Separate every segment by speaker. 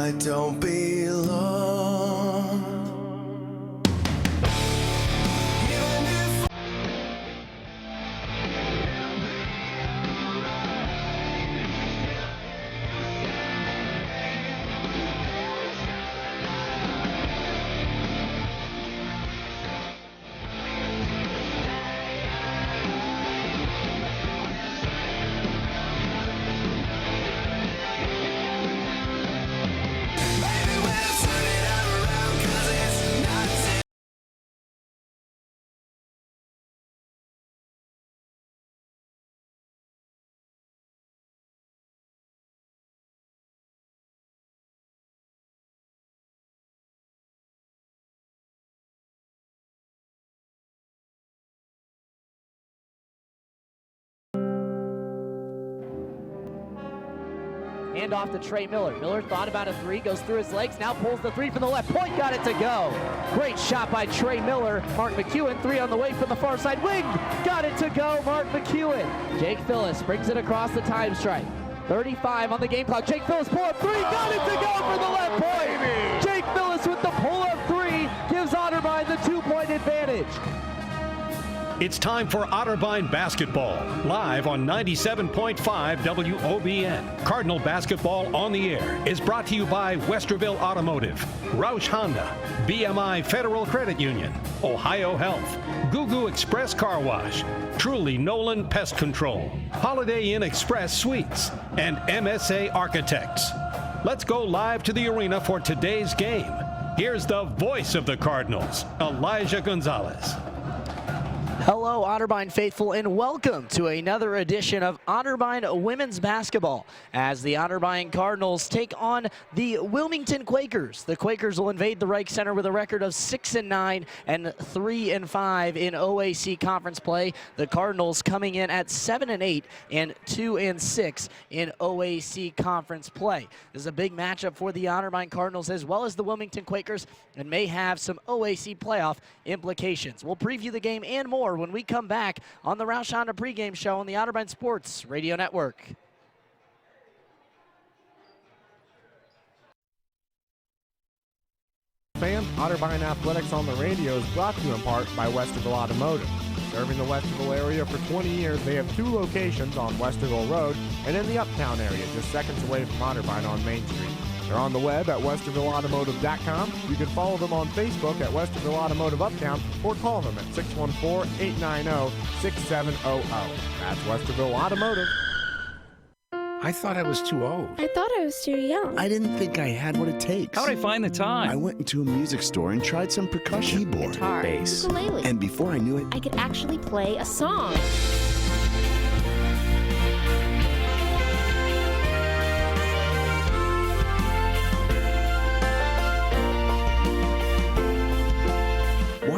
Speaker 1: I don't belong. Even if maybe we'll turn it around 'cause it's not too
Speaker 2: Hand off to Trey Miller. Miller thought about a three, goes through his legs, now pulls the three from the left point, got it to go. Great shot by Trey Miller. Mark McEwen, three on the way from the far side wing, got it to go, Mark McEwen. Jake Phillips brings it across the time stripe. 35 on the game clock. Jake Phillips pull up three, got it to go for the left point. Jake Phillips with the pull up three gives Otterbein the 2-point advantage.
Speaker 3: It's time for Otterbein basketball, live on 97.5 WOBN. Cardinal basketball on the air is brought to you by Westerville Automotive, Roush Honda, BMI Federal Credit Union, Ohio Health, Gugu Express Car Wash, Truly Nolan Pest Control, Holiday Inn Express Suites, and MSA Architects. Let's go live to the arena for today's game. Here's the voice of the Cardinals, Elijah Gonzalez.
Speaker 2: Hello, Otterbein faithful, and welcome to another edition of Otterbein Women's Basketball as the Otterbein Cardinals take on the Wilmington Quakers. The Quakers will invade the Reich Center with a record of 6-9 and 3-5 in OAC conference play. The Cardinals coming in at 7-8 and 2-6 in OAC conference play. This is a big matchup for the Otterbein Cardinals as well as the Wilmington Quakers and may have some OAC playoff implications. We'll preview the game and more when we come back on the Roush Honda pregame show on the Otterbein Sports Radio Network.
Speaker 4: Fan, Otterbein Athletics on the Radio is brought to you in part by Westerville Automotive. Serving the Westerville area for 20 years, they have 2 locations on Westerville Road and in the Uptown area, just seconds away from Otterbein on Main Street. They're on the web at westervilleautomotive.com. You can follow them on Facebook at Westerville Automotive Uptown or call them at 614-890-6700. That's Westerville Automotive.
Speaker 5: I thought I was too old.
Speaker 6: I thought I was too young.
Speaker 5: I didn't think I had what it takes.
Speaker 7: How'd I find the time?
Speaker 5: I went into a music store and tried some percussion. Keyboard,
Speaker 6: Guitar,
Speaker 5: bass.
Speaker 6: ukulele.
Speaker 5: And before I knew it,
Speaker 6: I could actually play a song.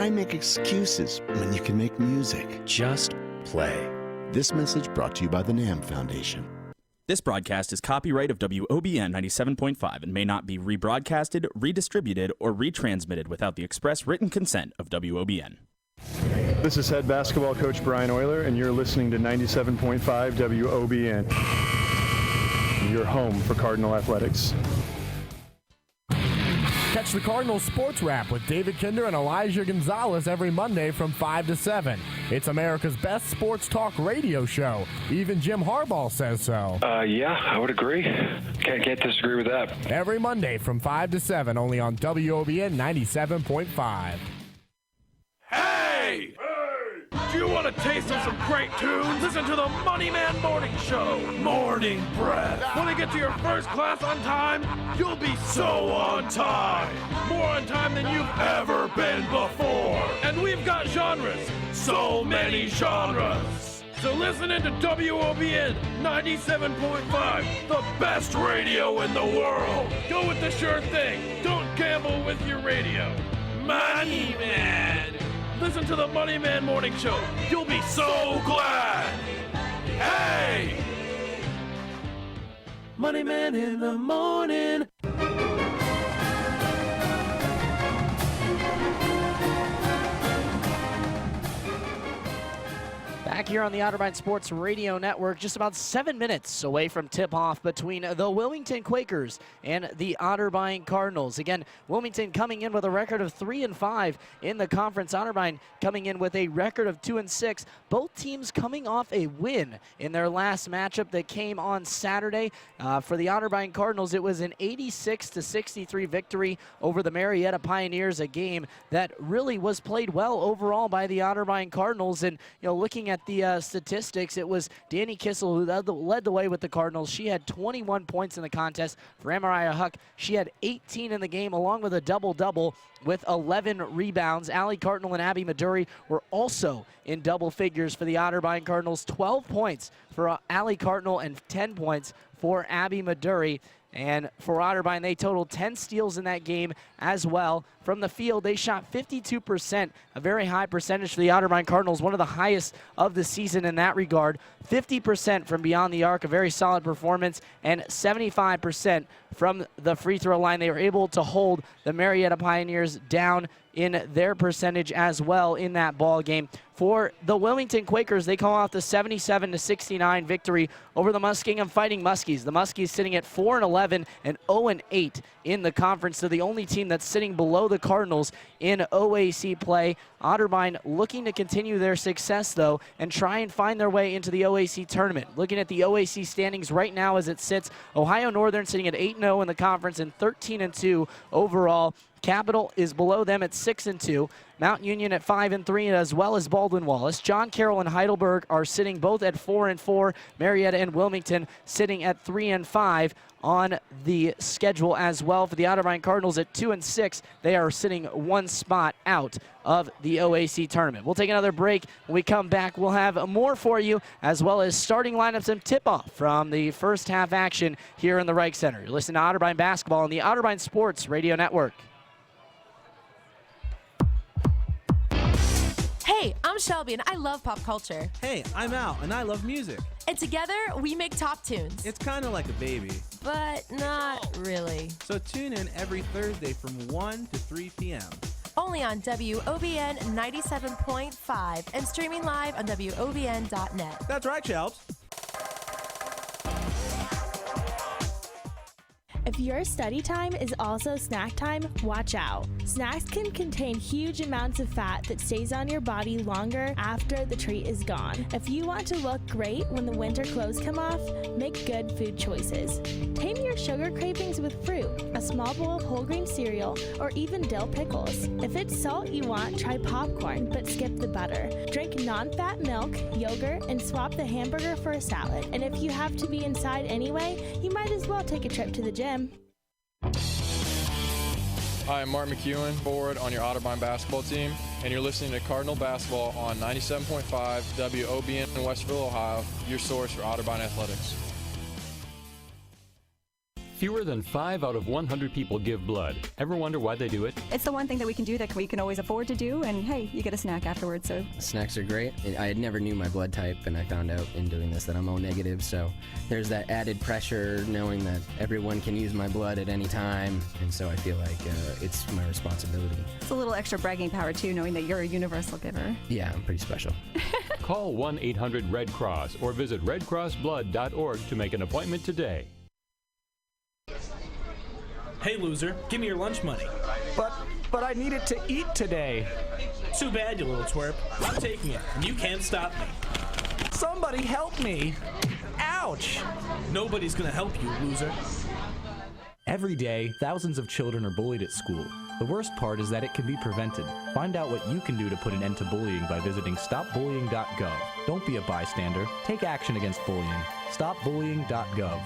Speaker 5: why make excuses when you can make music?
Speaker 7: Just play.
Speaker 5: This message brought to you by the NAM Foundation.
Speaker 8: This broadcast is copyright of WOBN 97.5 and may not be rebroadcasted, redistributed, or retransmitted without the express written consent of WOBN.
Speaker 9: This is head basketball coach Brian Euler, and you're listening to 97.5 WOBN, your home for Cardinal Athletics.
Speaker 4: Catch the Cardinals Sports Wrap with David Kinder and Elijah Gonzalez every Monday from 5 to 7. It's America's best sports talk radio show. Even Jim Harbaugh says so.
Speaker 10: Yeah, I would agree. Can't disagree with that.
Speaker 4: Every Monday from 5 to 7, only on WOBN 97.5.
Speaker 11: Hey! Do you want a taste of some great tunes? Listen to the Money Man Morning Show. Morning Breath. Want to get to your first class on time? You'll be so on time. More on time than you've ever been before. And we've got genres. So many genres. So listen into WOBN 97.5, the best radio in the world. Go with the sure thing. Don't gamble with your radio. Money Man. Listen to the Money Man Morning Show. You'll be so glad. Hey! Money Man in the morning.
Speaker 2: Back here on the Otterbein Sports Radio Network, just about 7 minutes away from tip-off between the Wilmington Quakers and the Otterbein Cardinals. Again, Wilmington coming in with a record of 3-5 in the conference. Otterbein coming in with a record of 2-6. Both teams coming off a win in their last matchup that came on Saturday. For the Otterbein Cardinals, it was an 86-63 victory over the Marietta Pioneers, a game that really was played well overall by the Otterbein Cardinals. And looking at the statistics, it was Danny Kissel who led the way with the Cardinals. She had 21 points in the contest. For Amariah Huck, she had 18 in the game, along with a double-double with 11 rebounds. Allie Cartnell and Abby Maduri were also in double figures for the Otterbein Cardinals. 12 points for Allie Cartnell and 10 points for Abby Maduri. And for Otterbein, they totaled 10 steals in that game as well. From the field, they shot 52%, a very high percentage for the Otterbein Cardinals, one of the highest of the season in that regard. 50% from beyond the arc, a very solid performance, and 75% from the free throw line. They were able to hold the Marietta Pioneers down in their percentage as well in that ball game. For the Wilmington Quakers, they come off the 77-69 victory over the Muskingum Fighting Muskies. The Muskies sitting at 4-11 and 0-8 in the conference. They're the only team that's sitting below the Cardinals in OAC play. Otterbein looking to continue their success, though, and try and find their way into the OAC tournament. Looking at the OAC standings right now as it sits, Ohio Northern sitting at 8-0 in the conference and 13-2 overall. Capital is below them at 6-2. Mount Union at 5-3, as well as Baldwin Wallace. John Carroll and Heidelberg are sitting both at 4-4. Marietta and Wilmington sitting at 3-5 on the schedule as well. For the Otterbein Cardinals at 2-6, they are sitting one spot out of the OAC tournament. We'll take another break. When we come back, we'll have more for you, as well as starting lineups and tip-off from the first half action here in the Reich Center. You're listening to Otterbein Basketball on the Otterbein Sports Radio Network.
Speaker 12: Hey, I'm Shelby, and I love pop culture.
Speaker 13: Hey, I'm Al, and I love music.
Speaker 12: And together, we make top tunes.
Speaker 13: It's kind of like a baby.
Speaker 12: But not really.
Speaker 13: So tune in every Thursday from 1 to 3 p.m.
Speaker 12: Only on WOBN 97.5 and streaming live on WOBN.net.
Speaker 13: That's right, Shelbs.
Speaker 6: If your study time is also snack time, watch out. Snacks can contain huge amounts of fat that stays on your body longer after the treat is gone. If you want to look great when the winter clothes come off, make good food choices. Tame your sugar cravings with fruit, a small bowl of whole grain cereal, or even dill pickles. If it's salt you want, try popcorn, but skip the butter. Drink non-fat milk, yogurt, and swap the hamburger for a salad. And if you have to be inside anyway, you might as well take a trip to the gym.
Speaker 14: Hi, I'm Mark McEwen, forward on your Otterbein basketball team, and you're listening to Cardinal Basketball on 97.5 WOBN in Westerville, Ohio, your source for Otterbein athletics.
Speaker 15: Fewer than 5 out of 100 people give blood. Ever wonder why they do it?
Speaker 16: It's the one thing that we can do that we can always afford to do, and hey, you get a snack afterwards. So
Speaker 17: snacks are great. I never knew my blood type, and I found out in doing this that I'm O negative, so there's that added pressure knowing that everyone can use my blood at any time, and so I feel like it's my responsibility.
Speaker 16: It's a little extra bragging power too, knowing that you're a universal giver.
Speaker 17: Yeah, I'm pretty special.
Speaker 15: Call 1-800-RED-CROSS or visit redcrossblood.org to make an appointment today.
Speaker 18: Hey, loser, give me your lunch money.
Speaker 19: But I need it to eat today.
Speaker 18: Too bad, you little twerp. I'm taking it, and you can't stop me.
Speaker 19: Somebody help me. Ouch.
Speaker 18: Nobody's gonna help you, loser.
Speaker 20: Every day, thousands of children are bullied at school. The worst part is that it can be prevented. Find out what you can do to put an end to bullying by visiting stopbullying.gov. Don't be a bystander. Take action against bullying. Stopbullying.gov.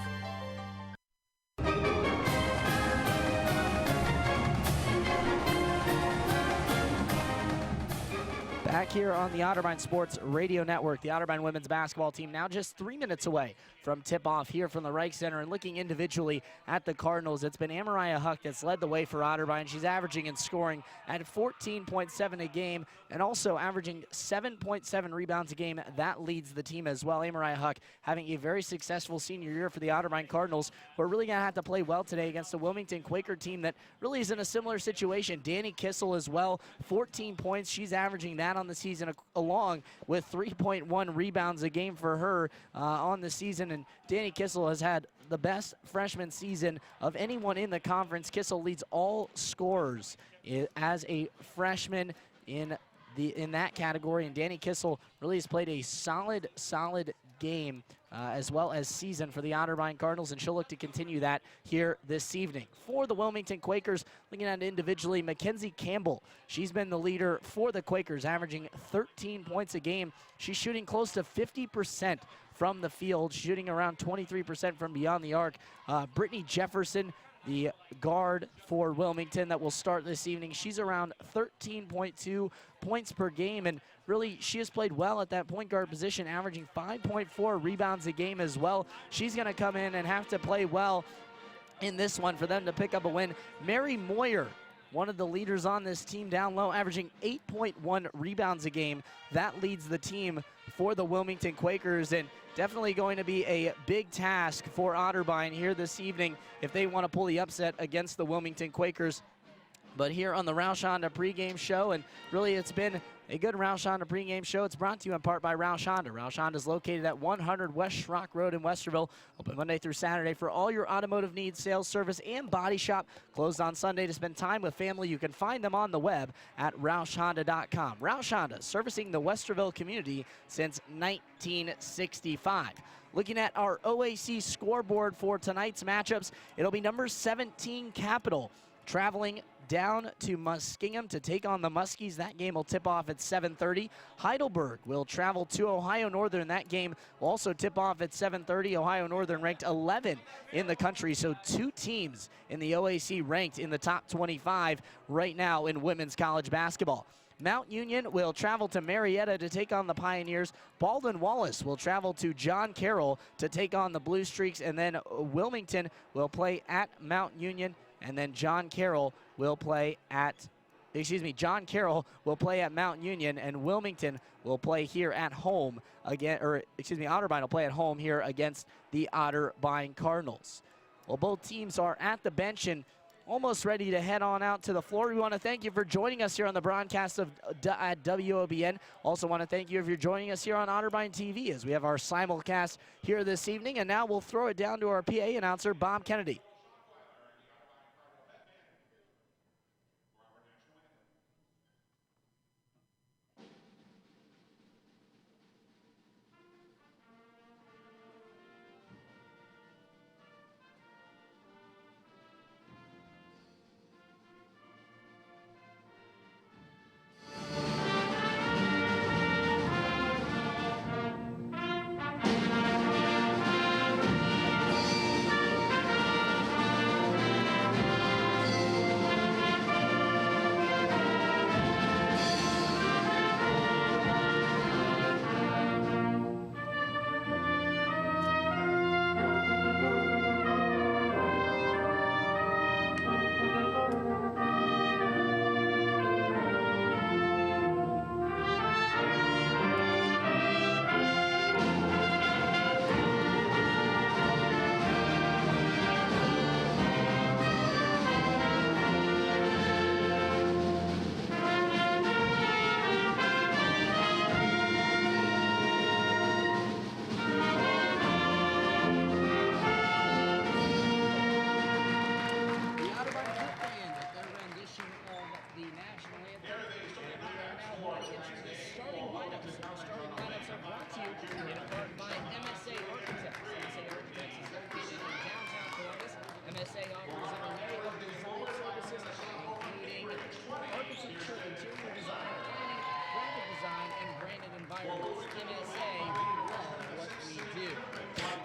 Speaker 2: Back here on the Otterbein Sports Radio Network, the Otterbein women's basketball team now just 3 minutes away from tip-off here from the Reich Center. And looking individually at the Cardinals, it's been Amariah Huck that's led the way for Otterbein. She's averaging and scoring at 14.7 a game and also averaging 7.7 rebounds a game. That leads the team as well. Amariah Huck having a very successful senior year for the Otterbein Cardinals, who are really going to have to play well today against the Wilmington Quaker team that really is in a similar situation. Danny Kissel as well, 14 points. She's averaging that on the the season, along with 3.1 rebounds a game for her on the season. And Danny Kissel has had the best freshman season of anyone in the conference. Kissel leads all scorers as a freshman in that category, and Danny Kissel really has played a solid game as well as season for the Otterbein Cardinals, and she'll look to continue that here this evening. For the Wilmington Quakers, looking at it individually, Mackenzie Campbell, she's been the leader for the Quakers, averaging 13 points a game. She's shooting close to 50% from the field, shooting around 23% from beyond the arc. Brittany Jefferson, the guard for Wilmington that will start this evening, she's around 13.2 points per game, and really she has played well at that point guard position, averaging 5.4 rebounds a game as well. She's going to come in and have to play well in this one for them to pick up a win. Mary Moyer, one of the leaders on this team down low, averaging 8.1 rebounds a game. That leads the team for the Wilmington Quakers, and definitely going to be a big task for Otterbein here this evening if they want to pull the upset against the Wilmington Quakers. But here on the Roush Honda pregame show, and really it's been a good Roush Honda pregame show. It's brought to you in part by Roush Honda. Roush Honda is located at 100 West Schrock Road in Westerville. Open Monday through Saturday for all your automotive needs, sales, service, and body shop. Closed on Sunday to spend time with family. You can find them on the web at RoushHonda.com. Roush Honda, servicing the Westerville community since 1965. Looking at our OAC scoreboard for tonight's matchups, it'll be number 17 Capital traveling down to Muskingum to take on the Muskies. That game will tip off at 7:30. Heidelberg will travel to Ohio Northern. That game will also tip off at 7:30. Ohio Northern ranked 11 in the country, so two teams in the OAC ranked in the top 25 right now in women's college basketball. Mount Union will travel to Marietta to take on the Pioneers. Baldwin Wallace will travel to John Carroll to take on the Blue Streaks, and then Wilmington will play at Mount Union, and then John Carroll will play at Mount Union, and Wilmington will play here at home again, Otterbein will play at home here against the Otterbein Cardinals. Well, both teams are at the bench and almost ready to head on out to the floor. We want to thank you for joining us here on the broadcast at WOBN. Also want to thank you if you're joining us here on Otterbein TV as we have our simulcast here this evening. And now we'll throw it down to our PA announcer, Bob Kennedy.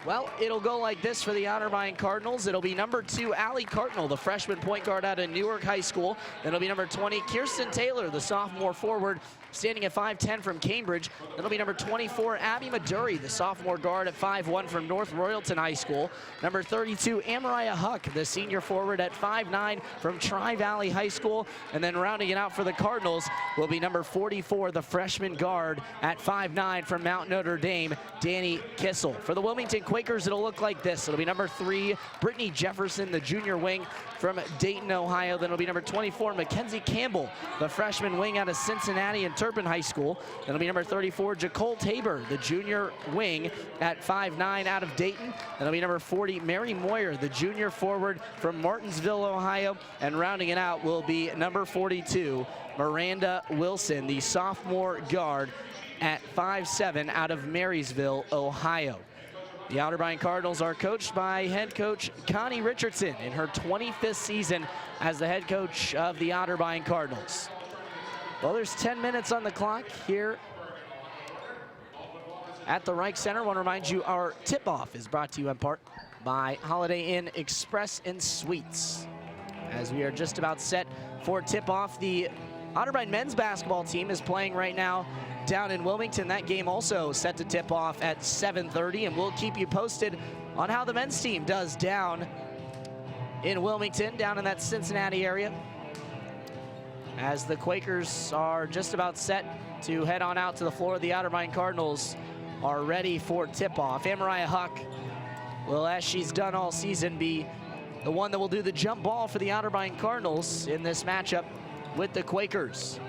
Speaker 2: Well, it'll go like this for the Otterbein Cardinals. It'll be number 2, Allie Cartnell, the freshman point guard out of Newark High School. Then it'll be number 20, Kirsten Taylor, the sophomore forward, standing at 5'10" from Cambridge. Then it'll be number 24, Abby Maduri, the sophomore guard at 5'1" from North Royalton High School. Number 32, Amariah Huck, the senior forward at 5'9" from Tri-Valley High School. And then rounding it out for the Cardinals will be number 44, the freshman guard at 5'9" from Mount Notre Dame, Danny Kissel. For the Wilmington Quakers, Quakers, it'll look like this. It'll be number 3, Brittany Jefferson, the junior wing from Dayton, Ohio. Then it'll be number 24, Mackenzie Campbell, the freshman wing out of Cincinnati and Turpin High School. Then it'll be number 34, Jacole Tabor, the junior wing at 5'9" out of Dayton. Then it'll be number 40, Mary Moyer, the junior forward from Martinsville, Ohio. And rounding it out will be number 42, Miranda Wilson, the sophomore guard at 5'7" out of Marysville, Ohio. The Otterbein Cardinals are coached by head coach Connie Richardson in her 25th season as the head coach of the Otterbein Cardinals. Well, there's 10 minutes on the clock here at the Reich Center. I want to remind you our tip-off is brought to you in part by Holiday Inn Express and Suites. As we are just about set for tip-off, the Otterbein men's basketball team is playing right now down in Wilmington. That game also set to tip off at 7:30, and we'll keep you posted on how the men's team does down in Wilmington, down in that Cincinnati area, as the Quakers are just about set to head on out to the floor. The Otterbein Cardinals are ready for tip-off. Amariah Huck will, as she's done all season, be the one that will do the jump ball for the Otterbein Cardinals in this matchup with the Quakers.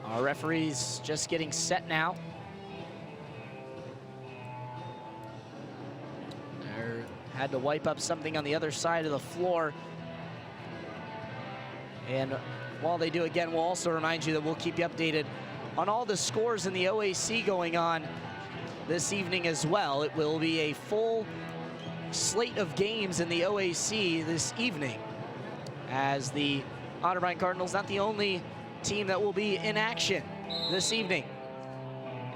Speaker 2: Our referees just getting set now. They had to wipe up something on the other side of the floor. And while they do, again, we'll also remind you that we'll keep you updated on all the scores in the OAC going on this evening as well. It will be a full slate of games in the OAC this evening, as the Otterbein Cardinals, not the only team that will be in action this evening.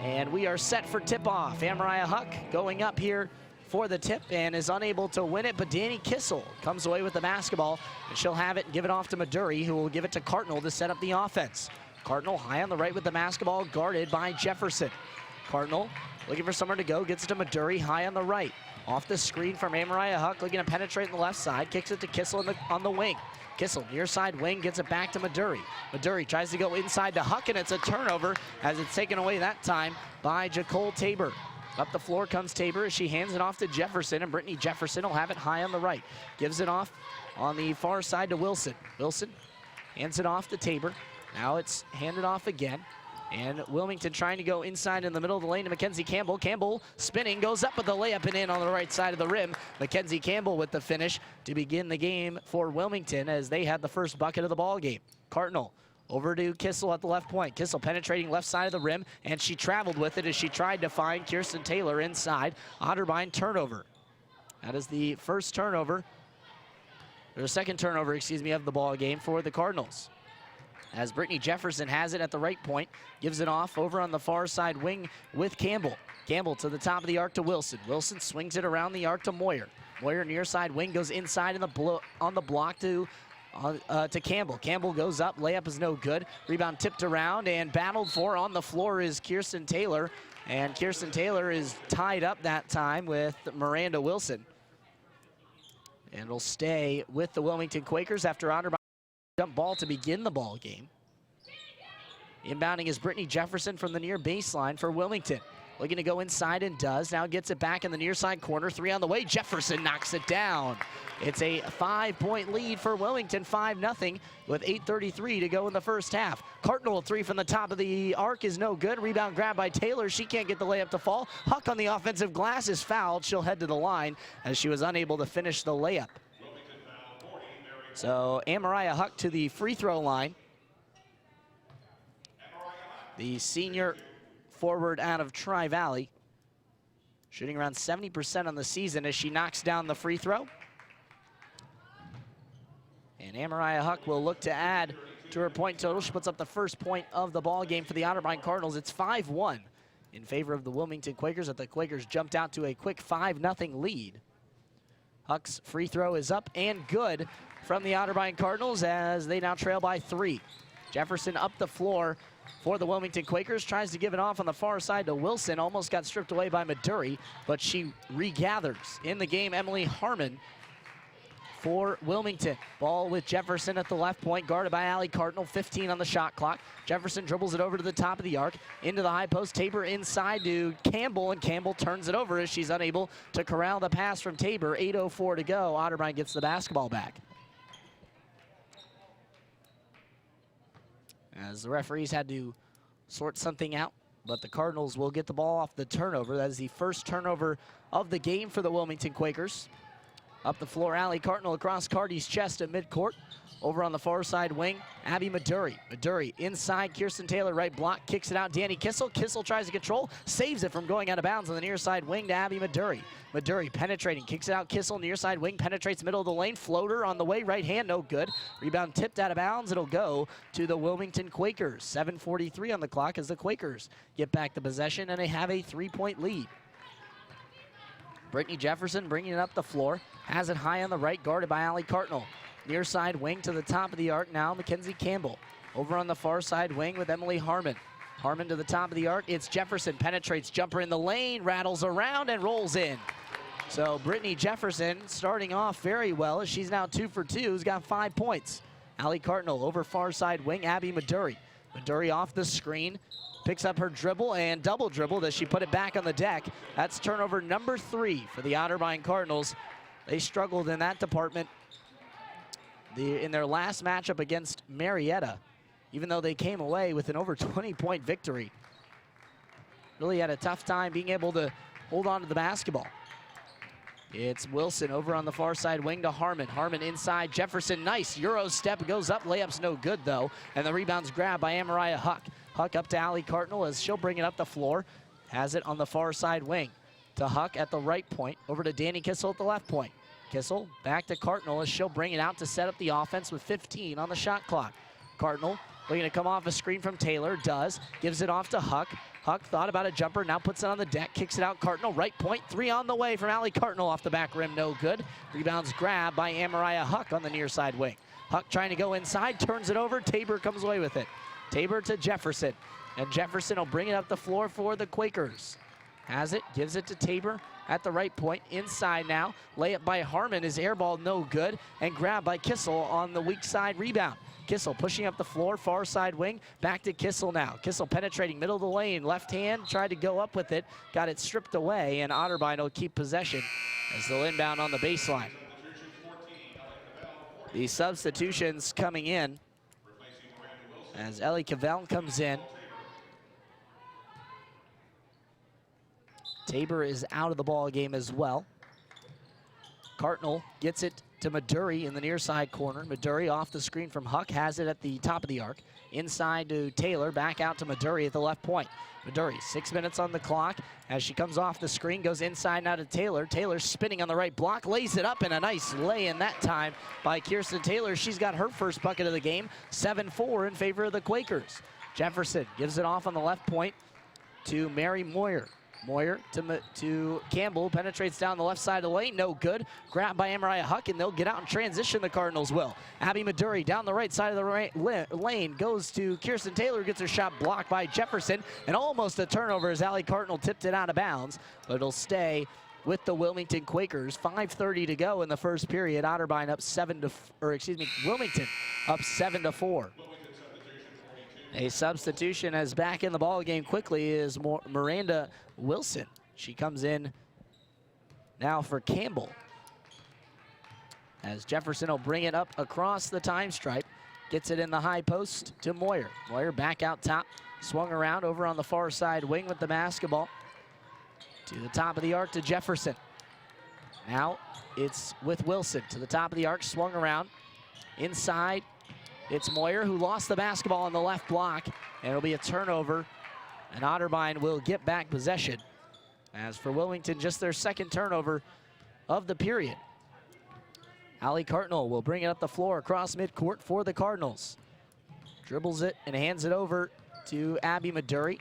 Speaker 2: And we are set for tip-off. Amariah Huck going up here for the tip and is unable to win it, but Danny Kissel comes away with the basketball, and she'll have it and give it off to Maduri, who will give it to Cardinal to set up the offense. Cardinal high on the right with the basketball, guarded by Jefferson. Cardinal looking for somewhere to go, gets it to Maduri high on the right. Off the screen from Amariah Huck, looking to penetrate on the left side, kicks it to Kissel on the wing. Kissel, near side wing, gets it back to Maduri. Maduri tries to go inside to Huck, and it's a turnover as it's taken away that time by Jacole Tabor. Up the floor comes Tabor as she hands it off to Jefferson, and Brittany Jefferson will have it high on the right. Gives it off on the far side to Wilson. Wilson hands it off to Tabor. Now it's handed off again. And Wilmington trying to go inside in the middle of the lane to Mackenzie Campbell. Campbell spinning, goes up with the layup and in on the right side of the rim. Mackenzie Campbell with the finish to begin the game for Wilmington as they had the first bucket of the ball game. Cardinal over to Kissel at the left point. Kissel penetrating left side of the rim, and she traveled with it as she tried to find Kirsten Taylor inside. Otterbein turnover. That is the first turnover, or the second turnover, excuse me, of the ball game for the Cardinals. As Brittany Jefferson has it at the right point, gives it off over on the far side wing with Campbell. Campbell to the top of the arc to Wilson. Wilson swings it around the arc to Moyer. Moyer near side wing goes inside in on the block to Campbell. Campbell goes up, layup is no good. Rebound tipped around and battled for on the floor is Kirsten Taylor. And Kirsten Taylor is tied up that time with Miranda Wilson. And it'll stay with the Wilmington Quakers after Otterbein jump ball to begin the ball game. Inbounding is Brittany Jefferson from the near baseline for Wilmington. Looking to go inside and does. Now gets it back in the near side corner. 3 on the way. Jefferson knocks it down. It's a 5-point lead for Wilmington, 5-0 with 8:33 to go in the first half. Cardinal 3 from the top of the arc is no good. Rebound grab by Taylor. She can't get the layup to fall. Huck on the offensive glass is fouled. She'll head to the line as she was unable to finish the layup. So Amariah Huck to the free throw line. The senior forward out of Tri-Valley, shooting around 70% on the season as she knocks down the free throw. And Amariah Huck will look to add to her point total. She puts up the first point of the ball game for the Otterbein Cardinals. It's 5-1 in favor of the Wilmington Quakers, as the Quakers jumped out to a quick 5-0 lead. Huck's free throw is up and good from the Otterbein Cardinals as they now trail by 3. Jefferson up the floor for the Wilmington Quakers, tries to give it off on the far side to Wilson, almost got stripped away by Maduri, but she regathers in the game. Emily Harmon for Wilmington. Ball with Jefferson at the left point, guarded by Allie Cardinal, 15 on the shot clock. Jefferson dribbles it over to the top of the arc, into the high post. Tabor inside to Campbell, and Campbell turns it over as she's unable to corral the pass from Tabor. 8:04 to go. Otterbein gets the basketball back. As the referees had to sort something out, but the Cardinals will get the ball off the turnover. That is the first turnover of the game for the Wilmington Quakers. Up the floor, Allie Cardinal across Carty's chest at midcourt. Over on the far side wing, Abby Maduri. Maduri inside, Kirsten Taylor right block, kicks it out, Danny Kissel. Kissel tries to control, saves it from going out of bounds on the near side wing to Abby Maduri. Maduri penetrating, kicks it out, Kissel near side wing, penetrates middle of the lane, floater on the way, right hand, no good. Rebound tipped out of bounds, it'll go to the Wilmington Quakers. 7:43 on the clock as the Quakers get back the possession and they have a 3-point lead. Brittany Jefferson bringing it up the floor, has it high on the right, guarded by Allie Cardinal. Near side wing to the top of the arc now, Mackenzie Campbell. Over on the far side wing with Emily Harmon. Harmon to the top of the arc, it's Jefferson, penetrates, jumper in the lane, rattles around and rolls in. So Brittany Jefferson starting off very well as she's now 2 for 2, has got 5 points. Allie Cardinal over far side wing, Abby Maduri. Maduri off the screen, picks up her dribble and double dribbled as she put it back on the deck. That's turnover number 3 for the Otterbein Cardinals. They struggled in that department in their last matchup against Marietta, even though they came away with an over 20-point victory. Really had a tough time being able to hold on to the basketball. It's Wilson over on the far side wing to Harmon. Harmon inside, Jefferson, nice Euro step, goes up, layup's no good though, and the rebound's grabbed by Amariah Huck. Huck up to Allie Cardinal as she'll bring it up the floor, has it on the far side wing. To Huck at the right point, over to Danny Kissel at the left point. Kissel back to Cardinal as she'll bring it out to set up the offense with 15 on the shot clock. Cardinal looking to come off a screen from Taylor, does, gives it off to Huck. Huck thought about a jumper, now puts it on the deck, kicks it out, Cardinal, right point, 3 on the way from Allie Cardinal off the back rim, no good. Rebounds grabbed by Amariah Huck on the near side wing. Huck trying to go inside, turns it over, Tabor comes away with it. Tabor to Jefferson, and Jefferson will bring it up the floor for the Quakers. Has it, gives it to Tabor at the right point, inside now. Layup by Harmon is airball, no good, and grabbed by Kissel on the weak side rebound. Kissel pushing up the floor, far side wing, back to Kissel now. Kissel penetrating middle of the lane, left hand, tried to go up with it, got it stripped away, and Otterbein will keep possession as they'll inbound on the baseline. The substitutions coming in as Ellie Cavell comes in. Tabor is out of the ball game as well. Cardinal gets it to Maduri in the near side corner. Maduri off the screen from Huck, has it at the top of the arc. Inside to Taylor, back out to Maduri at the left point. Maduri, 6 minutes on the clock as she comes off the screen, goes inside now to Taylor. Taylor spinning on the right block, lays it up, and a nice lay in that time by Kirsten Taylor. She's got her first bucket of the game, 7-4 in favor of the Quakers. Jefferson gives it off on the left point to Mary Moyer. Moyer to Campbell, penetrates down the left side of the lane, no good. Grabbed by Amariah Huck, and they'll get out and transition, the Cardinals will. Abby Maduri down the right side of the lane, goes to Kirsten Taylor, gets her shot blocked by Jefferson, and almost a turnover as Allie Cardinal tipped it out of bounds, but it'll stay with the Wilmington Quakers. 5:30 to go in the first period. Otterbein up Wilmington up 7-4. A substitution as back in the ball game quickly is Miranda Wilson. She comes in now for Campbell. As Jefferson will bring it up across the time stripe, gets it in the high post to Moyer. Moyer back out top, swung around over on the far side wing with the basketball. To the top of the arc to Jefferson. Now it's with Wilson to the top of the arc, swung around. Inside, it's Moyer who lost the basketball on the left block, and it'll be a turnover, and Otterbein will get back possession. As for Wilmington, just their second turnover of the period. Allie Cardinal will bring it up the floor across midcourt for the Cardinals. Dribbles it and hands it over to Abby Maduri.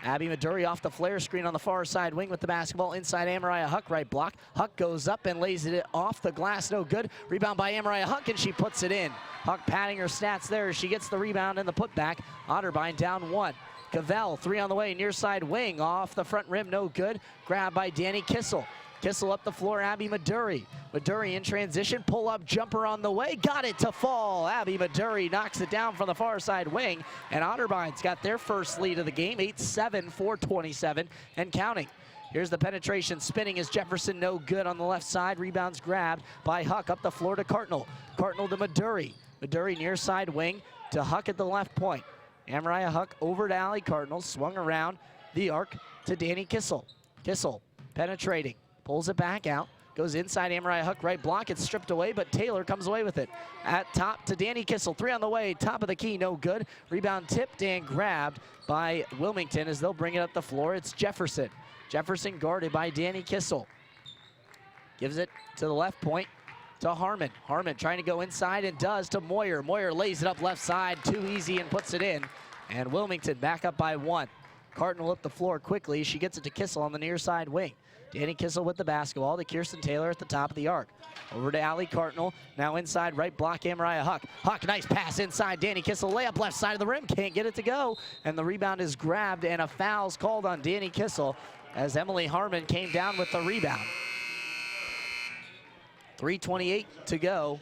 Speaker 2: Abby Maduri off the flare screen on the far side wing with the basketball. Inside Amariah Huck, right block. Huck goes up and lays it off the glass, no good. Rebound by Amariah Huck, and she puts it in. Huck padding her stats there as she gets the rebound and the putback. Otterbein down 1. Cavell, 3 on the way, near side wing, off the front rim, no good. Grabbed by Danny Kissel. Kissel up the floor, Abby Maduri. Maduri in transition, pull-up jumper on the way, got it to fall. Abby Maduri knocks it down from the far side wing, and Otterbein's got their first lead of the game, 8-7, 4:27, and counting. Here's the penetration, spinning is Jefferson, no good on the left side. Rebounds grabbed by Huck up the floor to Cardinal. Cardinal to Maduri. Maduri near side wing to Huck at the left point. Amariah Huck over to Allie Cardinal, swung around the arc to Danny Kissel. Kissel penetrating, pulls it back out, goes inside Amariah Huck, right block, it's stripped away, but Taylor comes away with it. At top to Danny Kissel, 3 on the way, top of the key, no good. Rebound tipped and grabbed by Wilmington as they'll bring it up the floor. It's Jefferson. Jefferson guarded by Danny Kissel. Gives it to the left point to Harmon. Harmon trying to go inside and does to Moyer. Moyer lays it up left side, too easy and puts it in. And Wilmington back up by 1. Cardinal up the floor quickly. She gets it to Kissel on the near side wing. Danny Kissel with the basketball to Kirsten Taylor at the top of the arc. Over to Allie Cardinal. Now inside right block, Amariah Huck. Huck, nice pass inside. Danny Kissel, layup left side of the rim. Can't get it to go. And the rebound is grabbed and a foul's called on Danny Kissel as Emily Harmon came down with the rebound. 3:28 to go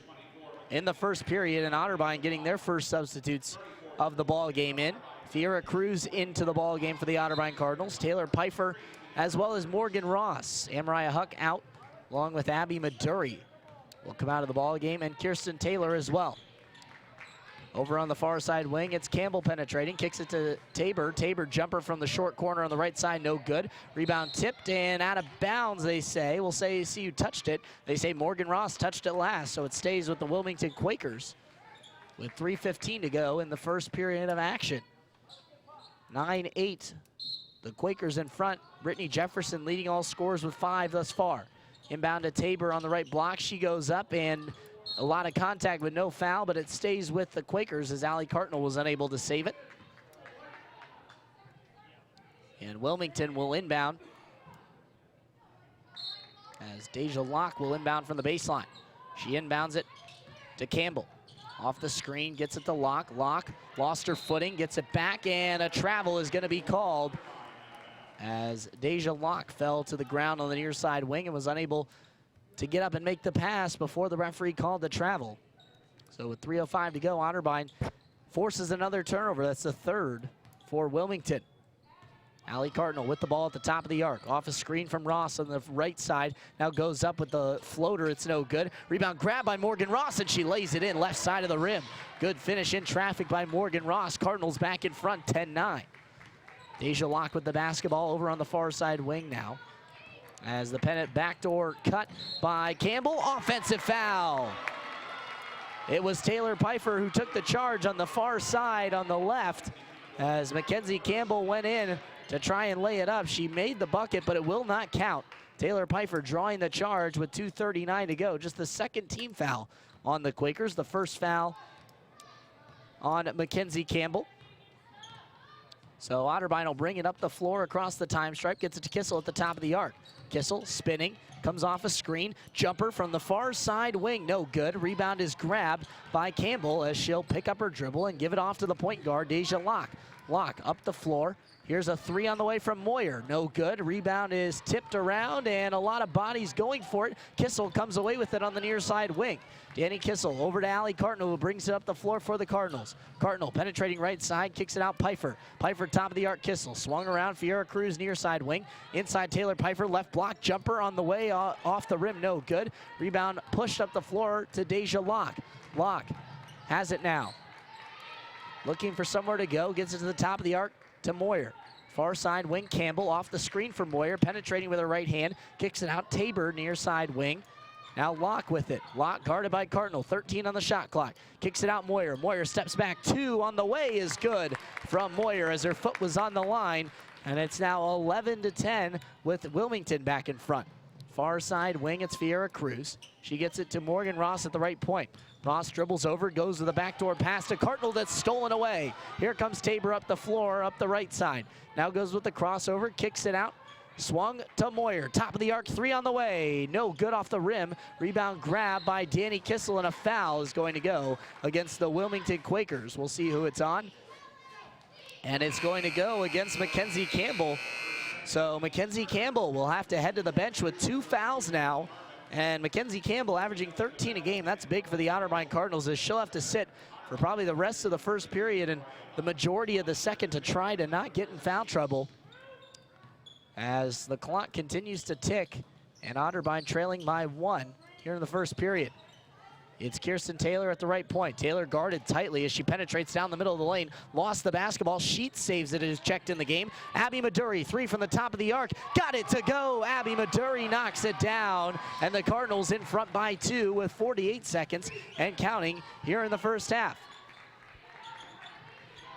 Speaker 2: in the first period, and Otterbein getting their first substitutes of the ball game in. Fiera Cruz into the ball game for the Otterbein Cardinals. Taylor Pfeiffer as well as Morgan Ross. Amariah Huck out along with Abby Maduri will come out of the ball game, and Kirsten Taylor as well. Over on the far side wing, it's Campbell penetrating, kicks it to Tabor. Tabor jumper from the short corner on the right side, no good. Rebound tipped and out of bounds, they say. We'll say, see who touched it. They say Morgan Ross touched it last, so it stays with the Wilmington Quakers with 3:15 to go in the first period of action. 9-8, the Quakers in front. Brittany Jefferson leading all scorers with 5 thus far. Inbound to Tabor on the right block. She goes up and a lot of contact with no foul, but it stays with the Quakers as Allie Cardinal was unable to save it. And Wilmington will inbound as Deja Locke will inbound from the baseline. She inbounds it to Campbell. Off the screen, gets it to Locke. Locke lost her footing, gets it back, and a travel is going to be called as Deja Locke fell to the ground on the near side wing and was unable to get up and make the pass before the referee called the travel. So with 3:05 to go, Otterbein forces another turnover. That's the third for Wilmington. Allie Cardinal with the ball at the top of the arc. Off a screen from Ross on the right side. Now goes up with the floater. It's no good. Rebound grabbed by Morgan Ross, and she lays it in left side of the rim. Good finish in traffic by Morgan Ross. Cardinals back in front, 10-9. Deja Locke with the basketball over on the far side wing now. As the pennant backdoor cut by Campbell. Offensive foul. It was Taylor Pfeiffer who took the charge on the far side on the left as Mackenzie Campbell went in to try and lay it up. She made the bucket, but it will not count. Taylor Pfeiffer drawing the charge with 2:39 to go. Just the second team foul on the Quakers. The first foul on Mackenzie Campbell. So Otterbein will bring it up the floor across the time stripe, gets it to Kissel at the top of the arc. Kissel spinning, comes off a screen, jumper from the far side wing, no good. Rebound is grabbed by Campbell as she'll pick up her dribble and give it off to the point guard, Deja Locke. Locke up the floor. Here's a 3 on the way from Moyer, no good. Rebound is tipped around and a lot of bodies going for it. Kissel comes away with it on the near side wing. Danny Kissel over to Allie Cardinal, who brings it up the floor for the Cardinals. Cardinal penetrating right side, kicks it out Pfeiffer. Pfeiffer top of the arc, Kissel swung around, Fiera Cruz near side wing. Inside Taylor Pfeiffer, left block, jumper on the way off the rim, no good. Rebound pushed up the floor to Deja Locke. Locke has it now. Looking for somewhere to go, gets it to the top of the arc to Moyer. Far side wing, Campbell off the screen for Moyer, penetrating with her right hand, kicks it out Tabor near side wing. Now Locke with it. Locke guarded by Cardinal, 13 on the shot clock. Kicks it out Moyer. Moyer steps back, 2 on the way is good from Moyer as her foot was on the line. And it's now 11-10 with Wilmington back in front. Far side wing, it's Fiera Cruz. She gets it to Morgan Ross at the right point. Ross dribbles over, goes to the backdoor pass to Cardinal that's stolen away. Here comes Tabor up the floor, up the right side. Now goes with the crossover, kicks it out. Swung to Moyer, top of the arc, 3 on the way. No good off the rim. Rebound grab by Danny Kissel, and a foul is going to go against the Wilmington Quakers. We'll see who it's on. And it's going to go against Mackenzie Campbell. So Mackenzie Campbell will have to head to the bench with 2 fouls now. And Mackenzie Campbell averaging 13 a game. That's big for the Otterbein Cardinals, as she'll have to sit for probably the rest of the first period and the majority of the second to try to not get in foul trouble. As the clock continues to tick and Otterbein trailing by 1 here in the first period. It's Kirsten Taylor at the right point. Taylor guarded tightly as she penetrates down the middle of the lane. Lost the basketball. Sheets saves it. It is checked in the game. Abby Maduri, 3 from the top of the arc. Got it to go. Abby Maduri knocks it down. And the Cardinals in front by 2 with 48 seconds and counting here in the first half.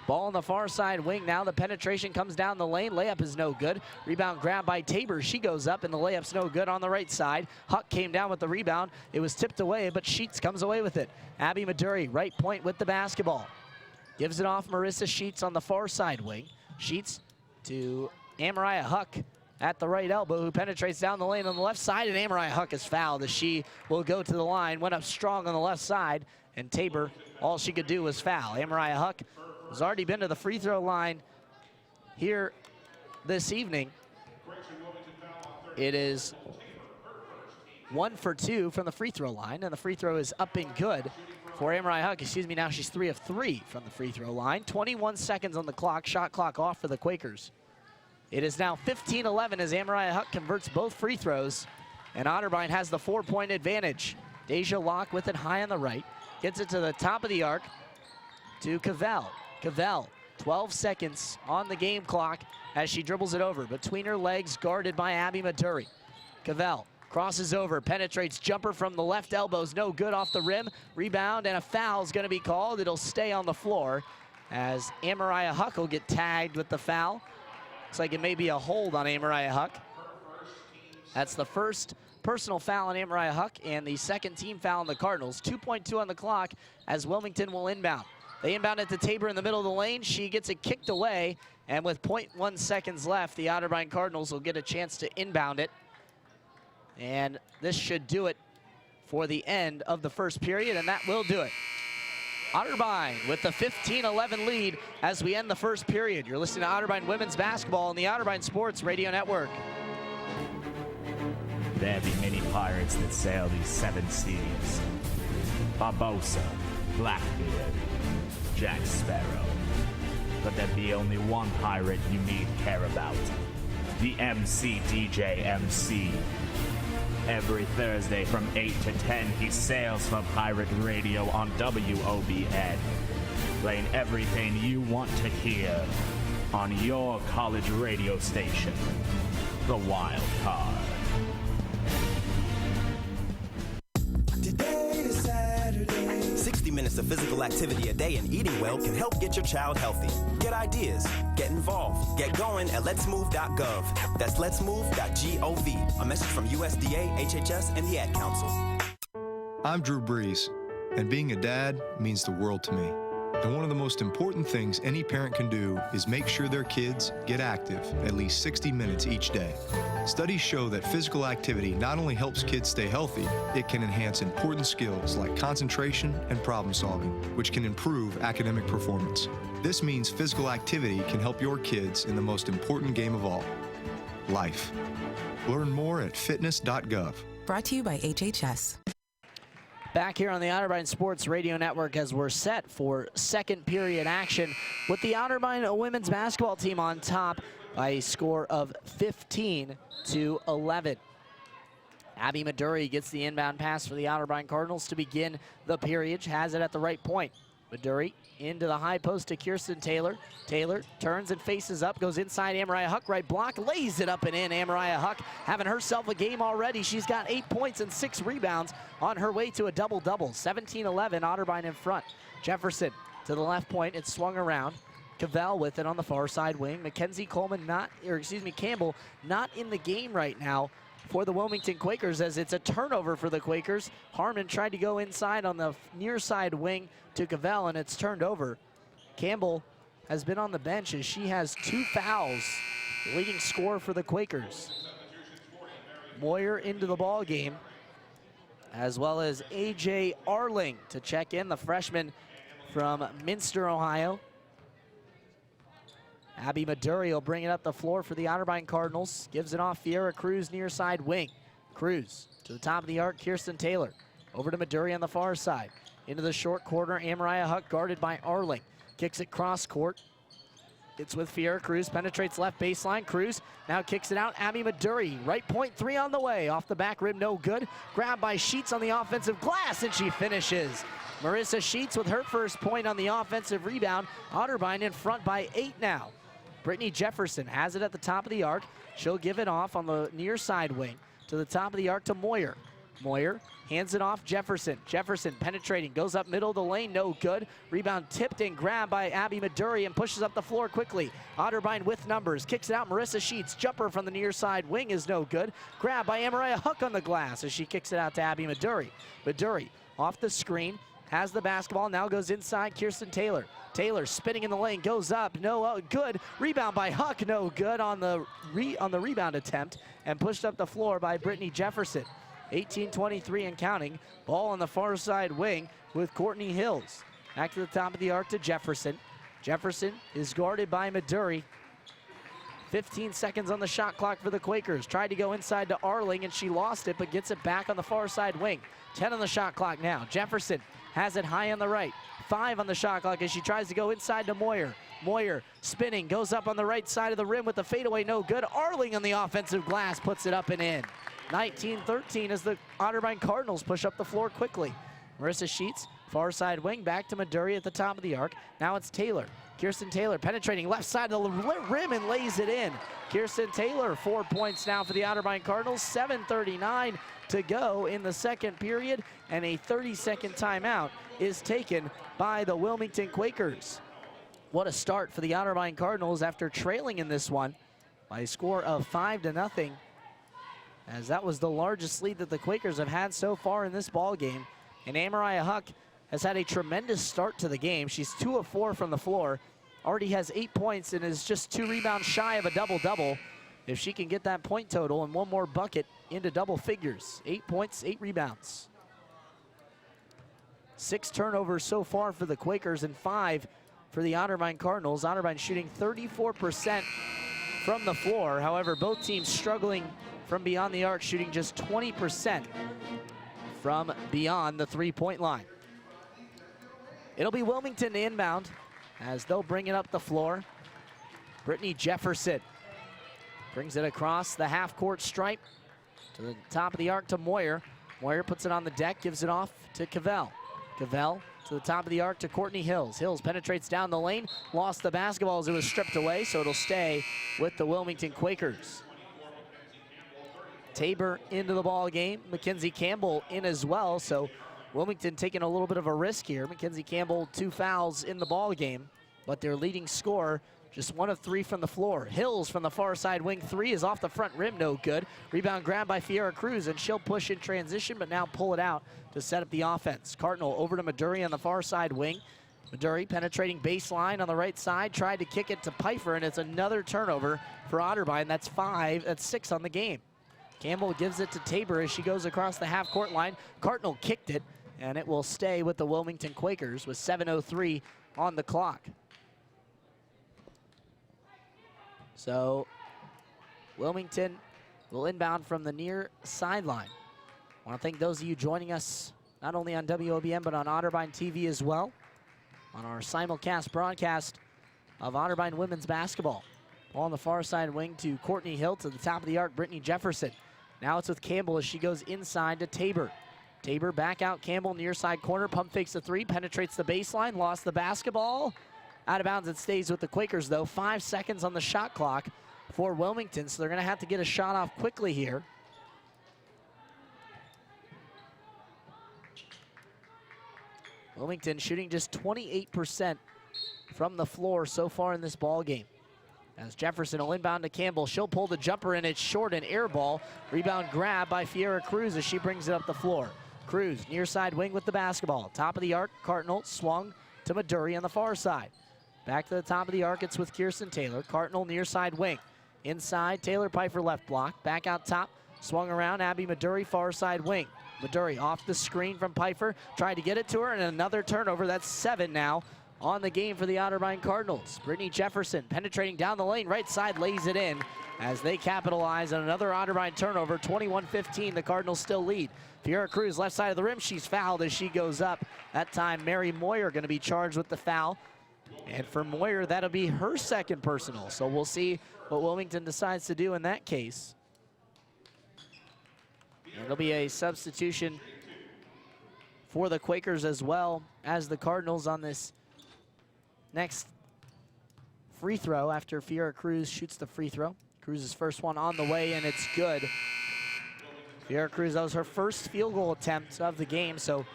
Speaker 2: Ball on the far side wing now. The penetration comes down the lane. Layup is no good. Rebound grab by Tabor. She goes up and the layup's no good on the right side. Huck came down with the rebound. It was tipped away, but Sheets comes away with it. Abby Maduri, right point with the basketball. Gives it off Marissa Sheets on the far side wing. Sheets to Amariah Huck at the right elbow, who penetrates down the lane on the left side, and Amariah Huck is fouled as she will go to the line. Went up strong on the left side, and Tabor, all she could do was foul. Amariah Huck has already been to the free throw line here this evening. It is 1 for 2 from the free throw line, and the free throw is up and good for Amariah Huck. Excuse me, now she's 3 of 3 from the free throw line. 21 seconds on the clock, shot clock off for the Quakers. It is now 15-11 as Amariah Huck converts both free throws, and Otterbein has the 4-point advantage. Deja Locke with it high on the right, gets it to the top of the arc to Cavell. Cavell, 12 seconds on the game clock as she dribbles it over. Between her legs, guarded by Abby Maduri. Cavell crosses over, penetrates, jumper from the left elbows, no good off the rim. Rebound, and a foul is going to be called. It'll stay on the floor as Amariah Huck will get tagged with the foul. Looks like it may be a hold on Amariah Huck. That's the first personal foul on Amariah Huck and the second team foul on the Cardinals. 2.2 on the clock as Wilmington will inbound. They inbound it to Tabor in the middle of the lane. She gets it kicked away, and with 0.1 seconds left, the Otterbein Cardinals will get a chance to inbound it. And this should do it for the end of the first period, and that will do it. Otterbein with the 15-11 lead as we end the first period. You're listening to Otterbein Women's Basketball on the Otterbein Sports Radio Network.
Speaker 21: There be many pirates that sail these 7 seas. Barbossa, Blackbeard, Jack Sparrow. But there be only one pirate you need care about. The MC DJ MC. Every Thursday from 8 to 10, he sails for Pirate Radio on WOBN, playing everything you want to hear on your college radio station, The Wild Card.
Speaker 22: Today is Saturday. 60 minutes of physical activity a day and eating well can help get your child healthy. Get ideas, get involved, get going at letsmove.gov. That's letsmove.gov. A message from USDA, HHS, and the Ad Council.
Speaker 23: I'm Drew Brees, and being a dad means the world to me. And one of the most important things any parent can do is make sure their kids get active at least 60 minutes each day. Studies show that physical activity not only helps kids stay healthy, it can enhance important skills like concentration and problem solving, which can improve academic performance. This means physical activity can help your kids in the most important game of all, life. Learn more at fitness.gov.
Speaker 24: Brought to you by HHS.
Speaker 2: Back here on the Otterbein Sports Radio Network as we're set for second period action with the Otterbein women's basketball team on top by a score of 15-11. Abby Maduri gets the inbound pass for the Otterbein Cardinals to begin the period. Has it at the right point. Maduri into the high post to Kirsten Taylor. Taylor turns and faces up, goes inside Amariah Huck, right block, lays it up and in. Amariah Huck having herself a game already. She's got 8 points and 6 rebounds on her way to a double-double. 17-11, Otterbein in front. Jefferson to the left point, it's swung around. Cavell with it on the far side wing. Mackenzie Campbell not in the game right now for the Wilmington Quakers as it's a turnover for the Quakers. Harmon tried to go inside on the near side wing to Cavell, and it's turned over. Campbell has been on the bench as she has 2 fouls, leading scorer for the Quakers. Moyer into the ball game, as well as A.J. Arling to check in, the freshman from Minster, Ohio. Abby Maduri will bring it up the floor for the Otterbein Cardinals. Gives it off Fiera Cruz near side wing. Cruz to the top of the arc, Kirsten Taylor. Over to Maduri on the far side. Into the short corner, Amariah Huck guarded by Arling. Kicks it cross court. It's with Fiera Cruz, penetrates left baseline. Cruz now kicks it out. Abby Maduri, right point three on the way. Off the back rim, no good. Grabbed by Sheets on the offensive glass, and she finishes. Marissa Sheets with her first point on the offensive rebound. Otterbein in front by 8 now. Brittany Jefferson has it at the top of the arc. She'll give it off on the near side wing to the top of the arc to Moyer. Moyer hands it off Jefferson. Jefferson penetrating, goes up middle of the lane, no good. Rebound tipped and grabbed by Abby Maduri and pushes up the floor quickly. Otterbein with numbers, kicks it out. Marissa Sheets, jumper from the near side wing is no good. Grabbed by Amariah Huck on the glass as she kicks it out to Abby Maduri. Maduri off the screen, has the basketball, now goes inside, Kirsten Taylor. Taylor spinning in the lane, goes up, no good. Rebound by Huck, no good on the rebound attempt, and pushed up the floor by Brittany Jefferson. 18-23 and counting. Ball on the far side wing with Courtney Hills. Back to the top of the arc to Jefferson. Jefferson is guarded by Maduri. 15 seconds on the shot clock for the Quakers. Tried to go inside to Arling and she lost it, but gets it back on the far side wing. 10 on the shot clock now. Jefferson has it high on the right. 5 on the shot clock as she tries to go inside to Moyer. Moyer spinning, goes up on the right side of the rim with the fadeaway, no good. Arling on the offensive glass puts it up and in. 19-13 as the Otterbein Cardinals push up the floor quickly. Marissa Sheets, far side wing, back to Maduri at the top of the arc. Now it's Taylor. Kirsten Taylor penetrating left side of the rim and lays it in. Kirsten Taylor, 4 points now for the Otterbein Cardinals. 7:39 to go in the second period, and a 30-second timeout is taken by the Wilmington Quakers. What a start for the Otterbein Cardinals after trailing in this one by a score of 5-0. As that was the largest lead that the Quakers have had so far in this ball game. And Amariah Huck has had a tremendous start to the game. She's 2 of 4 from the floor, already has 8 points and is just 2 rebounds shy of a double-double. If she can get that point total and one more bucket into double figures. 8 points, 8 rebounds. 6 turnovers so far for the Quakers and 5 for the Otterbein Cardinals. Otterbein shooting 34% from the floor. However, both teams struggling from beyond the arc, shooting just 20% from beyond the three-point line. It'll be Wilmington inbound as they'll bring it up the floor. Brittany Jefferson brings it across the half-court stripe to the top of the arc to Moyer. Moyer puts it on the deck, gives it off to Cavell. Cavell to the top of the arc to Courtney Hills. Hills penetrates down the lane, lost the basketball as it was stripped away, so it'll stay with the Wilmington Quakers. Tabor into the ball game. Mackenzie Campbell in as well, so Wilmington taking a little bit of a risk here. Mackenzie Campbell, 2 fouls in the ball game, but their leading scorer just 1 of 3 from the floor. Hills from the far side wing, 3 is off the front rim, no good. Rebound grabbed by Fiera Cruz, and she'll push in transition, but now pull it out to set up the offense. Cardinal over to Maduri on the far side wing. Maduri penetrating baseline on the right side, tried to kick it to Pfeiffer, and it's another turnover for Otterbein. That's 6 on the game. Campbell gives it to Tabor as she goes across the half-court line. Cardinal kicked it, and it will stay with the Wilmington Quakers with 7:03 on the clock. So Wilmington will inbound from the near sideline. I want to thank those of you joining us not only on WOBN but on Otterbein TV as well on our simulcast broadcast of Otterbein women's basketball. Ball on the far side wing to Courtney Hill, to the top of the arc, Brittany Jefferson. Now it's with Campbell as she goes inside to Tabor. Tabor back out, Campbell near side corner, pump fakes the 3, penetrates the baseline, lost the basketball. Out of bounds, it stays with the Quakers though. 5 seconds on the shot clock for Wilmington, so they're gonna have to get a shot off quickly here. Wilmington shooting just 28% from the floor so far in this ball game. As Jefferson will inbound to Campbell, she'll pull the jumper and it's short, and air ball. Rebound grab by Fiera Cruz as she brings it up the floor. Cruz near side wing with the basketball. Top of the arc, Cardinal swung to Maduri on the far side. Back to the top of the arc, it's with Kirsten Taylor. Cardinal near side wing. Inside, Taylor Pfeiffer left block. Back out top, swung around, Abby Maduri far side wing. Maduri off the screen from Pfeiffer, tried to get it to her, and another turnover. That's 7 now on the game for the Otterbein Cardinals. Brittany Jefferson penetrating down the lane, right side lays it in as they capitalize on another Otterbein turnover. 21-15, the Cardinals still lead. Fiera Cruz, left side of the rim, she's fouled as she goes up. That time, Mary Moyer going to be charged with the foul. And for Moyer, that'll be her second personal. So we'll see what Wilmington decides to do in that case. And it'll be a substitution for the Quakers as well as the Cardinals on this next free throw after Fiera Cruz shoots the free throw. Cruz's first one on the way, and it's good. Fiera Cruz, that was her first field goal attempt of the game, so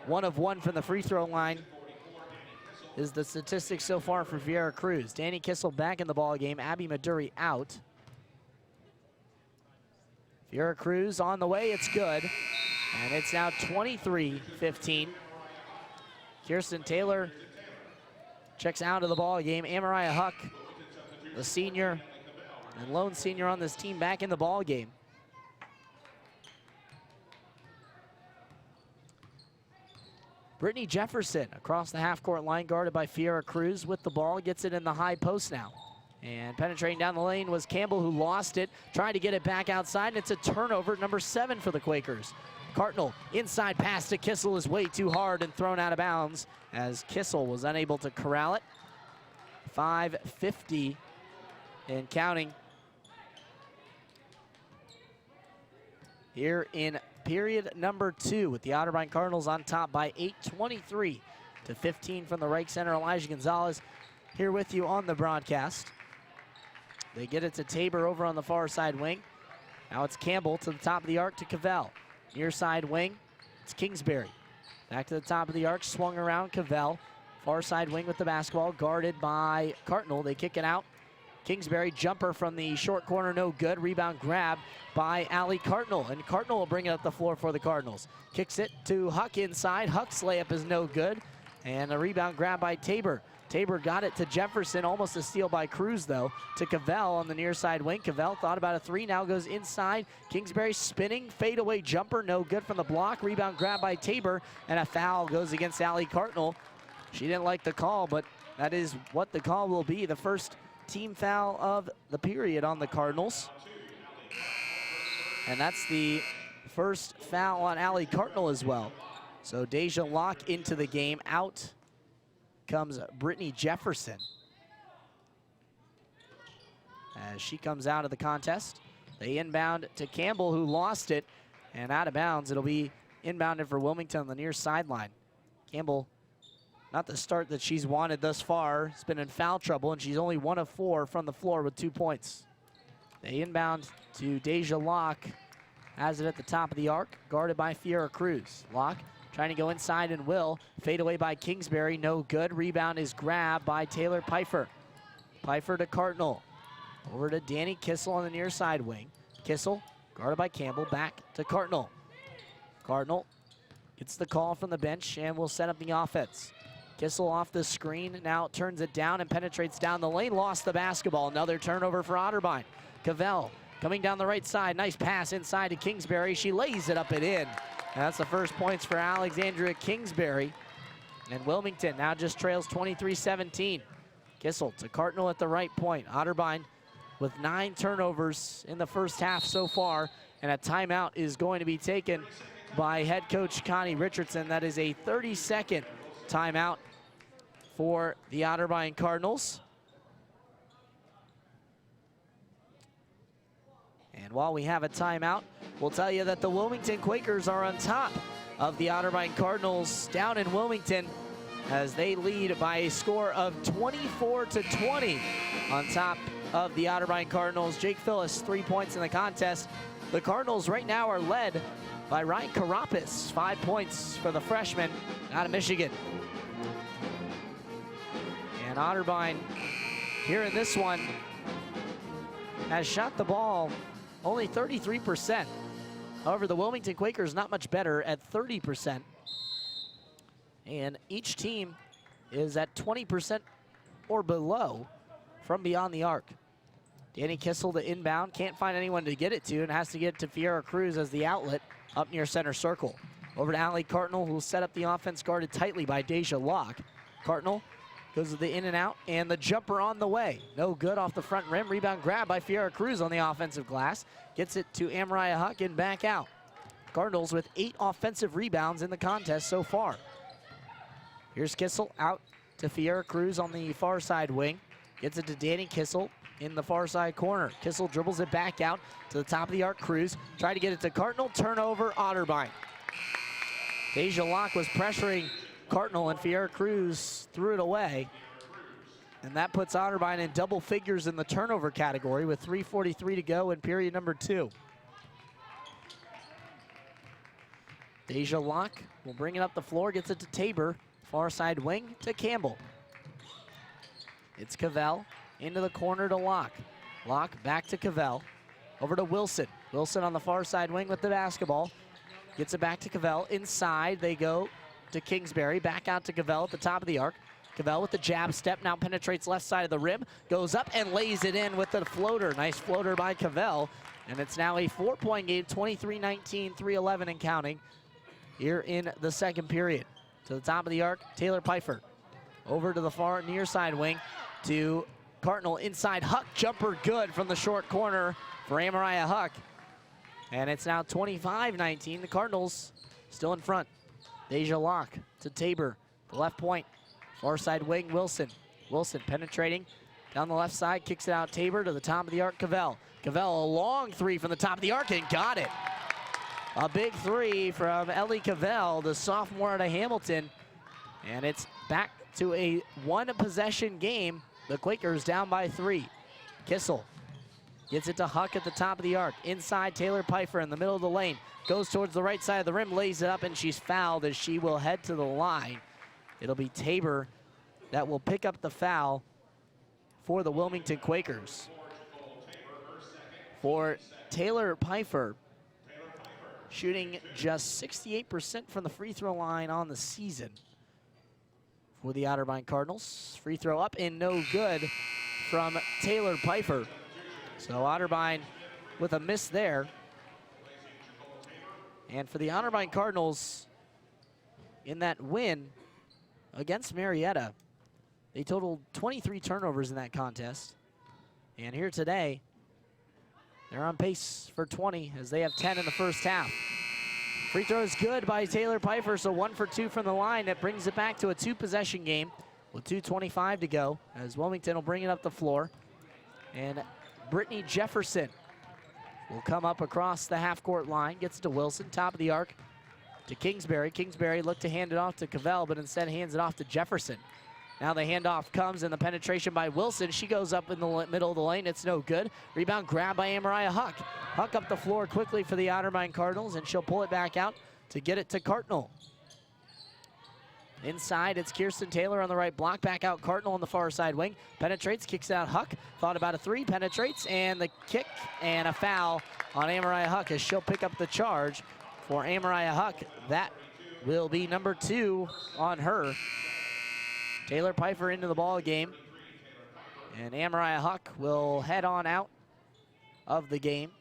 Speaker 2: 1 of 1 from the free throw line is the statistics so far for Fiera Cruz. Danny Kissel back in the ball game, Abby Maduri out. Fiera Cruz on the way, it's good. And it's now 23-15. Kirsten Taylor checks out of the ball game. Amariah Huck, the senior and lone senior on this team, back in the ball game. Brittany Jefferson across the half-court line, guarded by Fiera Cruz with the ball, gets it in the high post now. And penetrating down the lane was Campbell, who lost it, trying to get it back outside, and it's a turnover, number 7 for the Quakers. Cardinal inside pass to Kissel is way too hard and thrown out of bounds as Kissel was unable to corral it. 5:50 and counting here in period number 2, with the Otterbein Cardinals on top by 8, 23-15 from the Reich Center. Elijah Gonzalez here with you on the broadcast. They get it to Tabor over on the far side wing. Now it's Campbell to the top of the arc to Cavell. Near side wing, it's Kingsbury. Back to the top of the arc, swung around Cavell. Far side wing with the basketball, guarded by Cardinal. They kick it out. Kingsbury, jumper from the short corner, no good. Rebound grab by Allie Cardinal, and Cardinal will bring it up the floor for the Cardinals. Kicks it to Huck inside. Huck's layup is no good, and a rebound grab by Tabor. Tabor got it to Jefferson, almost a steal by Cruz though, to Cavell on the near side wing. Cavell thought about a 3, now goes inside. Kingsbury spinning, fadeaway jumper, no good from the block. Rebound grab by Tabor, and a foul goes against Allie Cardinal. She didn't like the call, but that is what the call will be. The first team foul of the period on the Cardinals. And that's the first foul on Allie Cardinal as well. So Deja Locke into the game. Out comes Brittany Jefferson as she comes out of the contest. They inbound to Campbell, who lost it, and out of bounds. It'll be inbounded for Wilmington on the near sideline. Campbell, not the start that she's wanted thus far. Has been in foul trouble, and she's only 1 of 4 from the floor with 2 points. They inbound to Deja Locke. Has it at the top of the arc, guarded by Fiera Cruz. Locke trying to go inside and will. Fade away by Kingsbury, no good. Rebound is grabbed by Taylor Pfeiffer. Pfeiffer to Cardinal. Over to Danny Kissel on the near side wing. Kissel, guarded by Campbell, back to Cardinal. Cardinal gets the call from the bench and will set up the offense. Kissel off the screen, now turns it down and penetrates down the lane, lost the basketball. Another turnover for Otterbein. Cavell coming down the right side, nice pass inside to Kingsbury. She lays it up and in. And that's the first points for Alexandria Kingsbury. And Wilmington now just trails 23-17. Kissel to Cardinal at the right point. Otterbein with 9 turnovers in the first half so far, and a timeout is going to be taken by head coach Connie Richardson. That is a 30-second timeout for the Otterbein Cardinals. And while we have a timeout, we'll tell you that the Wilmington Quakers are on top of the Otterbein Cardinals down in Wilmington as they lead by a score of 24-20 on top of the Otterbein Cardinals. Jake Phillips, 3 points in the contest. The Cardinals right now are led by Ryan Karapis, 5 points for the freshman out of Michigan. And Otterbein here in this one has shot the ball only 33%. However, the Wilmington Quakers not much better at 30%. And each team is at 20% or below from beyond the arc. Danny Kissel to inbound, can't find anyone to get it to, and has to get it to Fiera Cruz as the outlet up near center circle. Over to Allie Cardinal, who will set up the offense, guarded tightly by Deja Locke. Cardinal goes to the in and out, and the jumper on the way. No good off the front rim. Rebound grab by Fiera Cruz on the offensive glass. Gets it to Amariah Huck and back out. Cardinals with 8 offensive rebounds in the contest so far. Here's Kissel out to Fiera Cruz on the far side wing. Gets it to Danny Kissel in the far side corner. Kissel dribbles it back out to the top of the arc. Cruz try to get it to Cardinal. Turnover, Otterbein. Deja Locke was pressuring Cardinal, and Fiera Cruz threw it away. And that puts Otterbein in double figures in the turnover category with 3:43 to go in period number 2. Deja Locke will bring it up the floor, gets it to Tabor. Far side wing to Campbell. It's Cavell into the corner to Locke. Locke back to Cavell. Over to Wilson. Wilson on the far side wing with the basketball. Gets it back to Cavell. Inside they go to Kingsbury. Back out to Cavell at the top of the arc. Cavell with the jab step, now penetrates left side of the rim. Goes up and lays it in with the floater. Nice floater by Cavell. And it's now a 4-point game, 23-19, 3:11 and counting here in the second period. To the top of the arc, Taylor Pfeiffer. Over to the far near side wing to Cardinal inside. Huck jumper good from the short corner for Amariah Huck. And it's now 25-19. The Cardinals still in front. Deja Locke to Tabor, the left point. Far side wing, Wilson. Wilson penetrating down the left side, kicks it out Tabor to the top of the arc, Cavell. Cavell, a long three from the top of the arc and got it. A big three from Ellie Cavell, the sophomore out of Hamilton. And it's back to a 1-possession game. The Quakers down by 3. Kissel gets it to Huck at the top of the arc. Inside, Taylor Pfeiffer in the middle of the lane. Goes towards the right side of the rim, lays it up, and she's fouled as she will head to the line. It'll be Tabor that will pick up the foul for the Wilmington Quakers. For Taylor Pfeiffer, shooting just 68% from the free throw line on the season for the Otterbein Cardinals. Free throw up and no good from Taylor Pfeiffer. So Otterbein with a miss there. And for the Otterbein Cardinals, in that win against Marietta, they totaled 23 turnovers in that contest. And here today, they're on pace for 20 as they have 10 in the first half. Free throw is good by Taylor Pfeiffer, so 1 for 2 from the line. That brings it back to a 2-possession game with 2:25 to go as Wilmington will bring it up the floor. And Brittany Jefferson will come up across the half-court line, gets to Wilson, top of the arc to Kingsbury. Kingsbury looked to hand it off to Cavell, but instead hands it off to Jefferson. Now the handoff comes and the penetration by Wilson. She goes up in the middle of the lane. It's no good. Rebound grab by Amariah Huck. Huck up the floor quickly for the Otterbein Cardinals, and she'll pull it back out to get it to Cardinal. Inside, it's Kirsten Taylor on the right block. Back out Cardinal on the far side wing. Penetrates, kicks out Huck. Thought about a three, penetrates, and the kick and a foul on Amariah Huck as she'll pick up the charge for Amariah Huck. That will be number 2 on her. Taylor Pfeiffer into the ball game, and Amariah Huck will head on out of the game.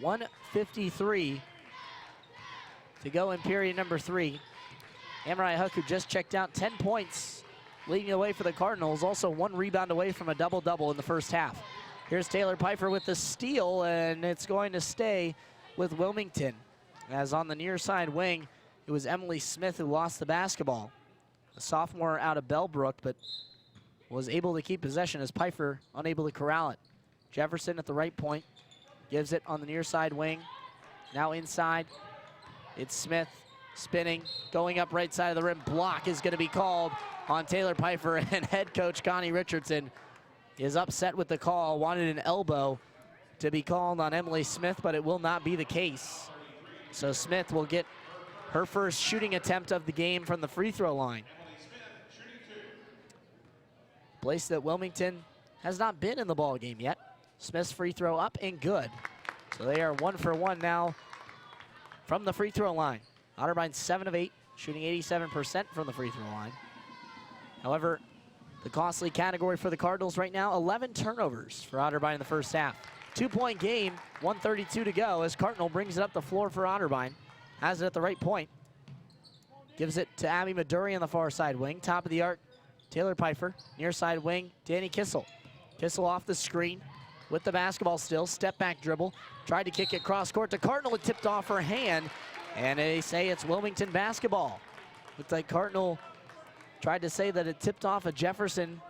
Speaker 2: 1:53 to go in period number 3. Amariah Huck, who just checked out, 10 points, leading the way for the Cardinals. Also 1 rebound away from a double-double in the first half. Here's Taylor Pfeiffer with the steal, and it's going to stay with Wilmington. As on the near side wing, it was Emily Smith who lost the basketball. A sophomore out of Bellbrook, but was able to keep possession as Pfeiffer unable to corral it. Jefferson at the right point, gives it on the near side wing. Now inside, it's Smith spinning, going up right side of the rim. Block is going to be called on Taylor Pfeiffer, and head coach Connie Richardson is upset with the call. Wanted an elbow to be called on Emily Smith, but it will not be the case. So Smith will get her first shooting attempt of the game from the free throw line. Place that Wilmington has not been in the ball game yet. Smith's free throw up and good. So they are 1 for 1 now from the free throw line. Otterbein 7 of 8, shooting 87% from the free throw line. However, the costly category for the Cardinals right now, 11 turnovers for Otterbein in the first half. 2-point game, 1:32 to go as Cardinal brings it up the floor for Otterbein. Has it at the right point. Gives it to Abby Maduri on the far side wing. Top of the arc, Taylor Pfeiffer. Near side wing, Danny Kissel. Kissel off the screen with the basketball still. Step back dribble. Tried to kick it cross court to Cardinal. It tipped off her hand. And they say it's Wilmington basketball. Looks like Cardinal tried to say that it tipped off of Jefferson,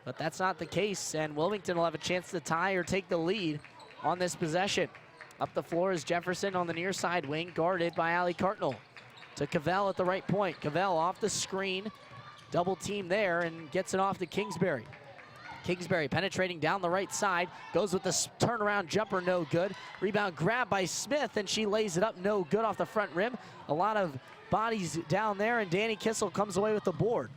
Speaker 2: but that's not the case. And Wilmington will have a chance to tie or take the lead on this possession. Up the floor is Jefferson on the near side wing, guarded by Allie Cardinal. To Cavell at the right point. Cavell off the screen, double team there, and gets it off to Kingsbury. Kingsbury penetrating down the right side, goes with the turnaround jumper, no good. Rebound grab by Smith, and she lays it up, no good off the front rim. A lot of bodies down there, and Danny Kissel comes away with the board.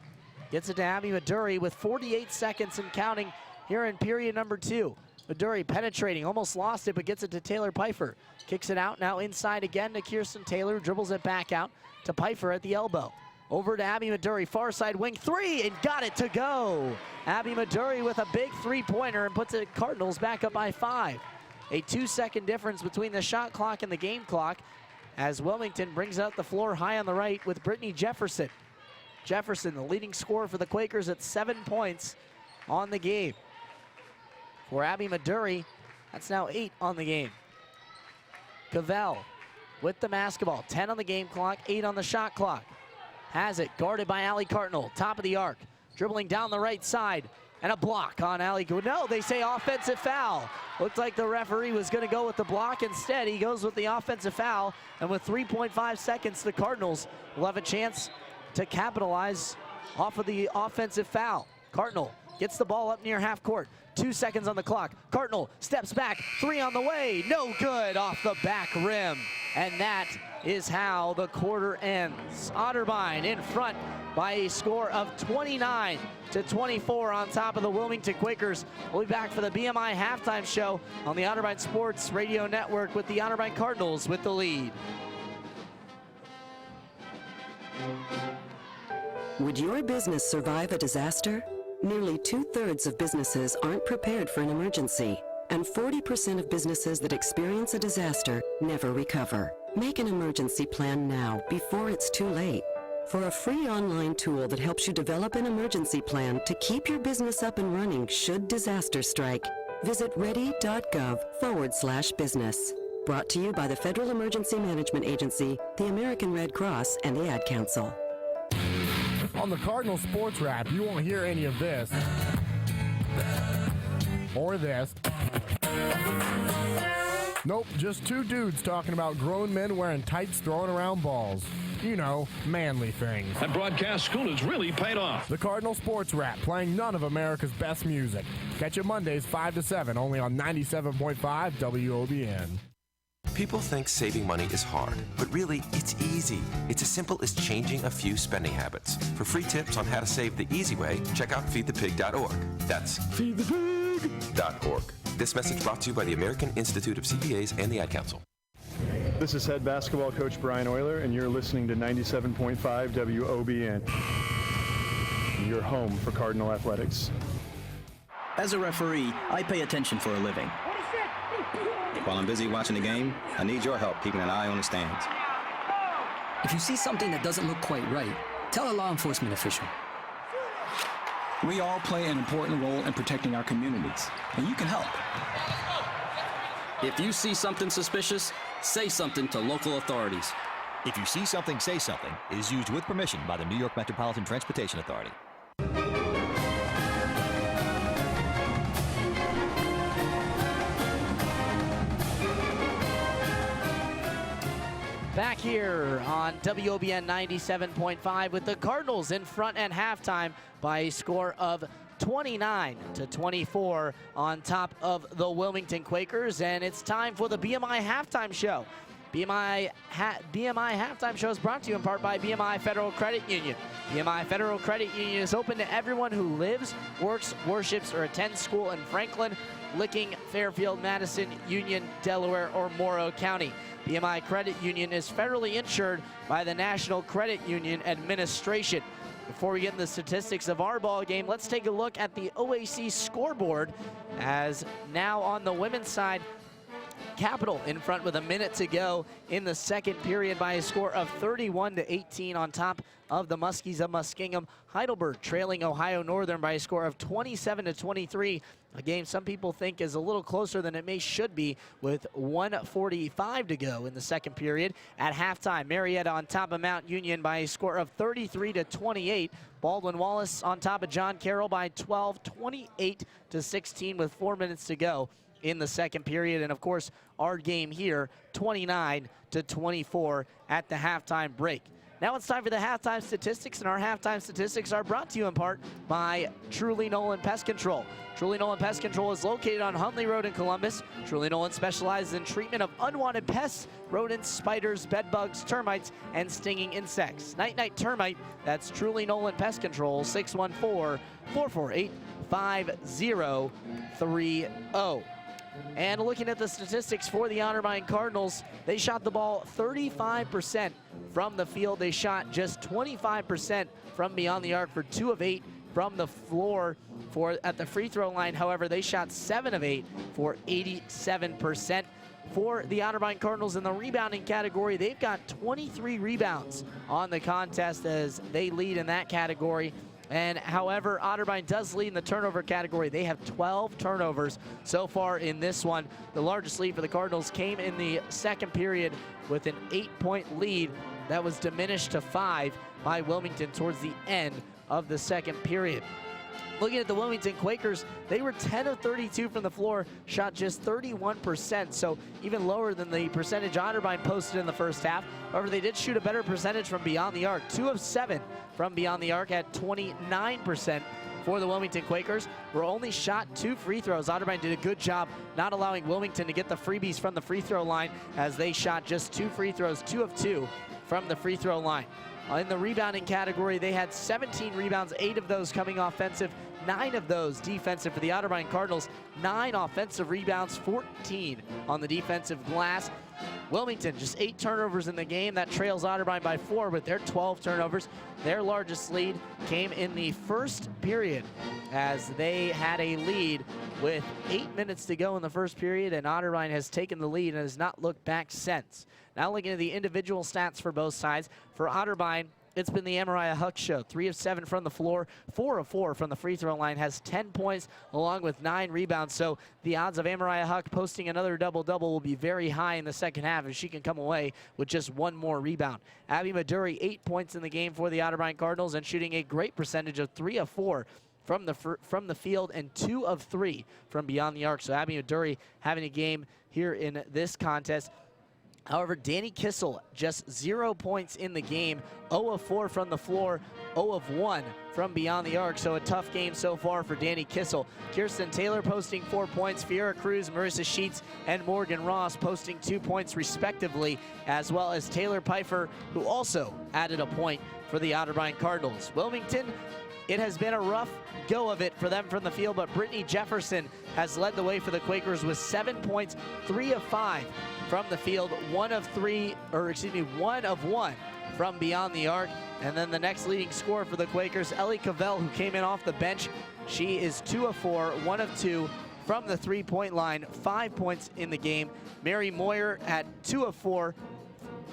Speaker 2: Gets it to Abby Maduri with 48 seconds and counting here in period number 2. Maduri penetrating, almost lost it, but gets it to Taylor Pfeiffer. Kicks it out, now inside again to Kirsten Taylor, dribbles it back out to Pfeiffer at the elbow. Over to Abby Maduri, far side wing, 3, and got it to go. Abby Maduri with a big three-pointer and puts the Cardinals back up by 5. A 2-second difference between the shot clock and the game clock as Wilmington brings out the floor high on the right with Brittany Jefferson. Jefferson, the leading scorer for the Quakers at 7 points on the game. For Abby Maduri, that's now 8 on the game. Cavell with the basketball, 10 on the game clock, 8 on the shot clock. Has it, guarded by Allie Cardinal, top of the arc. Dribbling down the right side, and a block on Allie. No, they say offensive foul. Looked like the referee was gonna go with the block. Instead, he goes with the offensive foul, and with 3.5 seconds, the Cardinals will have a chance to capitalize off of the offensive foul. Cardinal gets the ball up near half court. 2 seconds on the clock. Cardinal steps back, 3 on the way, no good off the back rim. And that is how the quarter ends. Otterbein in front by a score of 29-24 on top of the Wilmington Quakers. We'll be back for the BMI halftime show on the Otterbein Sports Radio Network with the Otterbein Cardinals with the lead.
Speaker 1: Would your business survive a disaster? Nearly 2/3 of businesses aren't prepared for an emergency, and 40% of businesses that experience a disaster never recover. Make an emergency plan now before it's too late. For a free online tool that helps you develop an emergency plan to keep your business up and running should disaster strike, visit ready.gov/business. Brought to you by the Federal Emergency Management Agency, the American Red Cross, and the Ad Council.
Speaker 4: On the Cardinal Sports Wrap, you won't hear any of this. Or this. Nope, just two dudes talking about grown men wearing tights throwing around balls. You know, manly things.
Speaker 11: That broadcast school has really paid off.
Speaker 4: The Cardinal Sports Wrap, playing none of America's best music. Catch it Mondays 5 to 7, only on 97.5 WOBN.
Speaker 3: People think saving money is hard, but really, it's easy. It's as simple as changing a few spending habits. For free tips on how to save the easy way, check out feedthepig.org. That's feedthepig.org. This message brought to you by the American Institute of CPAs and the Ad Council.
Speaker 9: This is head basketball coach Brian Euler, and you're listening to 97.5 WOBN, your home for Cardinal Athletics.
Speaker 5: As a referee, I pay attention for a living. While I'm busy watching the game, I need your help keeping an eye on the stands.
Speaker 7: If you see something that doesn't look quite right, tell a law enforcement official.
Speaker 25: We all play an important role in protecting our communities, and you can help.
Speaker 7: If you see something suspicious, say something to local authorities.
Speaker 26: If you see something, say something is used with permission by the New York Metropolitan Transportation Authority.
Speaker 2: Back here on WOBN 97.5 with the Cardinals in front at halftime by a score of 29-24 on top of the Wilmington Quakers, and it's time for the BMI halftime show. BMI halftime show is brought to you in part by BMI Federal Credit Union. BMI Federal Credit Union is open to everyone who lives, works, worships, or attends school in Franklin, Licking, Fairfield, Madison, Union, Delaware, or Morrow County. BMI Credit Union is federally insured by the National Credit Union Administration. Before we get into the statistics of our ball game, let's take a look at the OAC scoreboard, as now on the women's side, Capital in front with a minute to go in the second period by a score of 31-18 on top of the Muskies of Muskingum. Heidelberg trailing Ohio Northern by a score of 27-23. A game some people think is a little closer than it should be, with 1:45 to go in the second period. At halftime, Marietta on top of Mount Union by a score of 33-28. Baldwin Wallace on top of John Carroll by 12, 28-16 with 4 minutes to go in the second period. And of course, our game here, 29-24 at the halftime break. Now it's time for the halftime statistics, and our halftime statistics are brought to you in part by Truly Nolan Pest Control. Truly Nolan Pest Control is located on Huntley Road in Columbus. Truly Nolan specializes in treatment of unwanted pests, rodents, spiders, bed bugs, termites, and stinging insects. Night Night Termite, that's Truly Nolan Pest Control, 614-448-5030. And looking at the statistics for the Otterbein Cardinals, they shot the ball 35% from the field. They shot just 25% from beyond the arc for 2 of 8 from the floor at the free throw line. However, they shot 7 of 8 for 87%. For the Otterbein Cardinals in the rebounding category, they've got 23 rebounds on the contest as they lead in that category. And however, Otterbein does lead in the turnover category. They have 12 turnovers so far in this one. The largest lead for the Cardinals came in the second period with an 8-point lead that was diminished to 5 by Wilmington towards the end of the second period. Looking at the Wilmington Quakers, they were 10 of 32 from the floor, shot just 31%, so even lower than the percentage Otterbein posted in the first half. However, they did shoot a better percentage from beyond the arc, 2 of 7 from beyond the arc at 29% for the Wilmington Quakers. Were only shot 2 free throws. Otterbein did a good job not allowing Wilmington to get the freebies from the free throw line, as they shot just 2 free throws, 2 of 2 from the free throw line. In the rebounding category, they had 17 rebounds, 8 of those coming offensive, 9 of those defensive for the Otterbein Cardinals. 9 offensive rebounds, 14 on the defensive glass. Wilmington, just 8 turnovers in the game. That trails Otterbein by 4 with their 12 turnovers. Their largest lead came in the first period as they had a lead with 8 minutes to go in the first period, and Otterbein has taken the lead and has not looked back since. Now looking at the individual stats for both sides. For Otterbein, it's been the Amariah Huck show. 3 of 7 from the floor, 4 of 4 from the free throw line, has 10 points along with 9 rebounds. So the odds of Amariah Huck posting another double-double will be very high in the second half if she can come away with just 1 more rebound. Abby Maduri, 8 points in the game for the Otterbein Cardinals and shooting a great percentage of 3 of 4 from the field and 2 of 3 from beyond the arc. So Abby Maduri having a game here in this contest. However, Danny Kissel, just 0 points in the game, 0 of 4 from the floor, 0 of 1 from beyond the arc, so a tough game so far for Danny Kissel. Kirsten Taylor posting 4 points, Fiera Cruz, Marissa Sheets, and Morgan Ross posting 2 points respectively, as well as Taylor Pfeiffer, who also added a point for the Otterbein Cardinals. Wilmington, it has been a rough go of it for them from the field, but Brittany Jefferson has led the way for the Quakers with 7 points, 3 of 5 from the field, 1 of 1 from beyond the arc. And then the next leading scorer for the Quakers, Ellie Cavell, who came in off the bench. She is 2 of 4, 1 of 2 from the 3-point line, 5 points in the game. Mary Moyer at 2 of 4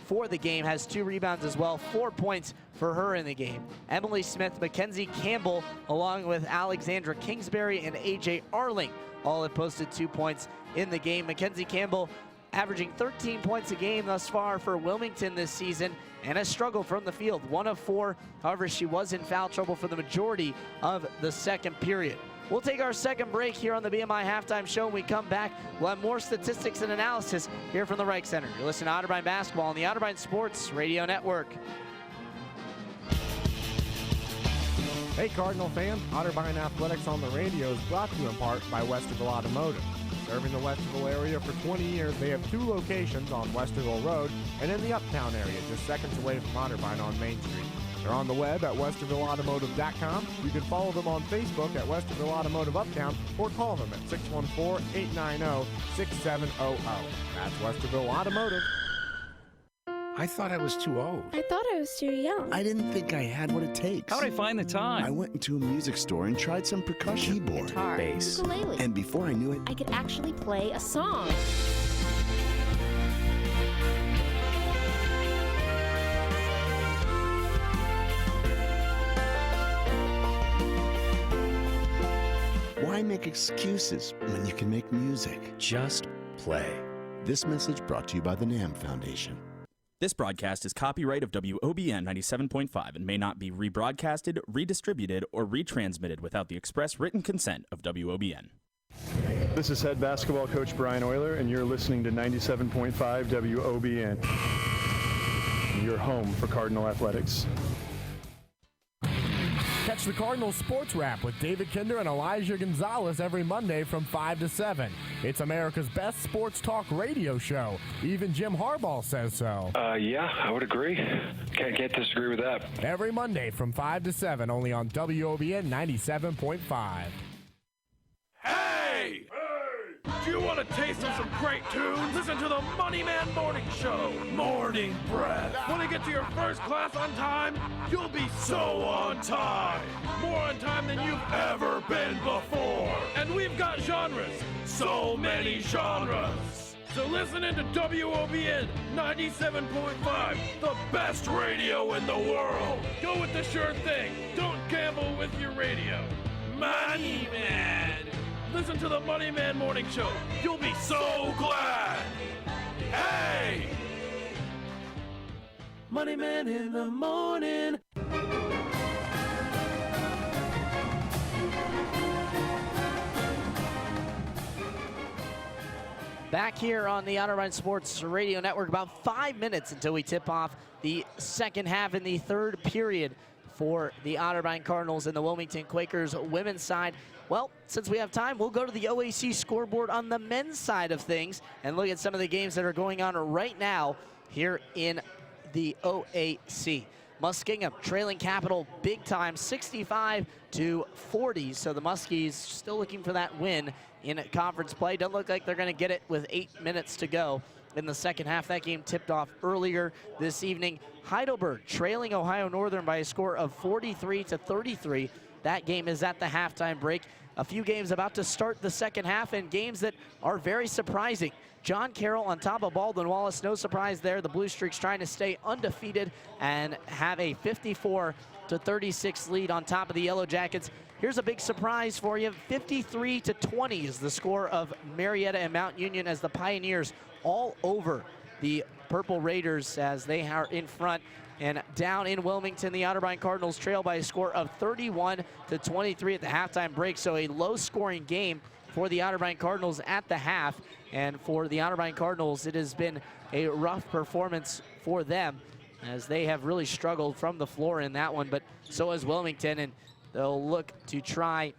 Speaker 2: for the game, has 2 rebounds as well, 4 points for her in the game. Emily Smith, Mackenzie Campbell, along with Alexandra Kingsbury and AJ Arling, all have posted 2 points in the game. Mackenzie Campbell averaging 13 points a game thus far for Wilmington this season, and has struggled from the field, 1 of 4. However, she was in foul trouble for the majority of the second period. We'll take our second break here on the BMI Halftime Show. When we come back, we'll have more statistics and analysis here from the Reich Center. You're listening to Otterbein Basketball on the Otterbein Sports Radio Network.
Speaker 4: Hey Cardinal fan, Otterbein Athletics on the Radio is brought to you in part by Westerville Automotive. Serving the Westerville area for 20 years, they have 2 locations on Westerville Road and in the Uptown area, just seconds away from Otterbein on Main Street. They're on the web at westervilleautomotive.com. You can follow them on Facebook at Westerville Automotive Uptown or call them at 614-890-6700. That's Westerville Automotive.
Speaker 6: I thought I was too old.
Speaker 8: I thought I was too young.
Speaker 6: I didn't think I had what it takes.
Speaker 10: How'd I find the time?
Speaker 6: I went into a music store and tried some percussion. Keyboard,
Speaker 8: guitar,
Speaker 6: bass,
Speaker 8: ukulele.
Speaker 6: and before I knew it,
Speaker 8: I could actually play a song.
Speaker 6: Why make excuses when you can make music? Just play. This message brought to you by the NAMM Foundation.
Speaker 8: This broadcast is copyright of WOBN 97.5 and may not be rebroadcasted, redistributed, or retransmitted without the express written consent of WOBN.
Speaker 9: This is head basketball coach Brian Euler, and you're listening to 97.5 WOBN, your home for Cardinal Athletics.
Speaker 4: Catch the Cardinals Sports Wrap with David Kinder and Elijah Gonzalez every Monday from 5 to 7. It's America's best sports talk radio show. Even Jim Harbaugh says so.
Speaker 10: Yeah, I would agree. Can't disagree with that.
Speaker 4: Every Monday from 5 to 7, only on WOBN 97.5.
Speaker 11: Hey! Do you want to taste of some great tunes? Listen to the Money Man Morning Show. Morning Breath. Want to get to your first class on time? You'll be so on time. More on time than you've ever been before. And we've got genres. So many genres. So listen into WOBN 97.5, the best radio in the world. Go with the sure thing. Don't gamble with your radio. Money Man. Listen to the Money Man Morning Show. You'll be so glad. Hey! Money Man in the morning.
Speaker 2: Back here on the Otterbein Sports Radio Network, about 5 minutes until we tip off the second half in the third period for the Otterbein Cardinals and the Wilmington Quakers women's side. Well, since we have time, we'll go to the OAC scoreboard on the men's side of things and look at some of the games that are going on right now here in the OAC. Muskingum trailing Capital big time, 65-40. So the Muskies still looking for that win in conference play. Doesn't look like they're going to get it with 8 minutes to go in the second half. That game tipped off earlier this evening. Heidelberg trailing Ohio Northern by a score of 43-33. That game is at the halftime break. A few games about to start the second half, and games that are very surprising. John Carroll on top of Baldwin Wallace. No surprise there. The Blue Streaks trying to stay undefeated and have a 54-36 lead on top of the Yellow Jackets. Here's a big surprise for you. 53-20 is the score of Marietta and Mount Union as the Pioneers all over the Purple Raiders as they are in front. And down in Wilmington, the Otterbein Cardinals trail by a score of 31-23 at the halftime break. So a low-scoring game for the Otterbein Cardinals at the half. And for the Otterbein Cardinals, it has been a rough performance for them as they have really struggled from the floor in that one. But so has Wilmington, and they'll look to try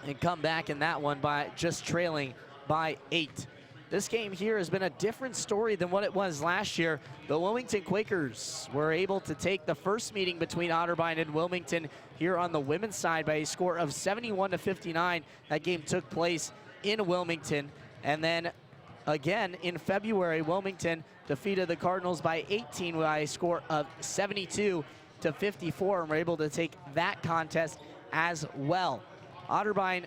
Speaker 2: and come back in that one by just trailing by 8. This game here has been a different story than what it was last year. The Wilmington Quakers were able to take the first meeting between Otterbein and Wilmington here on the women's side by a score of 71-59. That game took place in Wilmington. And then again in February, Wilmington defeated the Cardinals by 18 by a score of 72-54, and were able to take that contest as well. Otterbein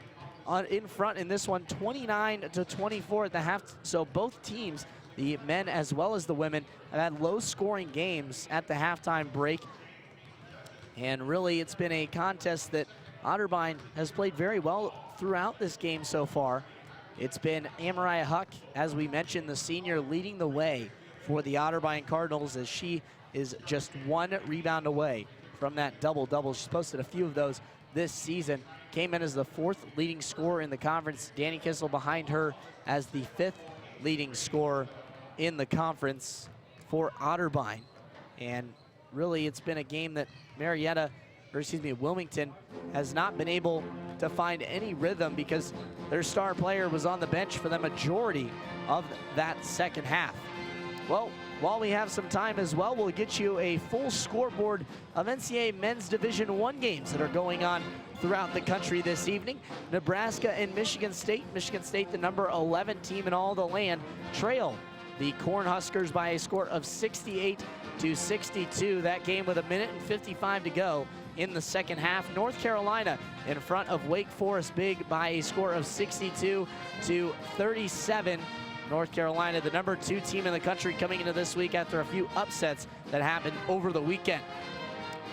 Speaker 2: in front in this one, 29-24 at the half. So both teams, the men as well as the women, have had low-scoring games at the halftime break. And really, it's been a contest that Otterbein has played very well throughout this game so far. It's been Amariah Huck, as we mentioned, the senior, leading the way for the Otterbein Cardinals, as she is just one rebound away from that double-double. She's posted a few of those this season. Came in as the 4th leading scorer in the conference. Danny Kissel behind her as the 5th leading scorer in the conference for Otterbein. And really, it's been a game that Wilmington has not been able to find any rhythm because their star player was on the bench for the majority of that second half. Well, while we have some time as well, we'll get you a full scoreboard of NCAA Men's Division I games that are going on throughout the country this evening. Nebraska and Michigan State. Michigan State, the number 11 team in all the land, trail the Cornhuskers by a score of 68-62. That game with 1:55 to go in the second half. North Carolina in front of Wake Forest big by a score of 62-37. North Carolina, the number 2 team in the country, coming into this week after a few upsets that happened over the weekend.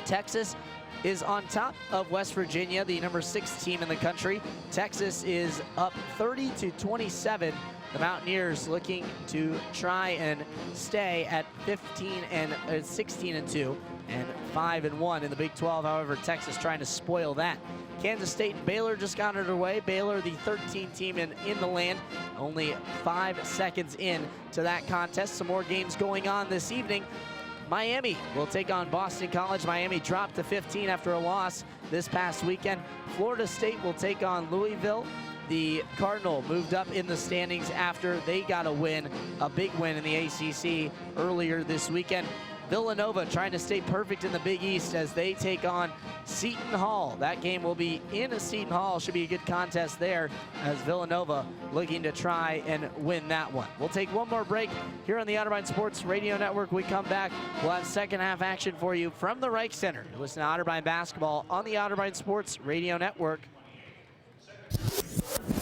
Speaker 2: Texas is on top of West Virginia, the number 6 team in the country. Texas is up 30-27. The Mountaineers looking to try and stay at 16-2 and 5-1 in the Big 12. However, Texas trying to spoil that. Kansas State and Baylor just got underway. Baylor, the 13th team in the land, only 5 seconds in to that contest. Some more games going on this evening. Miami will take on Boston College. Miami dropped to 15 after a loss this past weekend. Florida State will take on Louisville. The Cardinal moved up in the standings after they got a win, a big win in the ACC earlier this weekend. Villanova trying to stay perfect in the Big East as they take on Seton Hall. That game will be in Seton Hall. Should be a good contest there as Villanova looking to try and win that one. We'll take one more break here on the Otterbein Sports Radio Network. We come back, we'll have second half action for you from the Reich Center. You listen to Otterbein Basketball on the Otterbein Sports Radio Network.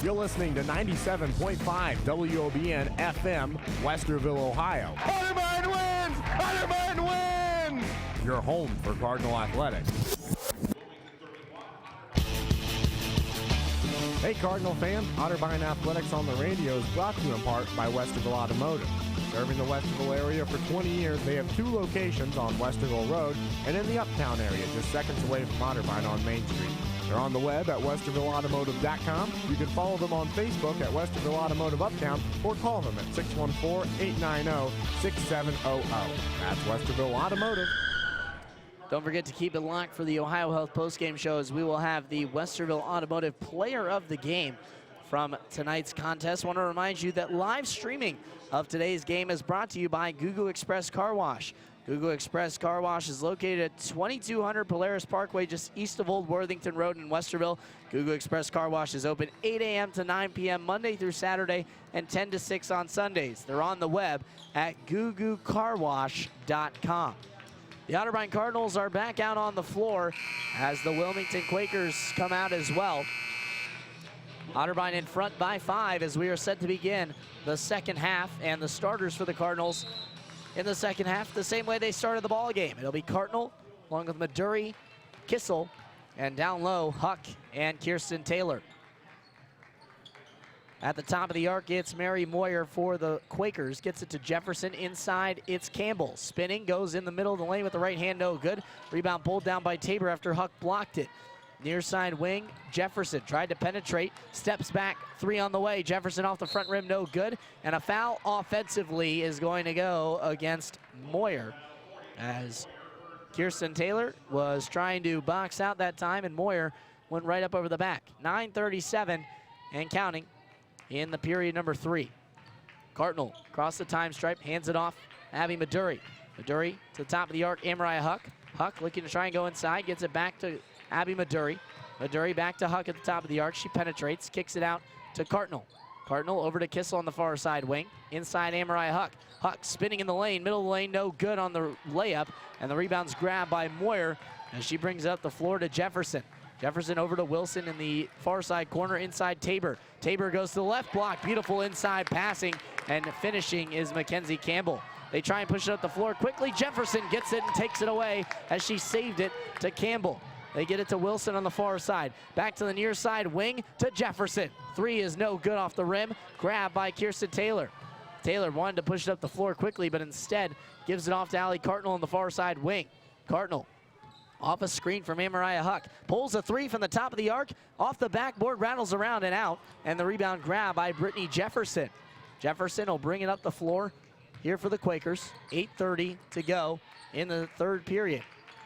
Speaker 4: You're listening to 97.5 WOBN FM, Westerville, Ohio.
Speaker 11: Otterbein wins! Otterbein wins!
Speaker 4: Your home for Cardinal Athletics. Hey Cardinal fan, Otterbein Athletics on the radio is brought to you in part by Westerville Automotive. Serving the Westerville area for 20 years, they have 2 locations on Westerville Road and in the Uptown area, just seconds away from Otterbein on Main Street. They're on the web at westervilleautomotive.com. You can follow them on Facebook at Westerville Automotive Uptown or call them at 614-890-6700. That's Westerville Automotive.
Speaker 2: Don't forget to keep it locked for the Ohio Health postgame show as we will have the Westerville Automotive Player of the Game from tonight's contest. I want to remind you that live streaming of today's game is brought to you by Gugu Express Car Wash. Gugu Express Car Wash is located at 2200 Polaris Parkway, just east of Old Worthington Road in Westerville. Gugu Express Car Wash is open 8 a.m. to 9 p.m. Monday through Saturday and 10 to 6 on Sundays. They're on the web at gugucarwash.com. The Otterbein Cardinals are back out on the floor as the Wilmington Quakers come out as well. Otterbein in front by 5 as we are set to begin the second half, and the starters for the Cardinals in the second half the same way they started the ball game. It'll be Cardinal along with Maduri, Kissel, and down low Huck and Kirsten Taylor. At the top of the arc, it's Mary Moyer for the Quakers. Gets it to Jefferson. Inside, it's Campbell. Spinning, goes in the middle of the lane with the right hand, no good. Rebound pulled down by Tabor after Huck blocked it. Near side wing, Jefferson tried to penetrate, steps back, 3 on the way. Jefferson off the front rim, no good. And a foul offensively is going to go against Moyer as Kirsten Taylor was trying to box out that time, and Moyer went right up over the back. 9:37 and counting in the period number 3. Cardinal across the time stripe, hands it off. Abby Maduri. Maduri to the top of the arc, Amariah Huck. Huck looking to try and go inside, gets it back to Abby Maduri. Maduri back to Huck at the top of the arc. She penetrates, kicks it out to Cardinal. Cardinal over to Kissel on the far side wing. Inside Amariah Huck. Huck spinning in the lane, middle of the lane, no good on the layup. And the rebound's grabbed by Moyer as she brings up the floor to Jefferson. Jefferson over to Wilson in the far side corner, inside Tabor. Tabor goes to the left block, beautiful inside passing, and finishing is Mackenzie Campbell. They try and push it up the floor quickly. Jefferson gets it and takes it away as she saved it to Campbell. They get it to Wilson on the far side. Back to the near side wing to Jefferson. 3 is no good off the rim. Grabbed by Kirsten Taylor. Taylor wanted to push it up the floor quickly, but instead gives it off to Allie Cardinal on the far side wing. Cardinal off a screen from Amariah Huck. Pulls a 3 from the top of the arc. Off the backboard, rattles around and out. And the rebound grab by Brittany Jefferson. Jefferson will bring it up the floor here for the Quakers. 8:30 to go in the third period.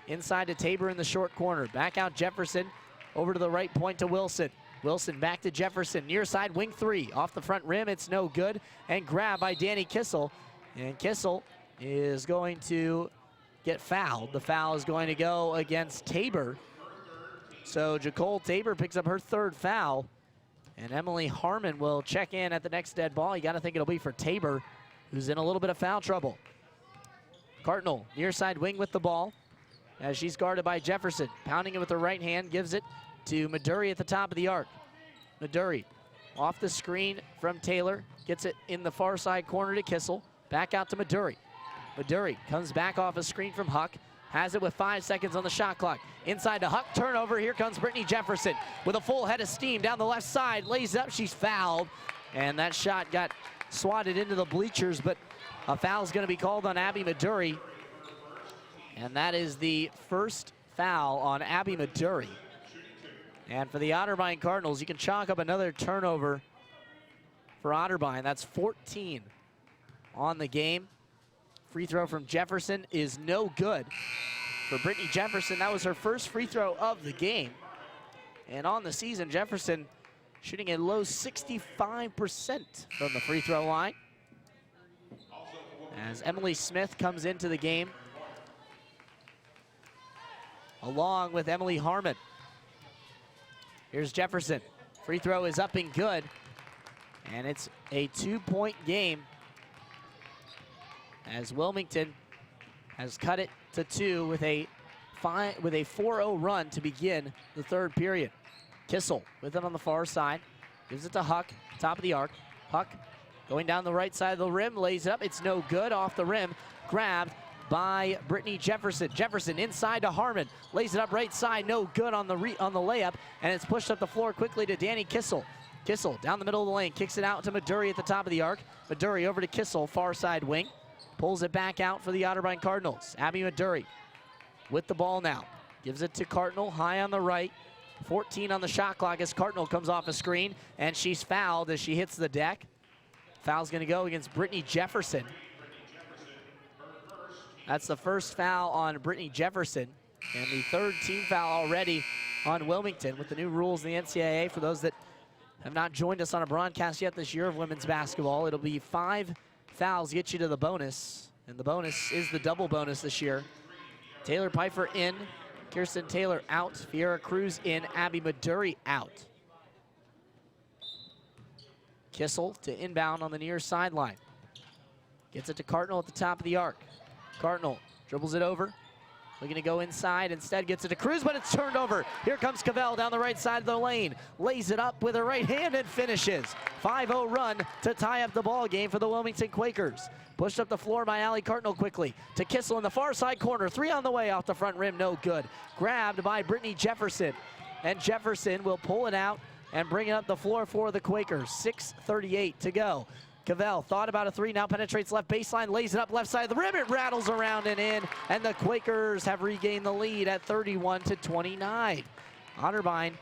Speaker 2: Inside to Tabor in the short corner. Back out Jefferson. Over to the right point to Wilson. Wilson back to Jefferson. Near side wing 3. Off the front rim, it's no good. And grabbed by Danny Kissel. And Kissel is going to get fouled. The foul is going to go against Tabor. So Jacole Tabor picks up her 3rd foul. And Emily Harmon will check in at the next dead ball. You got to think it'll be for Tabor, who's in a little bit of foul trouble. Cardinal near side wing with the ball as she's guarded by Jefferson. Pounding it with her right hand, gives it to Maduri at the top of the arc. Maduri off the screen from Taylor, gets it in the far side corner to Kissel. Back out to Maduri. Maduri comes back off a screen from Huck. has it with 5 seconds on the shot clock. Inside to Huck, turnover. Here comes Brittany Jefferson with a full head of steam down the left side. Lays up, she's fouled. And that shot got swatted into the bleachers, but a foul's going to be called on Abby Maduri. And that is the first foul on Abby Maduri. And for the Otterbein Cardinals, you can chalk up another turnover for Otterbein. That's 14 on the game. Free throw from Jefferson is no good. For Brittany Jefferson, that was her first free throw of the game. And on the season, Jefferson shooting a low 65% from the free throw line. As Emily Smith comes into the game, along with Emily Harmon. Here's Jefferson. Free throw is up and good. And it's a 2-point game as Wilmington has cut it to 2 with a 4-0 run to begin the third period. Kissel with it on the far side. Gives it to Huck, top of the arc. Huck going down the right side of the rim, lays it up. It's no good, off the rim. Grabbed by Brittany Jefferson. Jefferson inside to Harmon. Lays it up right side, no good on the layup. And it's pushed up the floor quickly to Danny Kissel. Kissel down the middle of the lane, kicks it out to Maduri at the top of the arc. Maduri over to Kissel, far side wing. Pulls it back out for the Otterbein Cardinals. Abby Maduri with the ball now. Gives it to Cardinal, high on the right. 14 on the shot clock as Cardinal comes off a screen, and she's fouled as she hits the deck. Foul's gonna go against Brittany Jefferson. That's the first foul on Brittany Jefferson, and the third team foul already on Wilmington. With the new rules in the NCAA, for those that have not joined us on a broadcast yet this year of women's basketball, it'll be 5 fouls get you to the bonus, and the bonus is the double bonus this year. Taylor Pfeiffer in, Kirsten Taylor out, Fiera Cruz in, Abby Maduri out. Kissel to inbound on the near sideline. Gets it to Cardinal at the top of the arc. Cardinal dribbles it over. Looking to go inside, instead gets it to Cruz, but it's turned over. Here comes Cavell down the right side of the lane. Lays it up with her right hand and finishes. 5-0 run to tie up the ball game for the Wilmington Quakers. Pushed up the floor by Allie Cardinal quickly. To Kissel in the far side corner. 3 on the way off the front rim, no good. Grabbed by Brittany Jefferson. And Jefferson will pull it out and bring it up the floor for the Quakers. 6:38 to go. Cavell thought about a 3, now penetrates left baseline, lays it up left side of the rim, it rattles around and in, and the Quakers have regained the lead at 31-29. Otterbein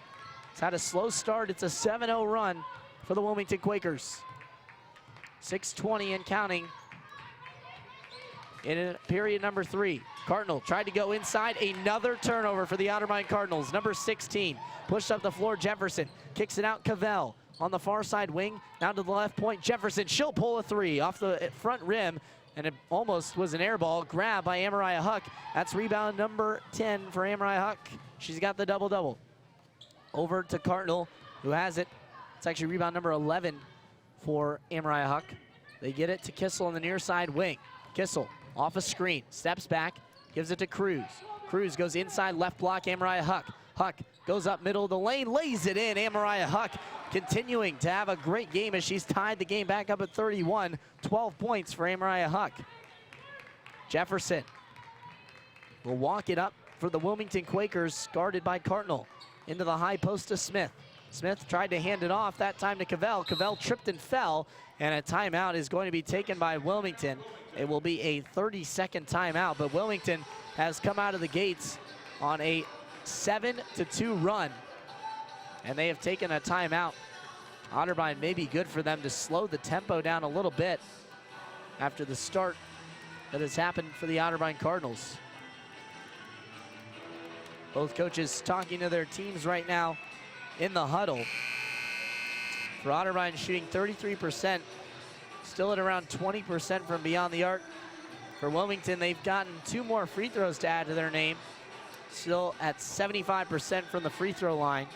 Speaker 2: has had a slow start. It's a 7-0 run for the Wilmington Quakers. 6:20 and counting in period number 3. Cardinal tried to go inside, another turnover for the Otterbein Cardinals. Number 16, pushed up the floor, Jefferson, kicks it out, Cavell. On the far side wing, down to the left point, Jefferson, she'll pull a 3 off the front rim, and it almost was an air ball. Grab by Amariah Huck. That's rebound number 10 for Amariah Huck. She's got the double-double. Over to Cardinal, who has it. It's actually rebound number 11 for Amariah Huck. They get it to Kissel on the near side wing. Kissel off a screen, steps back, gives it to Cruz. Cruz goes inside left block, Amariah Huck. Huck goes up middle of the lane, lays it in. Amariah Huck continuing to have a great game as she's tied the game back up at 31. 12 points for Amariah Huck. Jefferson will walk it up for the Wilmington Quakers, guarded by Cardinal. Into the high post to Smith. Smith tried to hand it off, that time to Cavell. Cavell tripped and fell, and a timeout is going to be taken by Wilmington. It will be a 30-second timeout, but Wilmington has come out of the gates on a 7-2 run, and they have taken a timeout. Otterbein may be good for them to slow the tempo down a little bit after the start that has happened for the Otterbein Cardinals. Both coaches talking to their teams right now in the huddle. For Otterbein, shooting 33%, still at around 20% from beyond the arc. For Wilmington, they've gotten 2 more free throws to add to their name. Still at 75% from the free throw line.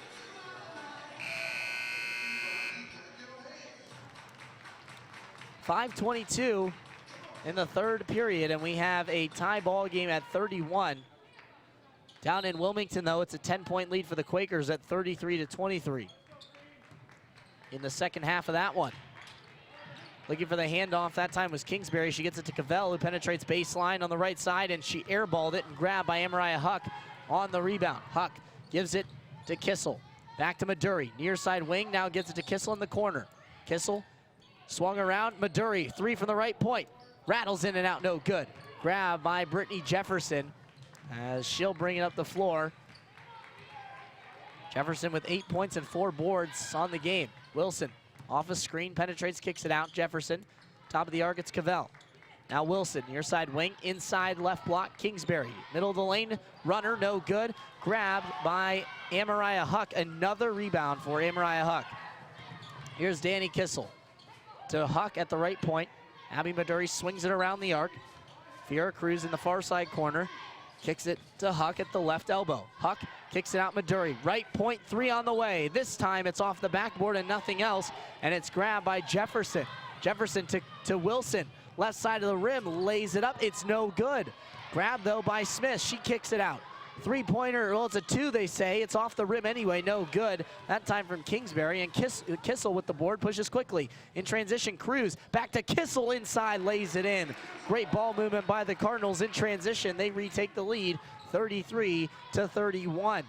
Speaker 2: .522 in the third period, and we have a tie ball game at 31. Down in Wilmington, though, it's a 10-point lead for the Quakers at 33-23 in the second half of that one. looking for the handoff. That time was Kingsbury. She gets it to Cavell, who penetrates baseline on the right side, and she airballed it and grabbed by Amariah Huck on the rebound. Huck gives it to Kissel. Back to Maduri, near side wing, now gives it to Kissel in the corner. Kissel swung around, Maduri, 3 from the right point. Rattles in and out, no good. Grab by Brittany Jefferson as she'll bring it up the floor. Jefferson with 8 points and 4 boards on the game. Wilson off a screen, penetrates, kicks it out. Jefferson, top of the arc, it's Cavell. Now Wilson, near side wing, inside left block, Kingsbury. Middle of the lane, runner, no good. Grabbed by Amariah Huck, another rebound for Amariah Huck. Here's Danny Kissel to Huck at the right point. Abby Maduri swings it around the arc. Fiora Cruz in the far side corner. Kicks it to Huck at the left elbow. Huck kicks it out Maduri. Right point, 3 on the way. This time it's off the backboard and nothing else. And it's grabbed by Jefferson. Jefferson to Wilson. Left side of the rim, lays it up. It's no good. Grabbed though by Smith. She kicks it out. 3-pointer, well, it's a 2, they say. It's off the rim anyway, no good. That time from Kingsbury, and Kissel with the board, pushes quickly. In transition, Cruz back to Kissel inside, lays it in. Great ball movement by the Cardinals in transition. They retake the lead, 33-31.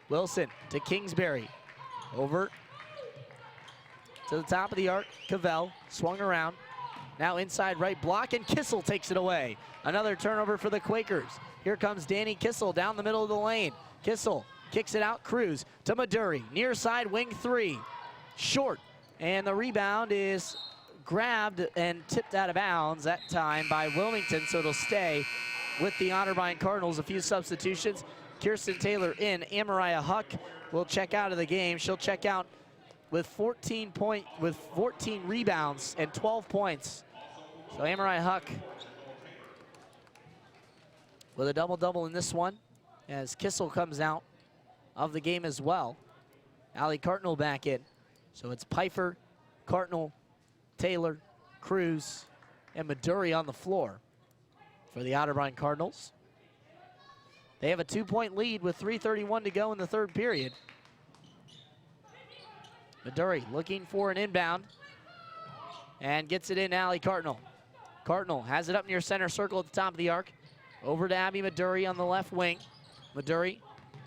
Speaker 2: Wilson to Kingsbury. Over to the top of the arc, Cavell swung around. Now inside right block, and Kissel takes it away. Another turnover for the Quakers. Here comes Danny Kissel down the middle of the lane. Kissel kicks it out, Cruz to Maduri. Near side wing 3, short. And the rebound is grabbed and tipped out of bounds that time by Wilmington, so it'll stay with the Otterbein Cardinals. A few substitutions. Kirsten Taylor in. Amariah Huck will check out of the game. She'll check out with 14 rebounds and 12 points. So Amariah Huck with a double-double in this one as Kissel comes out of the game as well. Allie Cartnell back in. So it's Pfeiffer, Cartnell, Taylor, Cruz, and Maduri on the floor for the Otterbein Cardinals. They have a 2-point lead with 3:31 to go in the third period. Maduri looking for an inbound and gets it in, Allie Cartnell. Cartnell has it up near center circle at the top of the arc. Over to Abby Maduri on the left wing. Maduri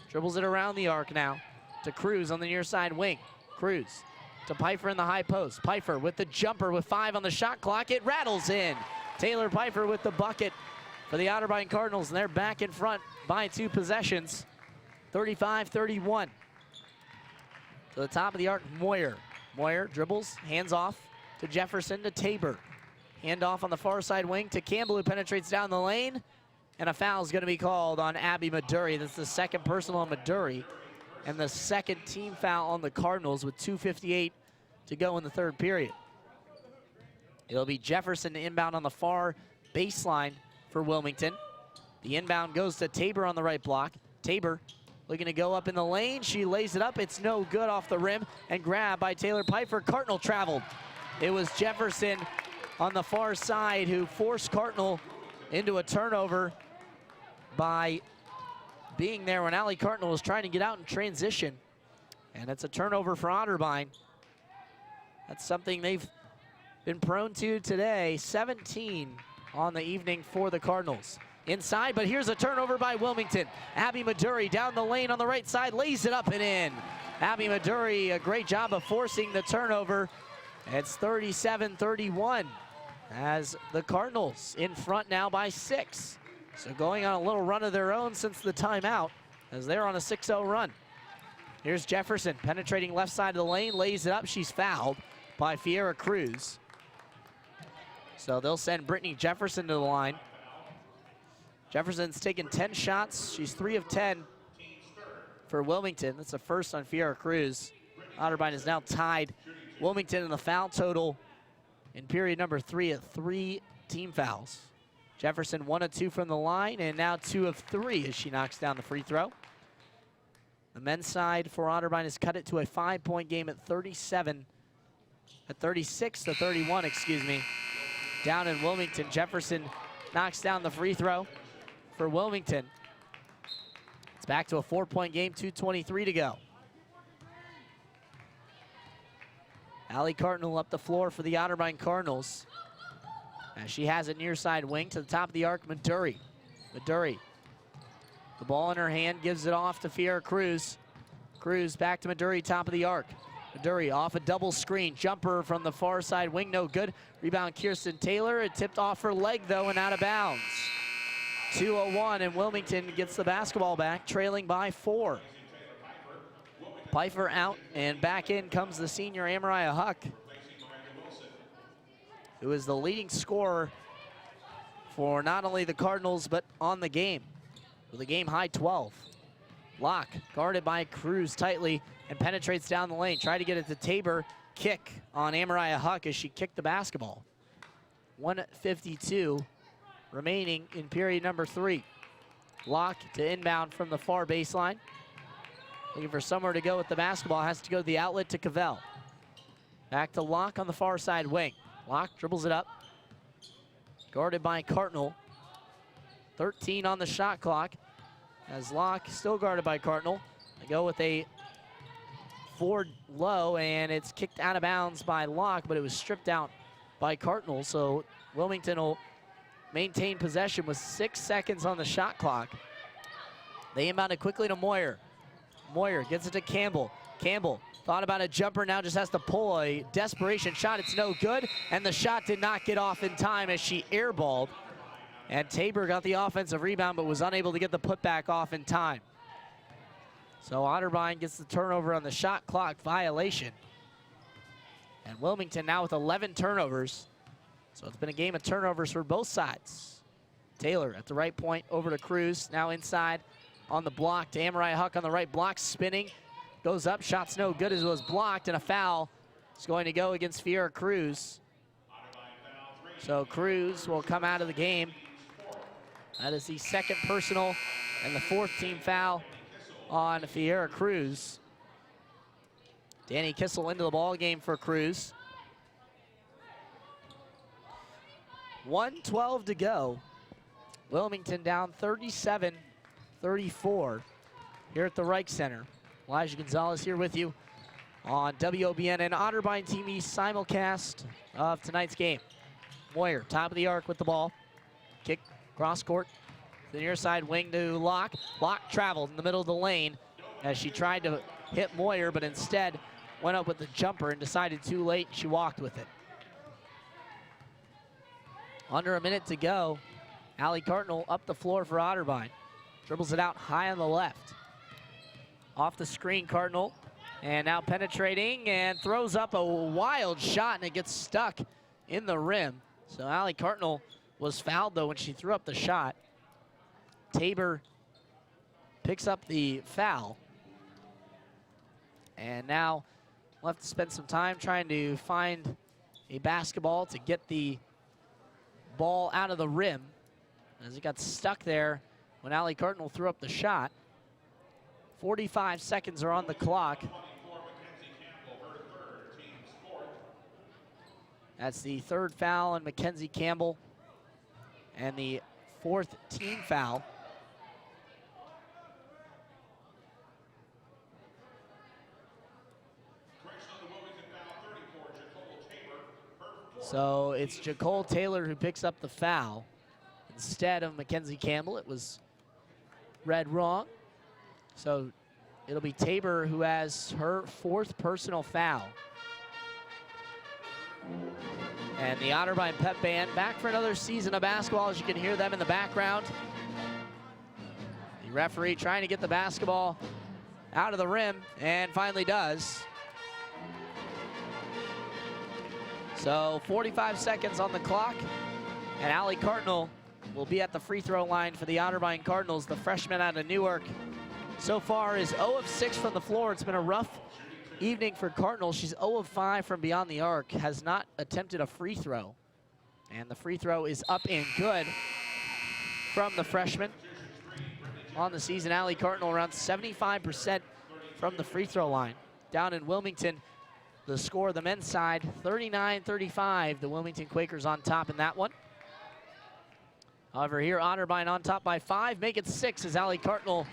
Speaker 2: dribbles it around the arc now to Cruz on the near side wing. Cruz to Pfeiffer in the high post. Pfeiffer with the jumper with 5 on the shot clock. It rattles in. Taylor Pfeiffer with the bucket for the Otterbein Cardinals, and they're back in front by 2 possessions. 35-31. To the top of the arc, Moyer. Moyer dribbles, hands off to Jefferson to Tabor. Hand off on the far side wing to Campbell, who penetrates down the lane. And a foul is going to be called on Abby Maduri. That's the second personal on Maduri. And the second team foul on the Cardinals with 2:58 to go in the third period. It'll be Jefferson to inbound on the far baseline for Wilmington. The inbound goes to Tabor on the right block. Tabor looking to go up in the lane. She lays it up. It's no good off the rim and grabbed by Taylor Pfeiffer. Cartnell traveled. It was Jefferson on the far side who forced Cartnell into a turnover by being there when Allie Cartnell was trying to get out in transition. And it's a turnover for Otterbein. That's something they've been prone to today. 17 on the evening for the Cardinals. Inside, but here's a turnover by Wilmington. Abby Maduri down the lane on the right side, lays it up and in. Abby Maduri, a great job of forcing the turnover. It's 37-31 as the Cardinals in front now by 6. So going on a little run of their own since the timeout as they're on a 6-0 run. Here's Jefferson penetrating left side of the lane, lays it up. She's fouled by Fiora Cruz. So they'll send Brittany Jefferson to the line. Jefferson's taken 10 shots. She's 3 of 10 for Wilmington. That's the first on Fiora Cruz. Otterbein is now tied Wilmington in the foul total in period number 3 at 3 team fouls. Jefferson 1 of 2 from the line, and now 2 of 3 as she knocks down the free throw. The men's side for Otterbein has cut it to a 5-point game at 36-31, excuse me. Down in Wilmington, Jefferson knocks down the free throw for Wilmington. It's back to a 4-point game, 2:23 to go. Allie Cardinal up the floor for the Otterbein Cardinals. As she has a near side wing to the top of the arc, Maduri. Maduri, the ball in her hand, gives it off to Fiera Cruz. Cruz back to Maduri, top of the arc. Maduri off a double screen. Jumper from the far side wing, no good. Rebound Kirsten Taylor. It tipped off her leg though and out of bounds. 2:01 and Wilmington gets the basketball back, trailing by 4. Pfeiffer out and back in comes the senior Amariah Huck, who is the leading scorer for not only the Cardinals but on the game, with a game high 12. Locke guarded by Cruz tightly and penetrates down the lane. Try to get it to Tabor. Kick on Amariah Huck as she kicked the basketball. 1:52 remaining in period number 3. Locke to inbound from the far baseline. Looking for somewhere to go with the basketball. Has to go to the outlet to Cavell. Back to Locke on the far side wing. Locke dribbles it up. Guarded by Cardinal. 13 on the shot clock. As Locke still guarded by Cardinal. They go with a forward low, and it's kicked out of bounds by Locke, but it was stripped out by Cardinal. So Wilmington will maintain possession with 6 seconds on the shot clock. They inbound it quickly to Moyer. Moyer gets it to Campbell. Campbell thought about a jumper, now just has to pull a desperation shot. It's no good, and the shot did not get off in time as she airballed. And Tabor got the offensive rebound but was unable to get the putback off in time. So Otterbein gets the turnover on the shot clock violation. And Wilmington now with 11 turnovers. So it's been a game of turnovers for both sides. Taylor at the right point over to Cruz, now inside on the block to Amariah Huck on the right block, spinning. Goes up, shot's no good as it was blocked, and a foul is going to go against Fiera Cruz. So Cruz will come out of the game. That is the second personal and the 4th team foul on Fiera Cruz. Danny Kissel into the ball game for Cruz. 1:12 to go. Wilmington down 37-34 here at the Reich Center. Elijah Gonzalez here with you on WOBN and Otterbein TV simulcast of tonight's game. Moyer, top of the arc with the ball. Kick cross court to the near side wing to Locke. Locke traveled in the middle of the lane as she tried to hit Moyer, but instead went up with the jumper and decided too late. She walked with it. Under a minute to go. Allie Cardinal up the floor for Otterbein. Dribbles it out high on the left. Off the screen, Cardinal. And now penetrating and throws up a wild shot, and it gets stuck in the rim. So Allie Cardinal was fouled, though, when she threw up the shot. Tabor picks up the foul. And now we'll have to spend some time trying to find a basketball to get the ball out of the rim, as it got stuck there when Allie Cardinal threw up the shot. 45 seconds are on the clock. That's the 3rd foul on Mackenzie Campbell and the 4th team foul. So it's Jacole Taylor who picks up the foul instead of Mackenzie Campbell. It was read wrong. So it'll be Tabor who has her 4th personal foul. And the Otterbein Pep Band back for another season of basketball, as you can hear them in the background. The referee trying to get the basketball out of the rim, and finally does. So 45 seconds on the clock, and Allie Cardinal will be at the free throw line for the Otterbein Cardinals. The freshman out of Newark so far is 0 of 6 from the floor. It's been a rough evening for Cardinal. She's 0 of 5 from beyond the arc, has not attempted a free throw. And the free throw is up and good from the freshman. On the season, Allie Cardinal around 75% from the free throw line. Down in Wilmington, the score of the men's side, 39-35. The Wilmington Quakers on top in that one. However, here Otterbein on top by 5, make it 6 as Allie Cardinal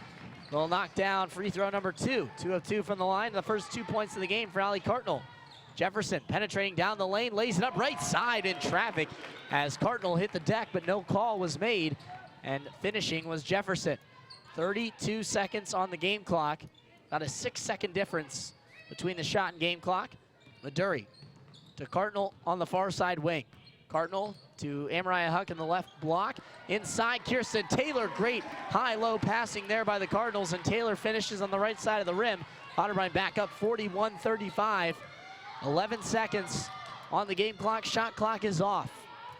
Speaker 2: will knock down free throw number 2. 2 of 2 from the line, the first 2 points of the game for Allie Cardinal. Jefferson penetrating down the lane, lays it up right side in traffic as Cardinal hit the deck, but no call was made, and finishing was Jefferson. 32 seconds on the game clock. About a 6-second difference between the shot and game clock. Maduri to Cardinal on the far side wing. Cardinal to Amariah Huck in the left block. Inside, Kirsten Taylor, great high-low passing there by the Cardinals, and Taylor finishes on the right side of the rim. Otterbein back up 41-35. 11 seconds on the game clock. Shot clock is off.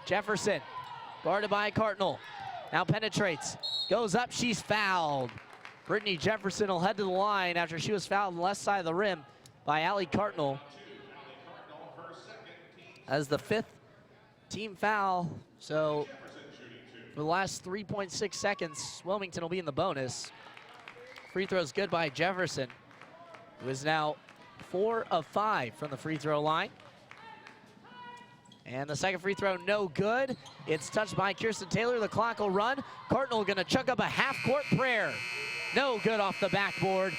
Speaker 2: Jefferson, guarded by Cardinal. Now penetrates, goes up, she's fouled. Brittany Jefferson will head to the line after she was fouled on the left side of the rim by Allie Cardinal. As the 5th team foul, so for the last 3.6 seconds, Wilmington will be in the bonus. Free throw's good by Jefferson, who is now 4 of 5 from the free throw line. And the second free throw, no good. It's touched by Kirsten Taylor. The clock will run. Cardinal gonna chuck up a half-court prayer. No good off the backboard.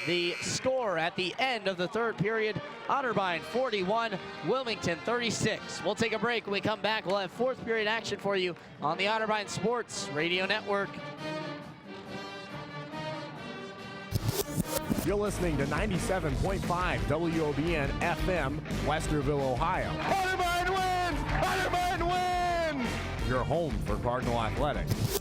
Speaker 2: The score at the end of the third period, Otterbein 41, Wilmington 36. We'll take a break. When we come back, we'll have fourth period action for you on the Otterbein Sports Radio Network.
Speaker 4: You're listening to 97.5 WOBN FM, Westerville, Ohio.
Speaker 11: Otterbein wins! Otterbein wins!
Speaker 4: Your home for Cardinal Athletics.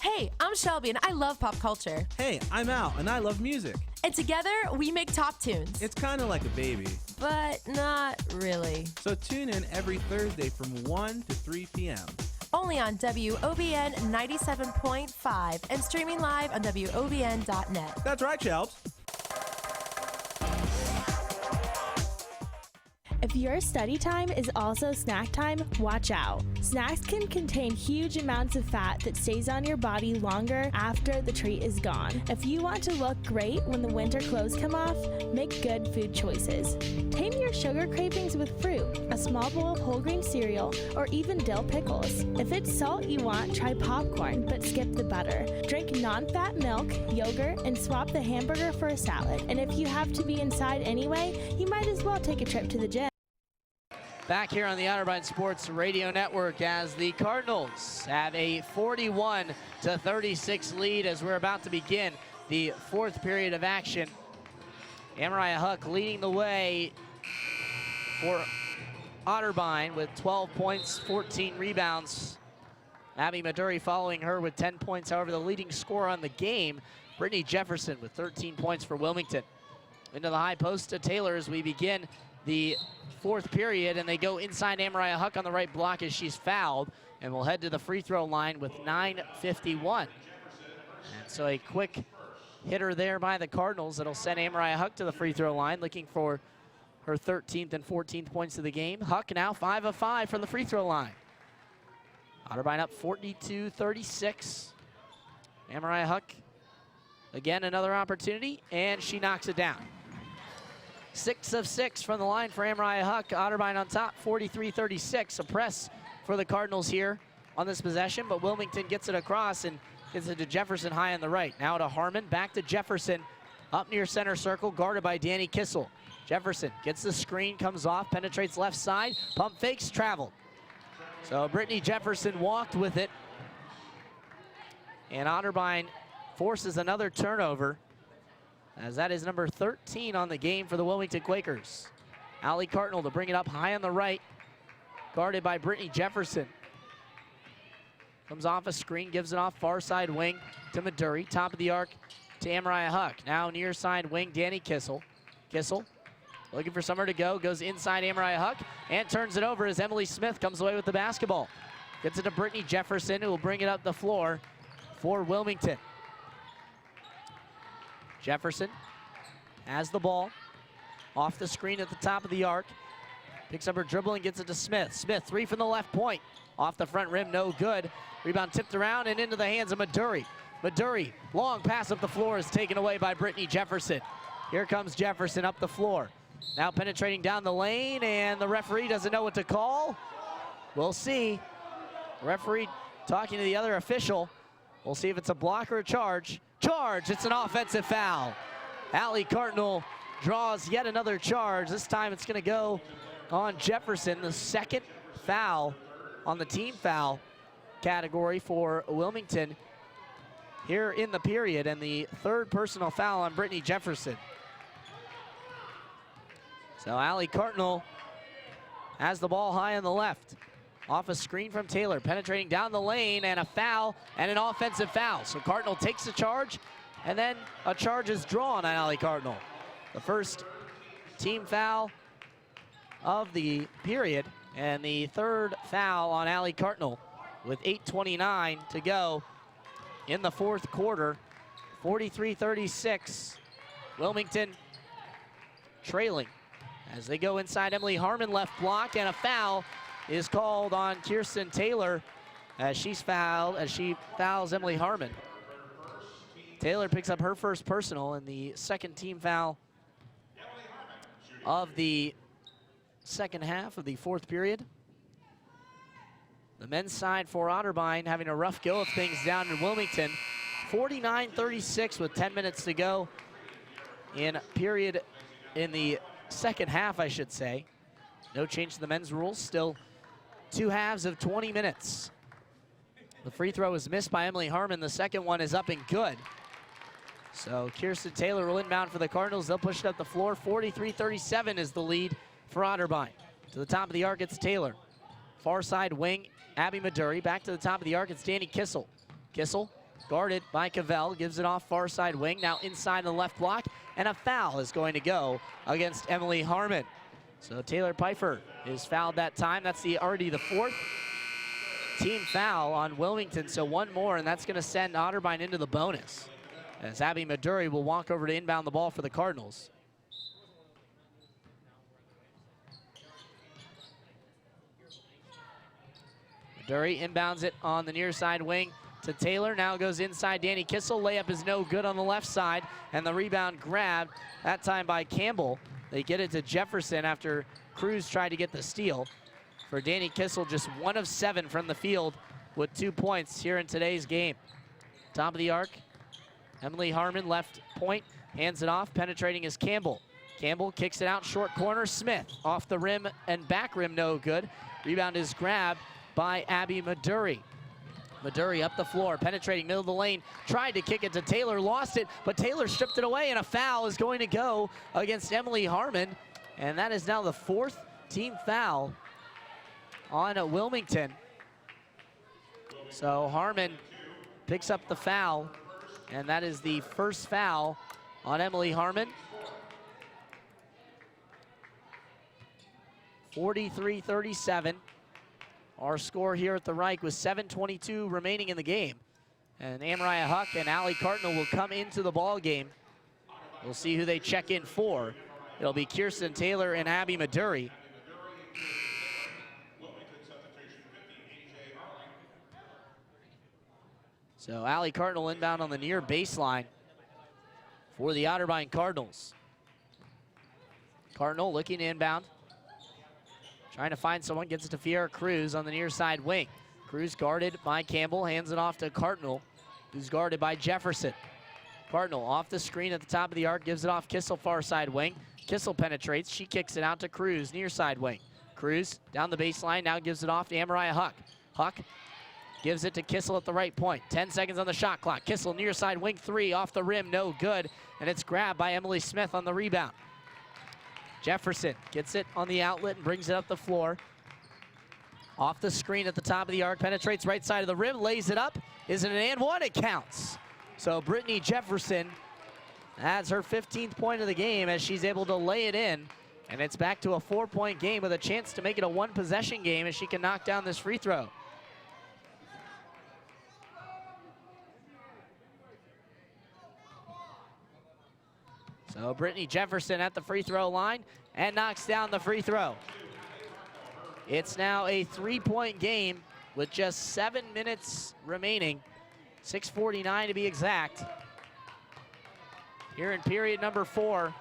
Speaker 12: Hey, I'm Shelby, and I love pop culture.
Speaker 13: Hey, I'm Al, and I love music.
Speaker 12: And together, we make Top Tunes.
Speaker 13: It's kind of like a baby.
Speaker 12: But not really.
Speaker 13: So tune in every Thursday from 1 to 3 p.m.
Speaker 12: Only on WOBN 97.5 and streaming live on WOBN.net.
Speaker 13: That's right, Shelbs.
Speaker 14: If your study time is also snack time, watch out. Snacks can contain huge amounts of fat that stays on your body longer after the treat is gone. If you want to look great when the winter clothes come off, make good food choices. Tame your sugar cravings with fruit, a small bowl of whole grain cereal, or even dill pickles. If it's salt you want, try popcorn, but skip the butter. Drink non-fat milk, yogurt, and swap the hamburger for a salad. And if you have to be inside anyway, you might as well take a trip to the gym.
Speaker 2: Back here on the Otterbein Sports Radio Network as the Cardinals have a 41-36 lead as we're about to begin the fourth period of action. Amariah Huck leading the way for Otterbein with 12 points, 14 rebounds. Abby Maduri following her with 10 points. However, the leading scorer on the game, Brittany Jefferson with 13 points for Wilmington. Into the high post to Taylor as we begin the fourth period, and they go inside Amariah Huck on the right block as she's fouled, and we'll head to the free throw line with 9:51. And so a quick hitter there by the Cardinals that'll send Amariah Huck to the free throw line, looking for her 13th and 14th points of the game. Huck now 5 of 5 from the free throw line. Otterbein up 42-36. Amariah Huck, again, another opportunity, and she knocks it down. 6 of 6 from the line for Amariah Huck. Otterbein on top, 43-36. A press for the Cardinals here on this possession, but Wilmington gets it across and gets it to Jefferson high on the right. Now to Harmon, back to Jefferson, up near center circle, guarded by Danny Kissel. Jefferson gets the screen, comes off, penetrates left side, pump fakes, traveled. So Brittany Jefferson walked with it, and Otterbein forces another turnover, as that is number 13 on the game for the Wilmington Quakers. Allie Cardinal to bring it up high on the right, guarded by Brittany Jefferson. Comes off a screen, gives it off far side wing to Maduri, top of the arc to Amariah Huck. Now near side wing, Danny Kissel. Kissel looking for somewhere to go, goes inside Amariah Huck, and turns it over as Emily Smith comes away with the basketball. Gets it to Brittany Jefferson, who will bring it up the floor for Wilmington. Jefferson has the ball, off the screen at the top of the arc. Picks up her dribble and gets it to Smith. Smith, 3 from the left point. Off the front rim, no good. Rebound tipped around and into the hands of Maduri. Maduri, long pass up the floor is taken away by Brittany Jefferson. Here comes Jefferson up the floor. Now penetrating down the lane, and the referee doesn't know what to call. We'll see. The referee talking to the other official. We'll see if it's a block or a charge. Charge, it's an offensive foul. Allie Cardinal draws yet another charge. This time it's going to go on Jefferson, the second foul on the team foul category for Wilmington here in the period, and the third personal foul on Brittany Jefferson. So Allie Cardinal has the ball high on the left. Off a screen from Taylor, penetrating down the lane, and a foul and an offensive foul. So Cardinal takes the charge, and then a charge is drawn on Allie Cardinal. The first team foul of the period, and the third foul on Allie Cardinal with 8:29 to go in the fourth quarter. 43-36, Wilmington trailing as they go inside. Emily Harmon left block, and a foul is called on Kirsten Taylor as she fouls Emily Harmon. Taylor picks up her first personal and the second team foul of the second half of the fourth period. The men's side for Otterbein having a rough go of things down in Wilmington. 49-36 with 10 minutes to go in the second half, I should say. No change to the men's rules, still 2 halves of 20 minutes. The free throw is missed by Emily Harmon. The second one is up and good. So Kirsten Taylor will inbound for the Cardinals. They'll push it up the floor. 43-37 is the lead for Otterbein. To the top of the arc, it's Taylor. Far side wing, Abby Maduri. Back to the top of the arc, it's Danny Kissel. Kissel, guarded by Cavell, gives it off far side wing. Now inside the left block, and a foul is going to go against Emily Harmon. So Taylor Pfeiffer is fouled that time. That's already the fourth team foul on Wilmington. So one more, and that's going to send Otterbein into the bonus, as Abby Maduri will walk over to inbound the ball for the Cardinals. Maduri inbounds it on the near side wing to Taylor. Now goes inside Danny Kissel. Layup is no good on the left side, and the rebound grabbed, that time by Campbell. They get it to Jefferson after Cruz tried to get the steal. For Danny Kissel, just 1 of 7 from the field with 2 points here in today's game. Top of the arc, Emily Harmon, left point, hands it off. Penetrating is Campbell. Campbell kicks it out, short corner. Smith off the rim and back rim, no good. Rebound is grabbed by Abby Maduri. Maduri up the floor, penetrating middle of the lane, tried to kick it to Taylor, lost it, but Taylor stripped it away, and a foul is going to go against Emily Harmon, and that is now the fourth team foul on Wilmington. So Harmon picks up the foul, and that is the first foul on Emily Harmon. 43-37. Our score here at the Reich with 7:22 remaining in the game. And Amariah Huck and Allie Cardinal will come into the ball game. We'll see who they check in for. It'll be Kirsten Taylor and Abby Maduri. So Allie Cardinal inbound on the near baseline for the Otterbein Cardinals. Cardinal looking to inbound. Trying to find someone, gets it to Fiera Cruz on the near side wing. Cruz guarded by Campbell, hands it off to Cardinal, who's guarded by Jefferson. Cardinal off the screen at the top of the arc, gives it off Kissel, far side wing. Kissel penetrates, she kicks it out to Cruz, near side wing. Cruz down the baseline, now gives it off to Amariah Huck. Huck gives it to Kissel at the right point. 10 seconds on the shot clock. Kissel near side wing 3, off the rim, no good. And it's grabbed by Emily Smith on the rebound. Jefferson gets it on the outlet and brings it up the floor. Off the screen at the top of the arc, penetrates right side of the rim, lays it up. Is it an and one? It counts. So Brittany Jefferson adds her 15th point of the game as she's able to lay it in. And it's back to a 4-point game with a chance to make it a 1-possession game as she can knock down this free throw. So Brittany Jefferson at the free throw line and knocks down the free throw. It's now a 3-point game with just 7 minutes remaining. 6:49 to be exact. Here in period number 4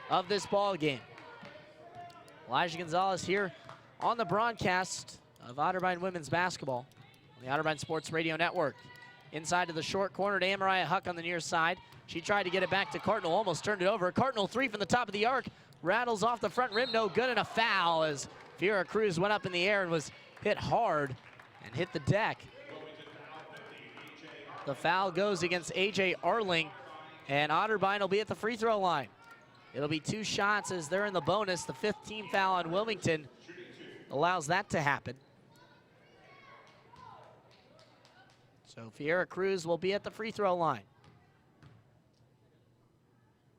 Speaker 2: of this ball game. Elijah Gonzalez here on the broadcast of Otterbein women's basketball on the Otterbein Sports Radio Network. Inside to the short corner to Mariah Huck on the near side. She tried to get it back to Cardinal, almost turned it over. Cardinal 3 from the top of the arc. Rattles off the front rim, no good, and a foul as Fiera Cruz went up in the air and was hit hard and hit the deck. The foul goes against A.J. Arling, and Otterbein will be at the free throw line. It'll be 2 shots as they're in the bonus. The 5th team foul on Wilmington allows that to happen. So Fiera Cruz will be at the free throw line.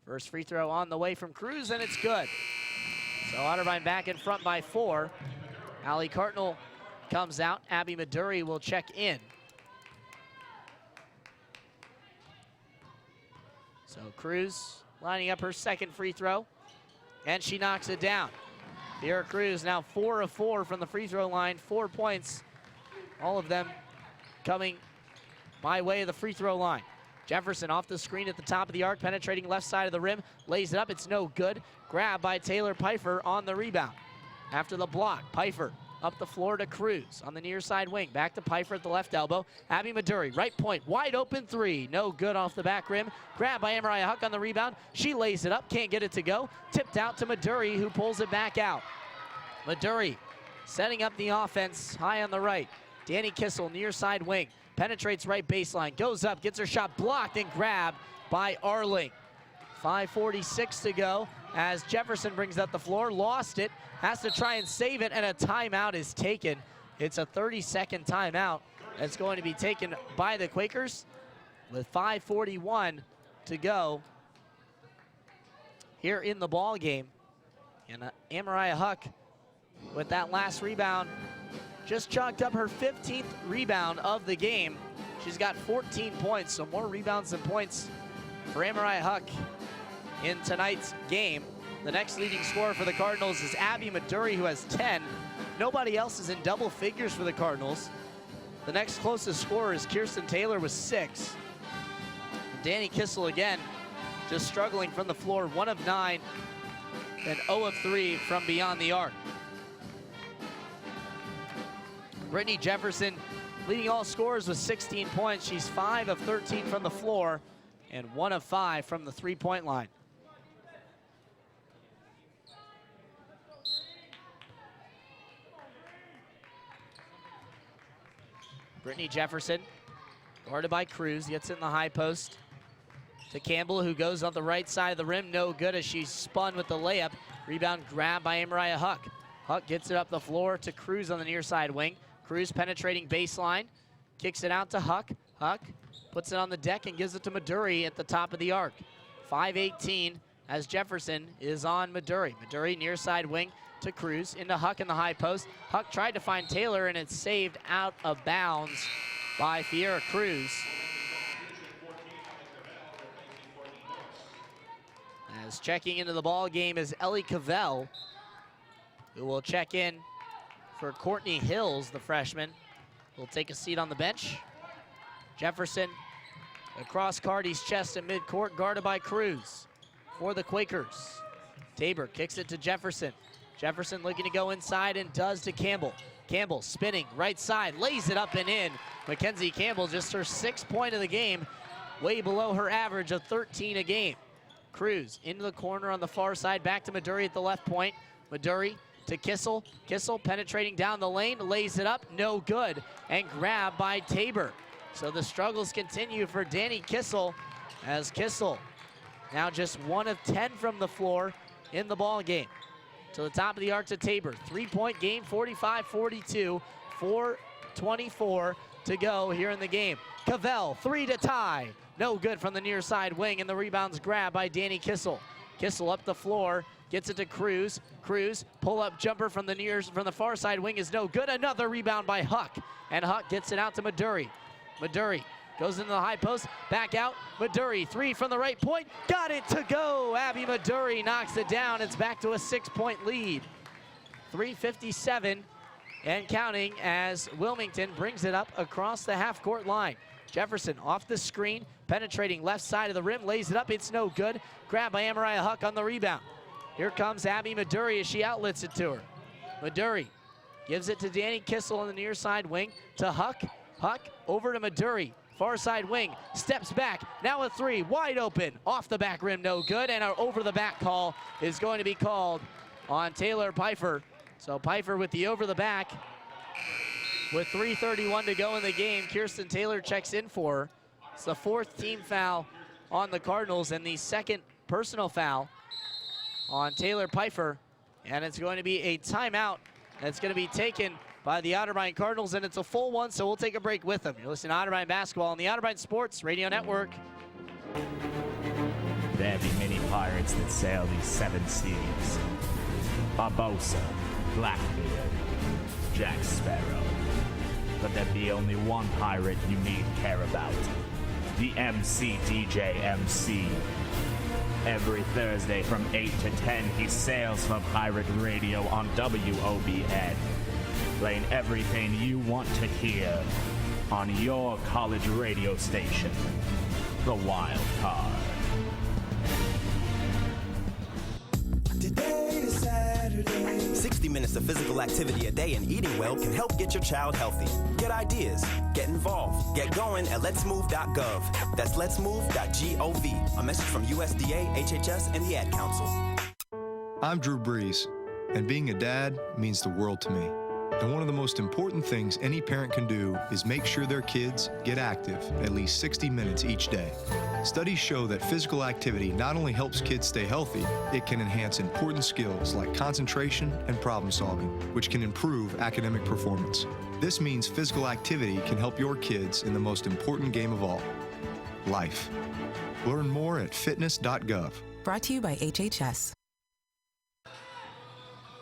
Speaker 2: First free throw on the way from Cruz, and it's good. So Otterbein back in front by 4. Allie Cardinal comes out. Abby Maduri will check in. So Cruz lining up her second free throw, and she knocks it down. Fiera Cruz now 4 of 4 from the free throw line, 4 points. All of them coming by way of the free throw line. Jefferson off the screen at the top of the arc, penetrating left side of the rim, lays it up, it's no good. Grab by Taylor Pfeiffer on the rebound. After the block, Pfeiffer up the floor to Cruz on the near side wing. Back to Pfeiffer at the left elbow. Abby Maduri, right point, wide open 3. No good off the back rim. Grab by Mariah Huck on the rebound. She lays it up, can't get it to go. Tipped out to Maduri, who pulls it back out. Maduri setting up the offense high on the right. Danny Kissel, near side wing. Penetrates right baseline, goes up, gets her shot blocked and grabbed by Arling. 5:46 to go as Jefferson brings up the floor, lost it, has to try and save it, and a timeout is taken. It's a 30-second timeout that's going to be taken by the Quakers with 5:41 to go here in the ball game. And Mariah Huck with that last rebound just chalked up her 15th rebound of the game. She's got 14 points, so more rebounds than points for Mariah Huck in tonight's game. The next leading scorer for the Cardinals is Abby Maduri, who has 10. Nobody else is in double figures for the Cardinals. The next closest scorer is Kirsten Taylor with 6. Danny Kissel again, just struggling from the floor, 1 of 9, and 0 of 3 from beyond the arc. Brittany Jefferson leading all scorers with 16 points. She's 5 of 13 from the floor and 1 of 5 from the three-point line. Brittany Jefferson, guarded by Cruz, gets it in the high post to Campbell, who goes on the right side of the rim. No good as she's spun with the layup. Rebound grabbed by Mariah Huck. Huck gets it up the floor to Cruz on the near side wing. Cruz penetrating baseline, kicks it out to Huck. Huck puts it on the deck and gives it to Maduri at the top of the arc. 5:18 as Jefferson is on Maduri. Maduri near side wing to Cruz, into Huck in the high post. Huck tried to find Taylor, and it's saved out of bounds by Fiera Cruz. As checking into the ball game is Ellie Cavell, who will check in for Courtney Hills, the freshman. Will take a seat on the bench. Jefferson across Carty's chest in midcourt, guarded by Cruz for the Quakers. Tabor kicks it to Jefferson. Jefferson looking to go inside and does to Campbell. Campbell spinning right side, lays it up and in. Mackenzie Campbell, just her 6th point of the game, way below her average of 13 a game. Cruz into the corner on the far side, back to Maduri at the left point. Maduri to Kissel. Kissel penetrating down the lane, lays it up, no good, and grabbed by Tabor. So the struggles continue for Danny Kissel, as Kissel now just 1 of 10 from the floor in the ball game. To the top of the arc to Tabor. 3-point game, 45-42, 4:24 to go here in the game. Cavell, 3 to tie. No good from the near side wing, and the rebound's grabbed by Danny Kissel. Kissel up the floor, gets it to Cruz. Cruz, pull-up jumper from the far side wing is no good. Another rebound by Huck, and Huck gets it out to Maduri. Maduri goes into the high post, back out. Maduri, 3 from the right point, got it to go. Abby Maduri knocks it down. It's back to a 6-point lead. 3:57 and counting as Wilmington brings it up across the half-court line. Jefferson off the screen, penetrating left side of the rim, lays it up, it's no good. Grabbed by Mariah Huck on the rebound. Here comes Abby Maduri as she outlets it to her. Maduri gives it to Danny Kissel on the near side wing to Huck. Huck over to Maduri. Far side wing, steps back, now a three, wide open, off the back rim, no good, and our over the back call is going to be called on Taylor Pfeiffer. So Pfeiffer with the over the back. With 3:31 to go in the game, Kirsten Taylor checks in for her. It's the 4th team foul on the Cardinals and the 2nd personal foul on Taylor Pfeiffer. And it's going to be a timeout that's going to be taken by the Otterbein Cardinals, and it's a full one, so we'll take a break with them. You're listening to Otterbein Basketball on the Otterbein Sports Radio Network.
Speaker 21: There be many pirates that sail these 7 seas. Barbosa, Blackbeard, Jack Sparrow. But there be only one pirate you need care about. The MC DJ MC. Every Thursday from 8 to 10, he sails for Pirate Radio on WOBN. Playing everything you want to hear on your college radio station, The Wild Card.
Speaker 22: Today is Saturday. 60 minutes of physical activity a day and eating well can help get your child healthy. Get ideas, get involved, get going at letsmove.gov. That's letsmove.gov. A message from USDA, HHS, and the Ad Council.
Speaker 23: I'm Drew Brees, and being a dad means the world to me. And one of the most important things any parent can do is make sure their kids get active at least 60 minutes each day. Studies show that physical activity not only helps kids stay healthy, it can enhance important skills like concentration and problem solving, which can improve academic performance. This means physical activity can help your kids in the most important game of all, life. Learn more at fitness.gov.
Speaker 24: Brought to you by HHS.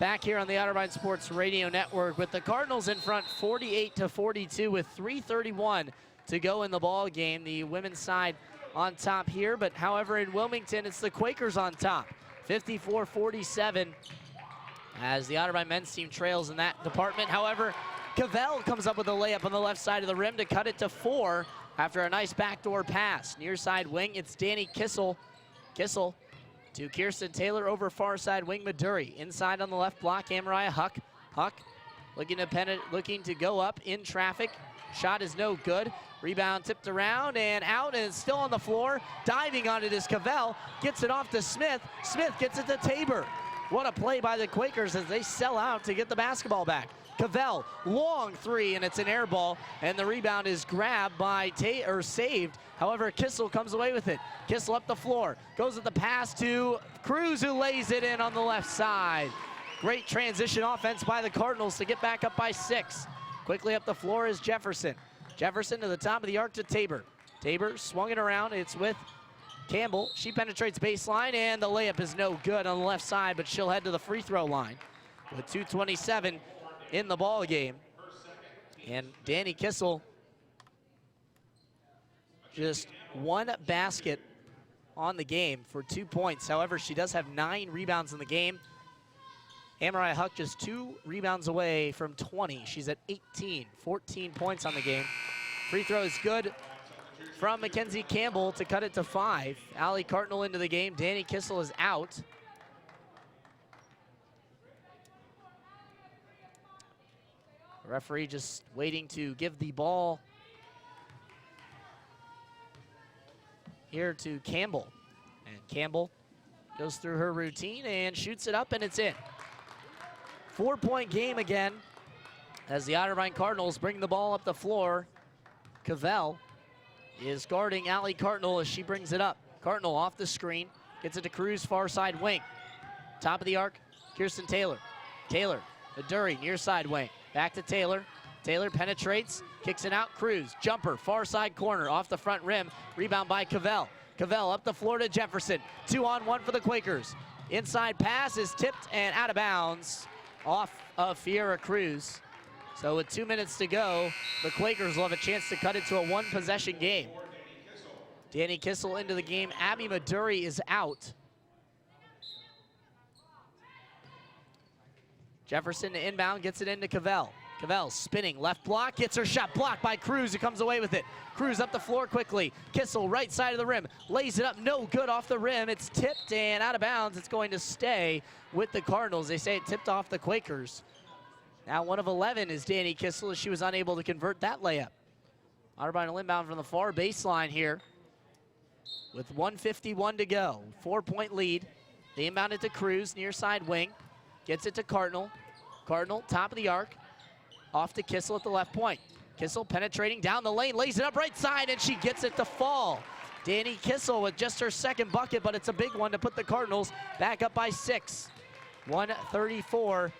Speaker 2: Back here on the Otterbein Sports Radio Network with the Cardinals in front 48-42 with 3:31 to go in the ball game. The women's side on top here, but however in Wilmington it's the Quakers on top 54-47 as the Otterbein men's team trails in that department. However, Cavell comes up with a layup on the left side of the rim to cut it to 4 after a nice backdoor pass. Near side wing, it's Danny Kissel to Kirsten Taylor over far side wing Maduri. Inside on the left block, Amariah Huck. Huck looking to go up in traffic. Shot is no good. Rebound tipped around and out, and it's still on the floor. Diving on it is Cavell. Gets it off to Smith. Smith gets it to Tabor. What a play by the Quakers as they sell out to get the basketball back. Cavell, long three, and it's an air ball, and the rebound is grabbed by saved. However, Kissel comes away with it. Kissel up the floor, goes with the pass to Cruz, who lays it in on the left side. Great transition offense by the Cardinals to get back up by 6. Quickly up the floor is Jefferson. Jefferson to the top of the arc to Tabor. Tabor swung it around, it's with Campbell. She penetrates baseline, and the layup is no good on the left side, but she'll head to the free throw line with 2:27 in the ball game. And Danny Kissel, just 1 basket on the game for 2 points. However, she does have 9 rebounds in the game. Amariah Huck just 2 rebounds away from 20. She's at 18, 14 points on the game. Free throw is good from Mackenzie Campbell to cut it to 5. Allie Cartnell into the game. Danny Kissel is out. Referee just waiting to give the ball here to Campbell. And Campbell goes through her routine and shoots it up, and it's in. 4-point game again as the Otterbein Cardinals bring the ball up the floor. Cavell is guarding Allie Cartnell as she brings it up. Cartnell off the screen, gets it to Cruz, far side wing. Top of the arc, Kirsten Taylor. Taylor, Maduri, near side wing. Back to Taylor. Taylor penetrates, kicks it out. Cruz, jumper, far side corner, off the front rim. Rebound by Cavell. Cavell up the floor to Jefferson. 2-on-1 for the Quakers. Inside pass is tipped and out of bounds off of Fiera Cruz. So with 2 minutes to go, the Quakers will have a chance to cut it to a 1-possession game. Danny Kissel into the game. Abby Maduri is out. Jefferson to inbound, gets it into Cavell. Cavell spinning, left block, gets her shot blocked by Cruz, who comes away with it. Cruz up the floor quickly. Kissel, right side of the rim, lays it up, no good off the rim. It's tipped and out of bounds. It's going to stay with the Cardinals. They say it tipped off the Quakers. Now 1 of 11 is Danny Kissel, as she was unable to convert that layup. Otterbein will inbound from the far baseline here with 1:51 to go. 4-point lead. They inbound it to Cruz, near side wing. Gets it to Cardinal. Cardinal, top of the arc. Off to Kissel at the left point. Kissel penetrating down the lane, lays it up right side, and she gets it to fall. Danny Kissel with just her second bucket, but it's a big one to put the Cardinals back up by 6. 1:34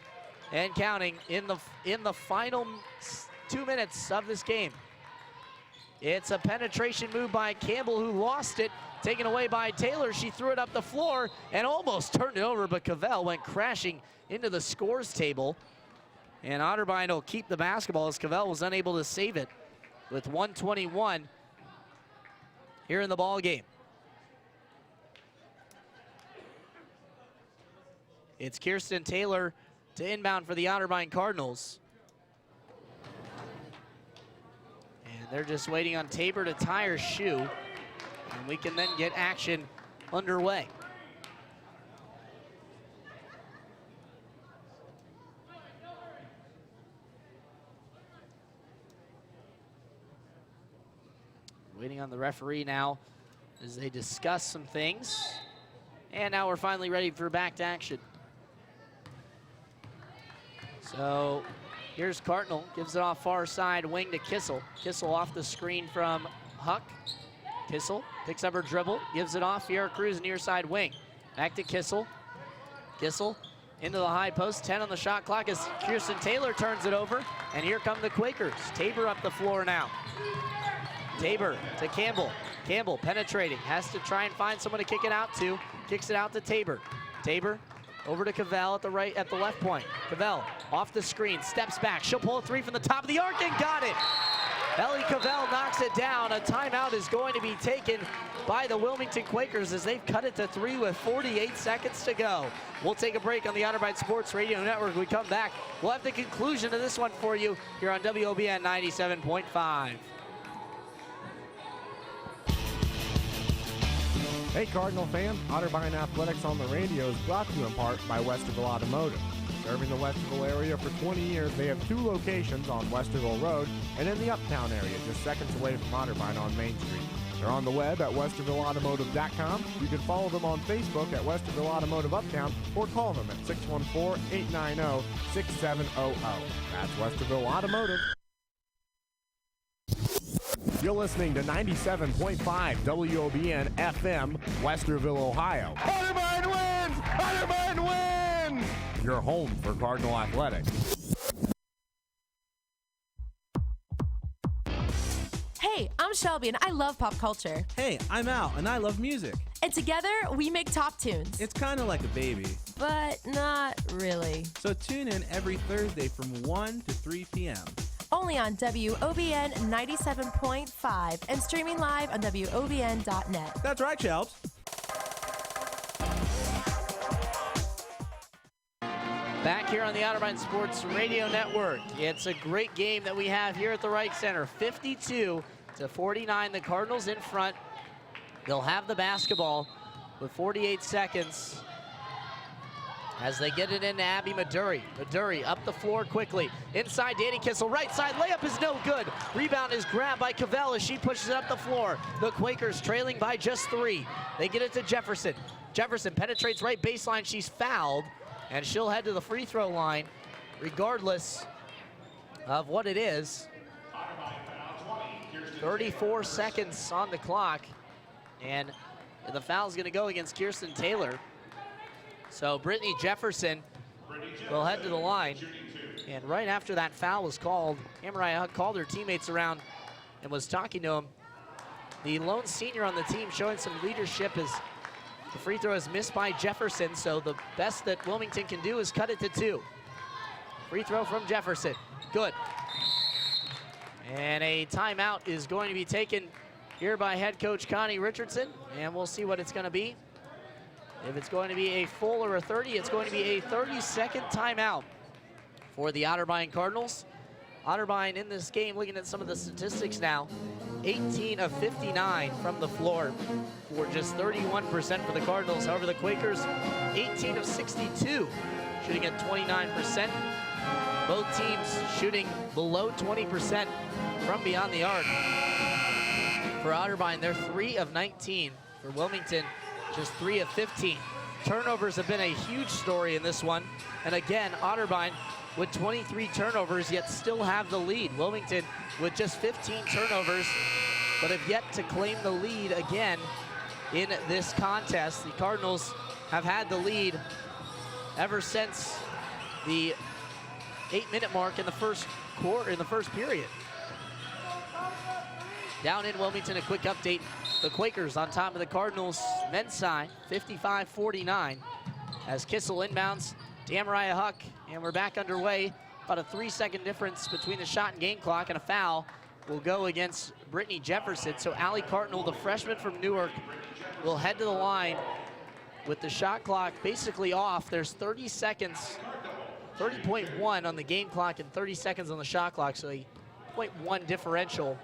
Speaker 2: and counting in the final 2 minutes of this game. It's a penetration move by Campbell, who lost it, taken away by Taylor. She threw it up the floor and almost turned it over, but Cavell went crashing into the scores table. And Otterbein will keep the basketball as Cavell was unable to save it with 1:21 here in the ball game. It's Kirsten Taylor to inbound for the Otterbein Cardinals. And they're just waiting on Tabor to tie her shoe, and we can then get action underway. Waiting on the referee now as they discuss some things. And now we're finally ready for back to action. So here's Cardinal, gives it off far side wing to Kissel. Kissel off the screen from Huck. Kissel picks up her dribble, gives it off. Fiera Cruz near side wing. Back to Kissel. Kissel into the high post, 10 on the shot clock as Kirsten Taylor turns it over. And here come the Quakers. Tabor up the floor now. Tabor to Campbell. Campbell penetrating, has to try and find someone to kick it out to. Kicks it out to Tabor. Tabor over to Cavell at the left point. Cavell off the screen, steps back. She'll pull a three from the top of the arc and got it. Ellie Cavell knocks it down. A timeout is going to be taken by the Wilmington Quakers as they've cut it to 3 with 48 seconds to go. We'll take a break on the Otterbein Sports Radio Network. We come back, we'll have the conclusion of this one for you here on WOBN 97.5.
Speaker 4: Hey Cardinal fan, Otterbein Athletics on the Radio is brought to you in part by Westerville Automotive. Serving the Westerville area for 20 years, they have 2 locations on Westerville Road and in the Uptown area, just seconds away from Otterbein on Main Street. They're on the web at westervilleautomotive.com. You can follow them on Facebook at Westerville Automotive Uptown or call them at 614-890-6700. That's Westerville Automotive. You're listening to 97.5 WOBN FM, Westerville, Ohio. Otterbein wins! Otterbein wins! Your home for Cardinal Athletics.
Speaker 12: Hey, I'm Shelby and I love pop culture.
Speaker 13: Hey, I'm Al and I love music.
Speaker 12: And together we make top tunes.
Speaker 13: It's kind of like a baby.
Speaker 12: But not really.
Speaker 13: So tune in every Thursday from 1 to 3 p.m.
Speaker 12: Only on WOBN 97.5 and streaming live on WOBN.net.
Speaker 13: That's right, Shelps.
Speaker 2: Back here on the Otterbein Sports Radio Network. It's a great game that we have here at the Reich Center. 52-49, the Cardinals in front. They'll have the basketball with 48 seconds as they get it into Abby Maduri. Maduri up the floor quickly. Inside, Danny Kissel, right side, layup is no good. Rebound is grabbed by Cavell as she pushes it up the floor. The Quakers trailing by just 3. They get it to Jefferson. Jefferson penetrates right baseline, she's fouled, and she'll head to the free throw line regardless of what it is. 34 seconds on the clock, and the foul's gonna go against Kirsten Taylor. So Brittany Jefferson will head to the line. And right after that foul was called, Amariah Huck called her teammates around and was talking to them. The lone senior on the team showing some leadership as the free throw is missed by Jefferson, so the best that Wilmington can do is cut it to 2. Free throw from Jefferson, good. And a timeout is going to be taken here by head coach Connie Richardson, and we'll see what it's gonna be. If it's going to be a full or a 30, it's going to be a 30-second timeout for the Otterbein Cardinals. Otterbein in this game, looking at some of the statistics now, 18 of 59 from the floor for just 31% for the Cardinals. However, the Quakers, 18 of 62, shooting at 29%. Both teams shooting below 20% from beyond the arc. for Otterbein. They're 3 of 19. For Wilmington, just 3 of 15. Turnovers have been a huge story in this one. And again, Otterbein with 23 turnovers, yet still have the lead. Wilmington with just 15 turnovers, but have yet to claim the lead again in this contest. The Cardinals have had the lead ever since the 8-minute mark in the first quarter, in the first period. Down in Wilmington, a quick update. The Quakers on top of the Cardinals men's side, 55-49. As Kissel inbounds to Amariah Huck, and we're back underway. About a 3-second difference between the shot and game clock, and a foul will go against Brittany Jefferson. So Allie Cartnell, the freshman from Newark, will head to the line with the shot clock basically off. There's 30 seconds, 30.1 on the game clock and 30 seconds on the shot clock, so a 0.1 differential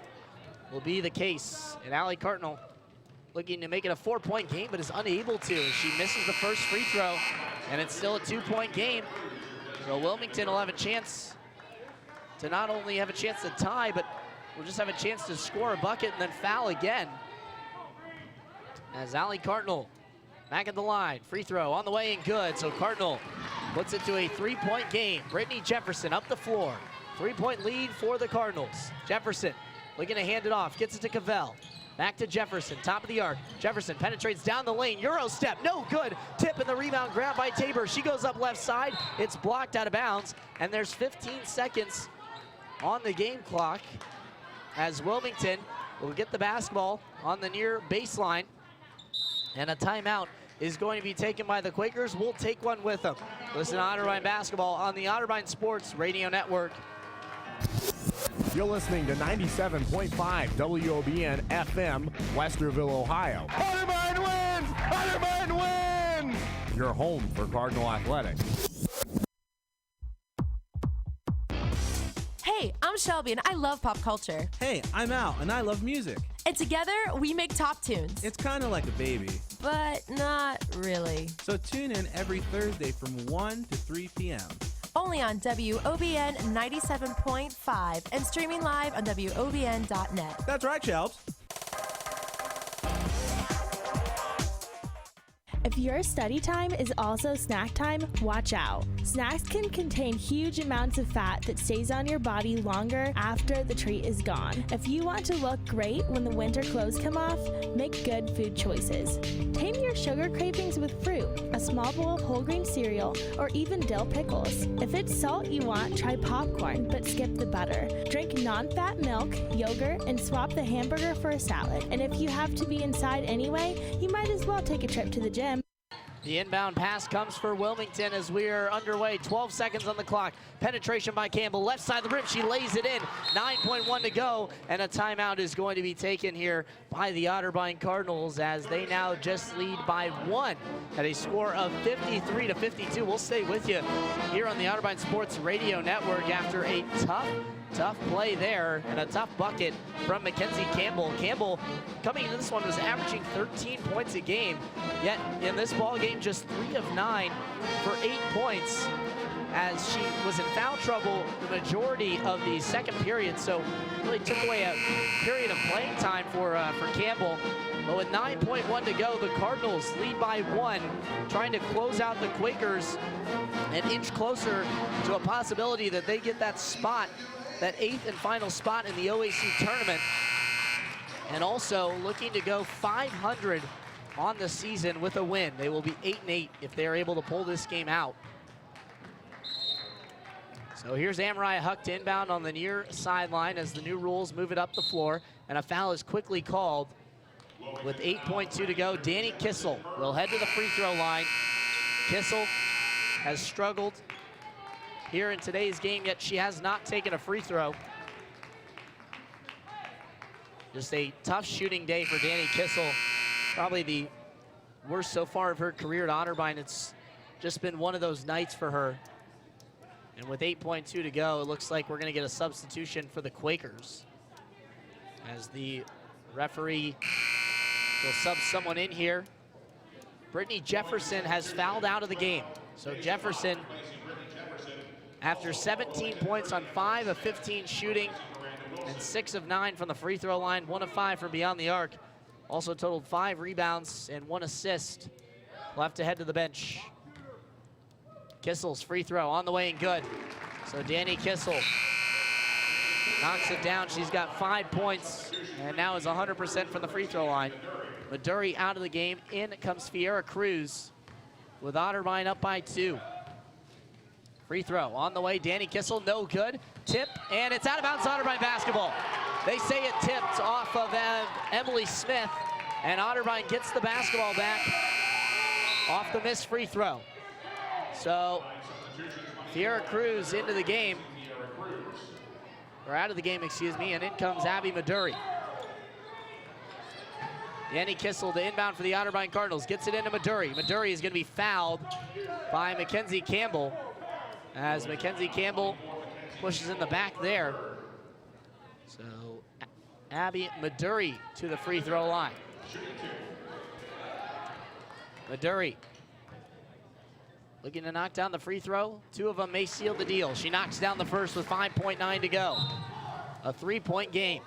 Speaker 2: will be the case. And Allie Cartnell looking to make it a 4-point game, but is unable to. She misses the first free throw, and it's still a 2-point game. So Wilmington will have a chance to not only have a chance to tie, but will just have a chance to score a bucket and then foul again. As Allie Cartnell back at the line, free throw on the way and good. So Cartnell puts it to a 3-point game. Brittany Jefferson up the floor. 3-point lead for the Cardinals. Jefferson looking to hand it off, gets it to Cavell. Back to Jefferson, top of the arc. Jefferson penetrates down the lane, Euro step, no good. Tip and the rebound grab by Tabor. She goes up left side, it's blocked out of bounds, and there's 15 seconds on the game clock as Wilmington will get the basketball on the near baseline, and a timeout is going to be taken by the Quakers. We'll take one with them. Listen to Otterbein basketball on the Otterbein Sports Radio Network.
Speaker 4: You're listening to 97.5 WOBN FM, Westerville, Ohio. Otterbein wins! Otterbein wins! Your home for Cardinal Athletics.
Speaker 12: Hey, I'm Shelby, and I love pop culture.
Speaker 13: Hey, I'm Al, and I love music.
Speaker 12: And together, we make top tunes.
Speaker 13: It's kind of like a baby.
Speaker 12: But not really.
Speaker 13: So tune in every Thursday from 1 to 3 p.m.
Speaker 12: Only on WOBN 97.5 and streaming live on WOBN.net.
Speaker 13: That's right, Shelbs.
Speaker 14: If your study time is also snack time, watch out. Snacks can contain huge amounts of fat that stays on your body longer after the treat is gone. If you want to look great when the winter clothes come off, make good food choices. Tame your sugar cravings with fruit, a small bowl of whole grain cereal, or even dill pickles. If it's salt you want, try popcorn, but skip the butter. Drink non-fat milk, yogurt, and swap the hamburger for a salad. And if you have to be inside anyway, you might as well take a trip to the gym.
Speaker 2: The inbound pass comes for Wilmington as we are underway. 12 seconds on the clock. Penetration by Campbell. Left side of the rim. She lays it in. 9.1 to go. And a timeout is going to be taken here by the Otterbein Cardinals as they now just lead by 1 at a score of 53-52. We'll stay with you here on the Otterbein Sports Radio Network after a tough play there and a tough bucket from Mackenzie Campbell. Campbell coming into this one was averaging 13 points a game, yet in this ball game just 3 of 9 for 8 points as she was in foul trouble the majority of the second period, so really took away a period of playing time for Campbell. But with 9.1 to go, the Cardinals lead by 1, trying to close out the Quakers and inch closer to a possibility that they get that spot, that 8th and final spot in the OAC tournament, and also looking to go 500 on the season with a win. They will be 8-8 if they're able to pull this game out. So here's Amariah Huck to inbound on the near sideline as the new rules move it up the floor, and a foul is quickly called with 8.2 to go. Danny Kissel will head to the free throw line. Kissel has struggled here in today's game, yet she has not taken a free throw. Just a tough shooting day for Danny Kissel. Probably the worst so far of her career at Otterbein. It's just been one of those nights for her. And with 8.2 to go, it looks like we're gonna get a substitution for the Quakers as the referee will sub someone in here. Brittany Jefferson has fouled out of the game. So Jefferson, after 17 points on 5 of 15 shooting, and 6 of 9 from the free throw line, 1 of 5 from beyond the arc. Also totaled 5 rebounds and 1 assist. Left to head to the bench. Kissel's free throw on the way and good. So Danny Kissel knocks it down. She's got 5 points and now is 100% from the free throw line. Maduri out of the game. In comes Fiera Cruz with Otterbein up by 2. Free throw on the way. Danny Kissel, no good. Tip, and it's out of bounds. Otterbein basketball. They say it tipped off of Emily Smith, and Otterbein gets the basketball back off the missed free throw. So Fiera Cruz into the game, or out of the game, excuse me, and in comes Abby Maduri. Danny Kissel, the inbound for the Otterbein Cardinals, gets it into Maduri. Maduri is going to be fouled by Mackenzie Campbell, as Mackenzie Campbell pushes in the back there. So Abby Maduri to the free throw line. Maduri looking to knock down the free throw. 2 of them may seal the deal. She knocks down the first with 5.9 to go. A 3-point game.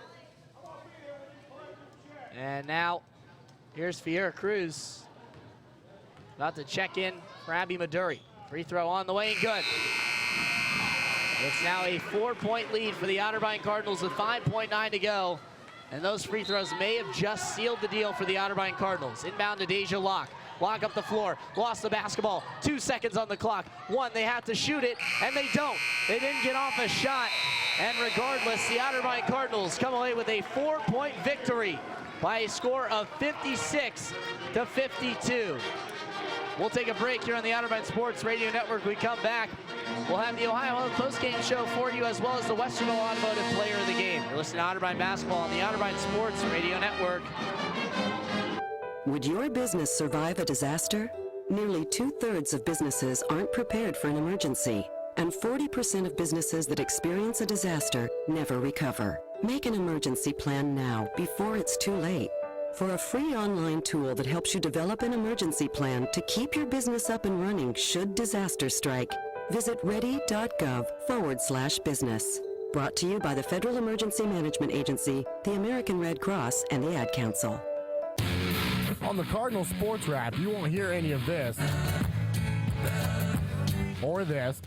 Speaker 2: And now here's Fiera Cruz about to check in for Abby Maduri. Free throw on the way and good. It's now a 4-point lead for the Otterbein Cardinals with 5.9 to go. And those free throws may have just sealed the deal for the Otterbein Cardinals. Inbound to Deja Locke. Locke up the floor, lost the basketball. 2 seconds on the clock. 1, they have to shoot it, and they don't. They didn't get off a shot. And regardless, the Otterbein Cardinals come away with a 4-point victory by a score of 56-52. We'll take a break here on the Otterbein Sports Radio Network. We come back, we'll have the Ohio Health postgame show for you, as well as the Westerville Automotive Player of the Game. You're listening to Otterbein Basketball on the Otterbein Sports Radio Network.
Speaker 1: Would your business survive a disaster? Nearly 2/3 of businesses aren't prepared for an emergency, and 40% of businesses that experience a disaster never recover. Make an emergency plan now, before it's too late. For a free online tool that helps you develop an emergency plan to keep your business up and running should disaster strike, visit ready.gov/business. Brought to you by the Federal Emergency Management Agency, the American Red Cross, and the Ad Council.
Speaker 4: On the Cardinal Sports Wrap, you won't hear any of this. Or this.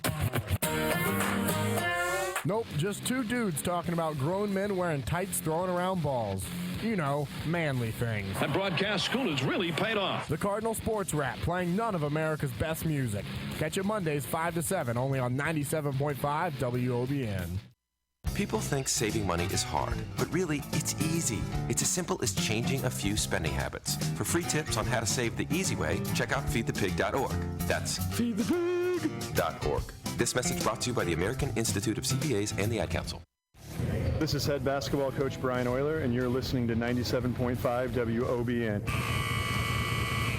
Speaker 4: Nope, just 2 dudes talking about grown men wearing tights throwing around balls. You know, manly things.
Speaker 11: That broadcast school has really paid off.
Speaker 4: The Cardinal Sports Wrap, playing none of America's best music. Catch it Mondays 5 to 7, only on 97.5 WOBN.
Speaker 3: People think saving money is hard, but really, it's easy. It's as simple as changing a few spending habits. For free tips on how to save the easy way, check out feedthepig.org. That's feedthepig.org. This message brought to you by the American Institute of CPAs and the Ad Council.
Speaker 9: This is head basketball coach Brian Euler, and you're listening to 97.5 WOBN,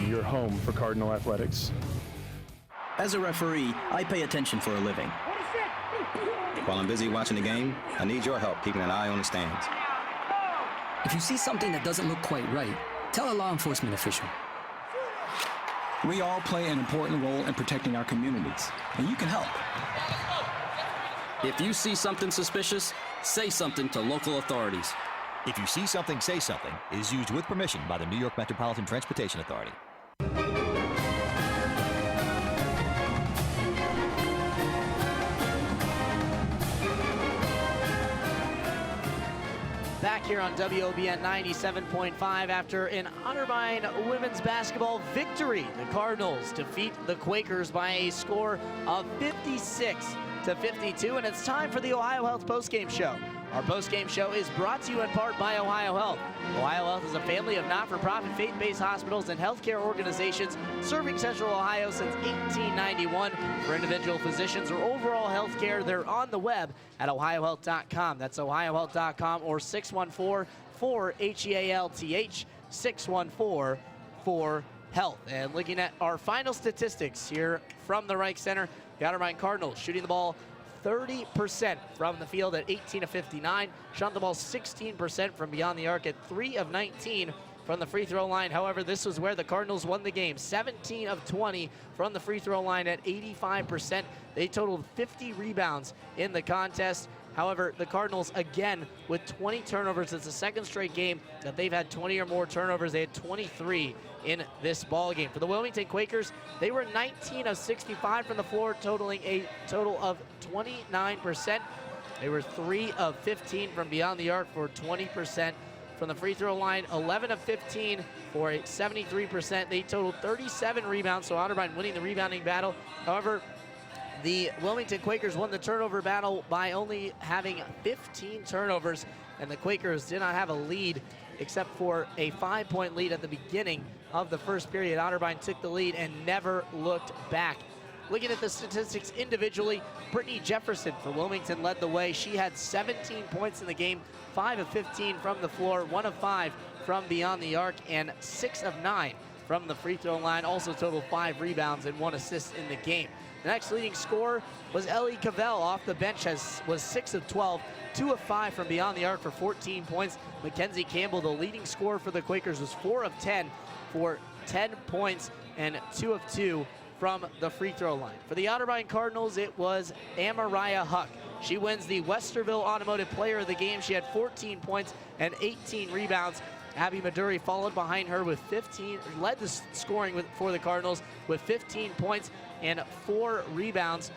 Speaker 9: your home for Cardinal athletics.
Speaker 5: As a referee, I pay attention for a living. While I'm busy watching the game, I need your help keeping an eye on the stands.
Speaker 7: If you see something that doesn't look quite right, tell a law enforcement official.
Speaker 25: We all play an important role in protecting our communities, and you can help.
Speaker 15: If you see something suspicious, say something to local authorities.
Speaker 26: If you see something, say something is used with permission by the New York Metropolitan Transportation Authority.
Speaker 2: Back here on WOBN 97.5 after an Otterbein women's basketball victory. The Cardinals defeat the Quakers by a score of 56-52, and it's time for the Ohio Health postgame show. Our postgame show is brought to you in part by Ohio Health. Ohio Health is a family of not-for-profit faith-based hospitals and healthcare organizations serving Central Ohio since 1891. For individual physicians or overall healthcare, they're on the web at ohiohealth.com. That's ohiohealth.com or 614-4HEALTH, 614-4HEALTH. And looking at our final statistics here from the Reich Center, the Otterbein Cardinals shooting the ball 30% from the field at 18 of 59. Shot the ball 16% from beyond the arc at 3 of 19 from the free throw line. However, this was where the Cardinals won the game. 17 of 20 from the free throw line at 85%. They totaled 50 rebounds in the contest. However, the Cardinals, again, with 20 turnovers. It's the second straight game that they've had 20 or more turnovers. They had 23 in this ball game. For the Wilmington Quakers, they were 19 of 65 from the floor, totaling a total of 29%. They were 3 of 15 from beyond the arc for 20%. From the free throw line, 11 of 15 for a 73%. They totaled 37 rebounds, so Otterbein winning the rebounding battle. However, the Wilmington Quakers won the turnover battle by only having 15 turnovers, and the Quakers did not have a lead except for a 5-point lead at the beginning of the first period. Otterbein took the lead and never looked back. Looking at the statistics individually, Brittany Jefferson for Wilmington led the way. She had 17 points in the game, 5 of 15 from the floor, 1 of 5 from beyond the arc, and 6 of 9 from the free throw line. Also totaled 5 rebounds and 1 assist in the game. The next leading scorer was Ellie Cavell off the bench, was 6 of 12, 2 of 5 from beyond the arc for 14 points. Mackenzie Campbell, the leading scorer for the Quakers, was 4 of 10 for 10 points and 2 of 2 from the free throw line. For the Otterbein Cardinals, it was Amariah Huck. She wins the Westerville Automotive Player of the Game. She had 14 points and 18 rebounds. Abby Maduri followed behind her with 15, led the scoring for the Cardinals with 15 points and 4 rebounds.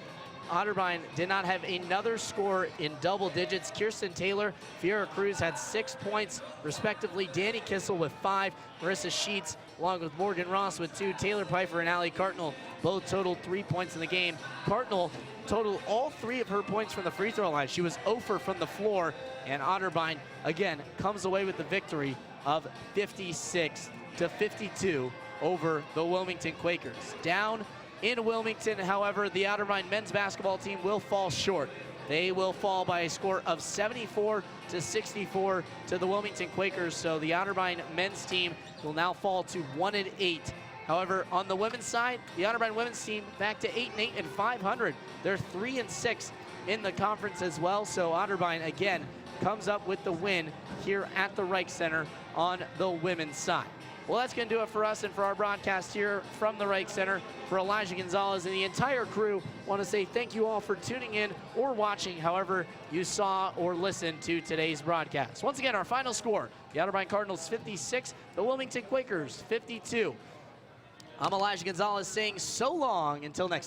Speaker 2: Otterbein did not have another score in double digits. Kirsten Taylor, Fiera Cruz had 6 points, respectively. Danny Kissel with 5, Marissa Sheets, along with Morgan Ross with 2, Taylor Pfeiffer and Allie Cartnell both totaled 3 points in the game. Cartnell totaled all 3 of her points from the free throw line. She was 0 for from the floor, and Otterbein, again, comes away with the victory of 56-52 over the Wilmington Quakers. Down in Wilmington, however, the Otterbein men's basketball team will fall short. They will fall by a score of 74-64 to the Wilmington Quakers, so the Otterbein men's team will now fall to 1-8. However, on the women's side, the Otterbein women's team back to 8-8 and 500. They're 3-6 in the conference as well, so Otterbein, again, comes up with the win here at the Reich Center on the women's side. Well, that's going to do it for us and for our broadcast here from the Reich Center. For Elijah Gonzalez and the entire crew, I want to say thank you all for tuning in or watching, however you saw or listened to today's broadcast. Once again, our final score, the Otterbein Cardinals 56, the Wilmington Quakers 52. I'm Elijah Gonzalez saying so long until next time.